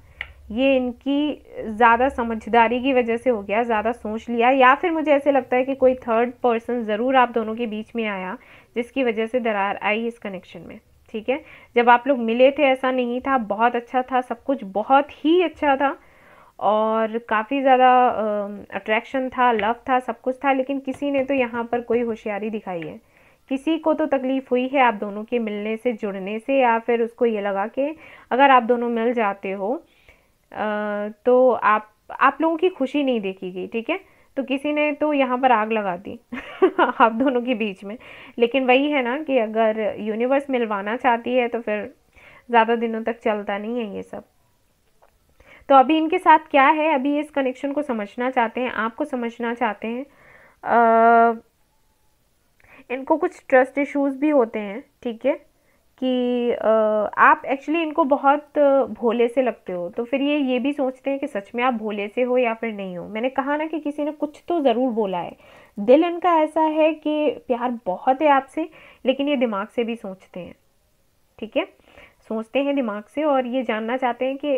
ये इनकी ज़्यादा समझदारी की वजह से हो गया, ज़्यादा सोच लिया, या फिर मुझे ऐसे लगता है कि कोई थर्ड पर्सन ज़रूर आप दोनों के बीच में आया जिसकी वजह से दरार आई इस कनेक्शन में, ठीक है। जब आप लोग मिले थे ऐसा नहीं था, बहुत अच्छा था, सब कुछ बहुत ही अच्छा था और काफ़ी ज़्यादा अट्रैक्शन था, लव था, सब कुछ था। लेकिन किसी ने तो यहाँ पर कोई होशियारी दिखाई है, किसी को तो तकलीफ़ हुई है आप दोनों के मिलने से, जुड़ने से, या फिर उसको ये लगा कि अगर आप दोनों मिल जाते हो तो आप लोगों की खुशी नहीं देखी गई, ठीक है। तो किसी ने तो यहाँ पर आग लगा दी आप दोनों के बीच में। लेकिन वही है ना कि अगर यूनिवर्स मिलवाना चाहती है तो फिर ज़्यादा दिनों तक चलता नहीं है ये सब। तो अभी इनके साथ क्या है, अभी इस कनेक्शन को समझना चाहते हैं, आपको समझना चाहते हैं। इनको कुछ ट्रस्ट इश्यूज भी होते हैं, ठीक है, कि आप एक्चुअली इनको बहुत भोले से लगते हो, तो फिर ये भी सोचते हैं कि सच में आप भोले से हो या फिर नहीं हो। मैंने कहा ना कि किसी ने कुछ तो ज़रूर बोला है। दिल इनका ऐसा है कि प्यार बहुत है आपसे, लेकिन ये दिमाग से भी सोचते हैं, ठीक है, सोचते हैं दिमाग से, और ये जानना चाहते हैं कि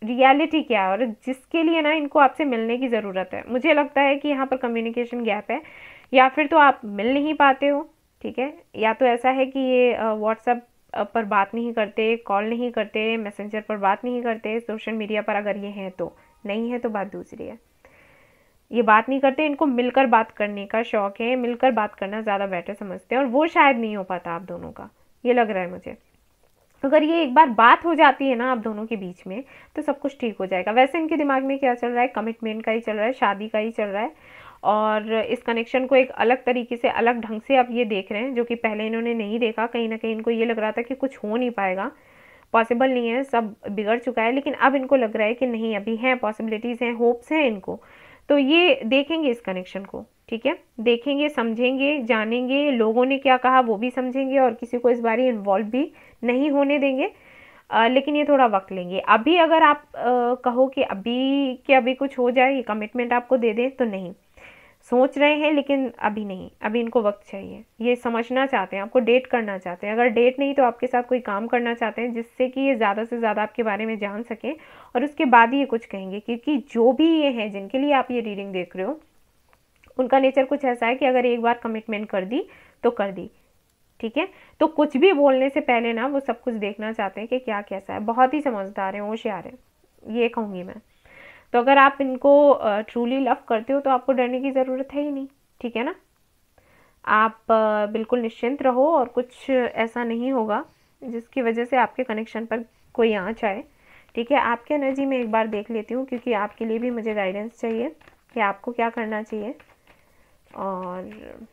रियलिटी क्या है, और जिसके लिए ना इनको आपसे मिलने की ज़रूरत है। मुझे लगता है कि यहाँ पर कम्युनिकेशन गैप है, या फिर तो आप मिल नहीं पाते हो, ठीक है, या तो ऐसा है कि ये व्हाट्सएप पर बात नहीं करते, कॉल नहीं करते, मैसेंजर पर बात नहीं करते, सोशल मीडिया पर अगर ये हैं तो, नहीं है तो बात दूसरी है। ये बात नहीं करते, इनको मिलकर बात करने का शौक है, मिलकर बात करना ज़्यादा बेटर समझते हैं, और वो शायद नहीं हो पाता आप दोनों का, ये लग रहा है मुझे। अगर ये एक बार बात हो जाती है ना आप दोनों के बीच में तो सब कुछ ठीक हो जाएगा। वैसे इनके दिमाग में क्या चल रहा है, कमिटमेंट का ही चल रहा है, शादी का ही चल रहा है, और इस कनेक्शन को एक अलग तरीके से, अलग ढंग से आप ये देख रहे हैं, जो कि पहले इन्होंने नहीं देखा। कहीं ना कहीं इनको ये लग रहा था कि कुछ हो नहीं पाएगा, पॉसिबल नहीं है, सब बिगड़ चुका है। लेकिन अब इनको लग रहा है कि नहीं, अभी हैं, पॉसिबिलिटीज़ हैं, होप्स हैं इनको। तो ये देखेंगे इस कनेक्शन को, ठीक है, देखेंगे, समझेंगे, जानेंगे, लोगों ने क्या कहा वो भी समझेंगे, और किसी को इस बारे इन्वॉल्व भी नहीं होने देंगे। लेकिन ये थोड़ा वक्त लेंगे। अभी अगर आप कहो कि अभी के अभी कुछ हो जाए, ये कमिटमेंट आपको दे दें, तो नहीं, सोच रहे हैं लेकिन अभी नहीं, अभी इनको वक्त चाहिए। ये समझना चाहते हैं, आपको डेट करना चाहते हैं। अगर डेट नहीं तो आपके साथ कोई काम करना चाहते हैं जिससे कि ये ज़्यादा से ज़्यादा आपके बारे में जान सकें, और उसके बाद ही ये कुछ कहेंगे। क्योंकि जो भी ये हैं जिनके लिए आप ये रीडिंग देख रहे हो, उनका नेचर कुछ ऐसा है कि अगर एक बार कमिटमेंट कर दी तो कर दी, ठीक है। तो कुछ भी बोलने से पहले ना वो सब कुछ देखना चाहते हैं कि क्या कैसा है, बहुत ही समझदार हैं, होशियार हैं, ये कहूँगी मैं। तो अगर आप इनको ट्रूली लव करते हो तो आपको डरने की ज़रूरत है ही नहीं, ठीक है ना। आप बिल्कुल निश्चिंत रहो और कुछ ऐसा नहीं होगा जिसकी वजह से आपके कनेक्शन पर कोई आँच आए, ठीक है। आपके एनर्जी में एक बार देख लेती हूँ, क्योंकि आपके लिए भी मुझे गाइडेंस चाहिए कि आपको क्या करना चाहिए। और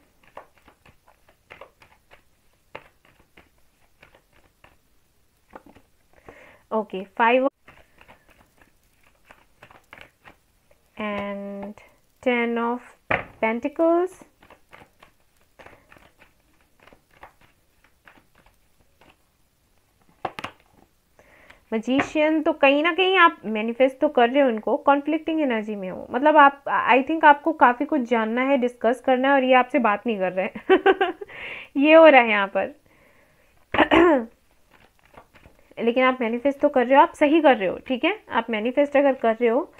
okay, 5 and 10 of Pentacles, magician. तो कहीं ना कहीं आप मैनिफेस्ट तो कर रहे हो, इनको कॉन्फ्लिक्टिंग एनर्जी में हो, मतलब आप, आई थिंक आपको काफ़ी कुछ जानना है, डिस्कस करना है, और ये आपसे बात नहीं कर रहे हैं ये हो रहा है यहाँ पर लेकिन आप मैनिफेस्ट तो कर रहे हो, आप सही कर रहे हो, ठीक है। आप मैनिफेस्ट अगर कर रहे हो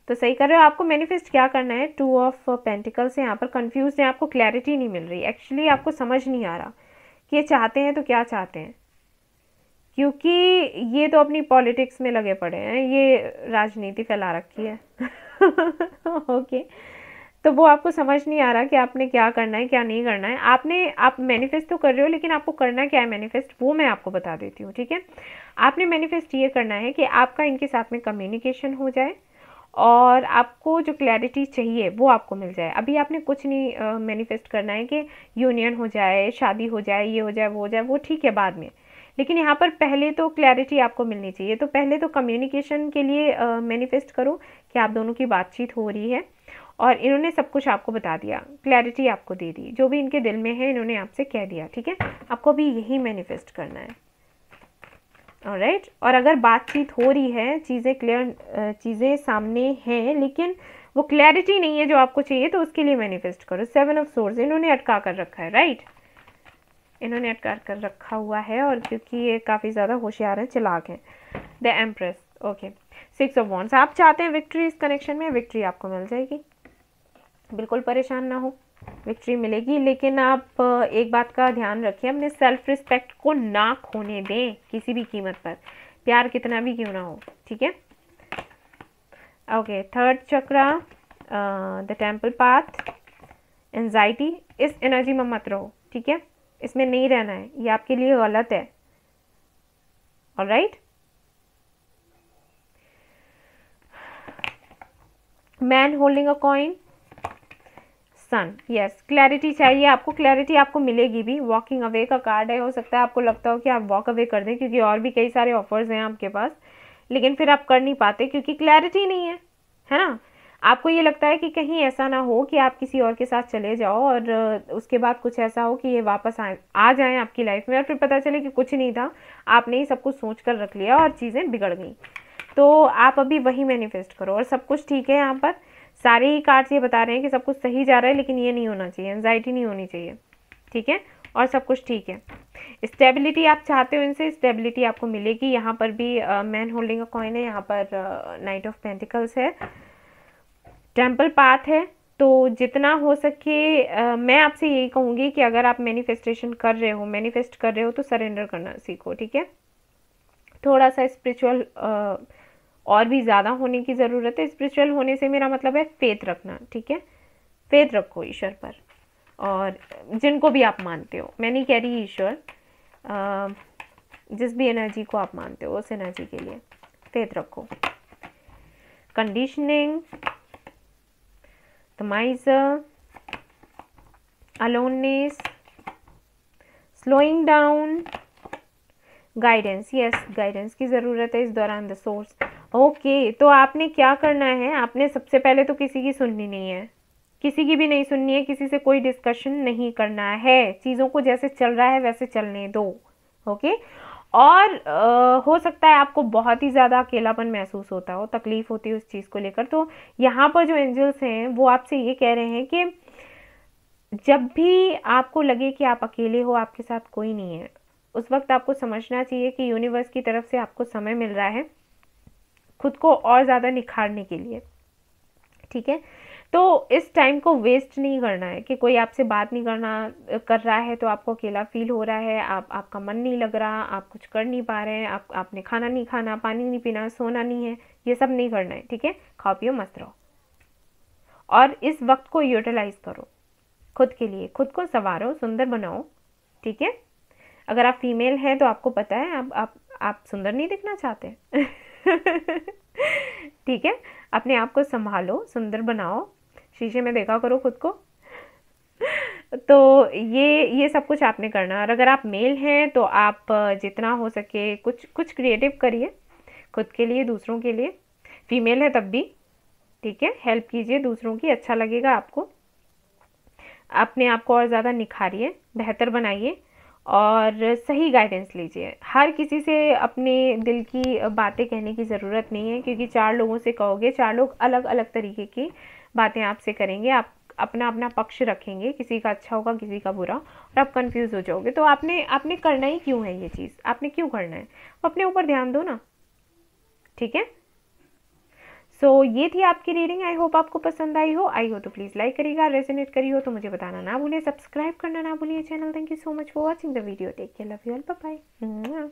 तो सही कर रहे हो। आपको मैनिफेस्ट क्या करना है, 2 ऑफ पेंटिकल्स है यहाँ पर, कंफ्यूज है, आपको क्लैरिटी नहीं मिल रही, एक्चुअली आपको समझ नहीं आ रहा कि ये चाहते हैं तो क्या चाहते हैं, क्योंकि ये तो अपनी पॉलिटिक्स में लगे पड़े हैं, ये राजनीति फैला रखी है ओके। तो वो आपको समझ नहीं आ रहा कि आपने क्या करना है क्या नहीं करना है। आप मैनिफेस्ट तो कर रहे हो, लेकिन आपको करना क्या है मैनिफेस्ट, वो मैं आपको बता देती हूँ, ठीक है। आपने मैनिफेस्ट ये करना है कि आपका इनके साथ में कम्युनिकेशन हो जाए और आपको जो क्लैरिटी चाहिए वो आपको मिल जाए। अभी आपने कुछ नहीं मैनिफेस्ट करना है कि यूनियन हो जाए, शादी हो जाए, ये हो जाए, वो हो जाए, वो ठीक है बाद में, लेकिन यहाँ पर पहले तो क्लैरिटी आपको मिलनी चाहिए। तो पहले तो कम्युनिकेशन के लिए मैनिफेस्ट करो कि आप दोनों की बातचीत हो रही है और इन्होंने सब कुछ आपको बता दिया, क्लैरिटी आपको दे दी, जो भी इनके दिल में है इन्होंने आपसे कह दिया, ठीक है। आपको भी यही मैनिफेस्ट करना है, ऑलराइट। और अगर बातचीत हो रही है, चीज़ें क्लियर, चीज़ें सामने हैं, लेकिन वो क्लैरिटी नहीं है जो आपको चाहिए, तो उसके लिए मैनिफेस्ट करो। 7 ऑफ सोर्स इन्होंने अटका कर रखा है, राइट, इन्होंने अटका कर रखा हुआ है, और क्योंकि ये काफ़ी ज़्यादा होशियार हैं, चालाक हैं। The empress, okay. 6 of wands, आप चाहते हैं विक्ट्री इस कनेक्शन में, विक्ट्री आपको मिल जाएगी, बिल्कुल परेशान ना हो, विक्ट्री मिलेगी। लेकिन आप एक बात का ध्यान रखिए, अपने सेल्फ रिस्पेक्ट को ना खोने दें किसी भी कीमत पर, प्यार कितना भी क्यों ना हो, ठीक है। Okay, 3rd chakra, the temple path, anxiety, इस एनर्जी में मत रहो, ठीक है, इसमें नहीं रहना है, ये आपके लिए गलत है, alright. Man holding a coin, sun, yes, clarity चाहिए आपको, क्लैरिटी आपको मिलेगी भी। वॉकिंग अवे का कार्ड है, हो सकता है आपको लगता हो कि आप वॉक अवे कर दें, क्योंकि और भी कई सारे ऑफर्स हैं आपके पास, लेकिन फिर आप कर नहीं पाते क्योंकि क्लैरिटी नहीं है ना। आपको ये लगता है कि कहीं ऐसा ना हो कि आप किसी और के साथ चले जाओ और उसके बाद कुछ ऐसा हो कि ये वापस आ जाएं आपकी लाइफ में, और फिर पता चले कि कुछ नहीं था, आपने ही सब कुछ सोच कर रख लिया और चीज़ें बिगड़ गई। तो आप अभी वही मैनिफेस्ट करो, और सब कुछ ठीक है। यहाँ पर सारे ही कार्ड्स ये बता रहे हैं कि सब कुछ सही जा रहा है, लेकिन ये नहीं होना चाहिए, एंजाइटी नहीं होनी चाहिए, ठीक है, और सब कुछ ठीक है। स्टेबिलिटी आप चाहते हो इनसे, स्टेबिलिटी आपको मिलेगी। यहाँ पर भी मैन होल्डिंग अ कॉइन है, यहाँ पर नाइट ऑफ पेंटिकल्स है, टेम्पल पाथ है। तो जितना हो सके मैं आपसे यही कहूँगी कि अगर आप मैनिफेस्टेशन कर रहे हो, मैनिफेस्ट कर रहे हो, तो सरेंडर करना सीखो, ठीक है। थोड़ा सा स्पिरिचुअल और भी ज़्यादा होने की ज़रूरत है। स्पिरिचुअल होने से मेरा मतलब है फेथ रखना, ठीक है, फेथ रखो ईश्वर पर, और जिनको भी आप मानते हो, मैं नहीं कह रही ईश्वर, जिस भी एनर्जी को आप मानते हो उस एनर्जी के लिए फेथ रखो। Conditioning, the माइजर, aloneness, slowing down, guidance, yes, guidance की ज़रूरत है इस दौरान, द सोर्स। ओके, तो आपने क्या करना है, आपने सबसे पहले तो किसी की सुननी नहीं है, किसी की भी नहीं सुननी है, किसी से कोई डिस्कशन नहीं करना है, चीज़ों को जैसे चल रहा है वैसे चलने दो, ओके। और हो सकता है आपको बहुत ही ज़्यादा अकेलापन महसूस होता हो, तकलीफ होती है उस चीज़ को लेकर, तो यहाँ पर जो एंजल्स हैं वो आपसे ये कह रहे हैं कि जब भी आपको लगे कि आप अकेले हो, आपके साथ कोई नहीं है, उस वक्त आपको समझना चाहिए कि यूनिवर्स की तरफ से आपको समय मिल रहा है खुद को और ज़्यादा निखारने के लिए, ठीक है। तो इस टाइम को वेस्ट नहीं करना है कि कोई आपसे बात नहीं कर रहा है तो आपको अकेला फील हो रहा है, आपका मन नहीं लग रहा, आप कुछ कर नहीं पा रहे हैं, आपने खाना नहीं खाना, पानी नहीं पीना, सोना नहीं है, ये सब नहीं करना है, ठीक है। खाओ पियो मस्त रहो और इस वक्त को यूटिलाइज करो खुद के लिए, खुद को संवारो, सुंदर बनाओ, ठीक है। अगर आप फीमेल हैं तो आपको पता है आप सुंदर नहीं दिखना चाहते ठीक है। अपने आप को संभालो, सुंदर बनाओ, शीशे में देखा करो खुद को तो ये सब कुछ आपने करना। और अगर आप मेल हैं तो आप जितना हो सके कुछ क्रिएटिव करिए खुद के लिए, दूसरों के लिए। फीमेल है तब भी, ठीक है, हेल्प कीजिए दूसरों की, अच्छा लगेगा आपको। अपने आप को और ज़्यादा निखारिए, बेहतर बनाइए और सही गाइडेंस लीजिए। हर किसी से अपने दिल की बातें कहने की ज़रूरत नहीं है, क्योंकि 4 लोगों से कहोगे, 4 लोग अलग अलग तरीके की बातें आपसे करेंगे, आप अपना अपना पक्ष रखेंगे, किसी का अच्छा होगा किसी का बुरा, और आप कंफ्यूज हो जाओगे। तो आपने करना ही क्यों है ये चीज़, आपने क्यों करना है, अपने ऊपर ध्यान दो ना, ठीक है। सो ये थी आपकी रीडिंग। आई होप आपको पसंद आई हो तो प्लीज़ लाइक करिएगा, रेजोनेट करी हो तो मुझे बताना ना भूलिए, सब्सक्राइब करना ना भूलिए channel. Thank you so much for watching the video. Take care, love you all, bye bye.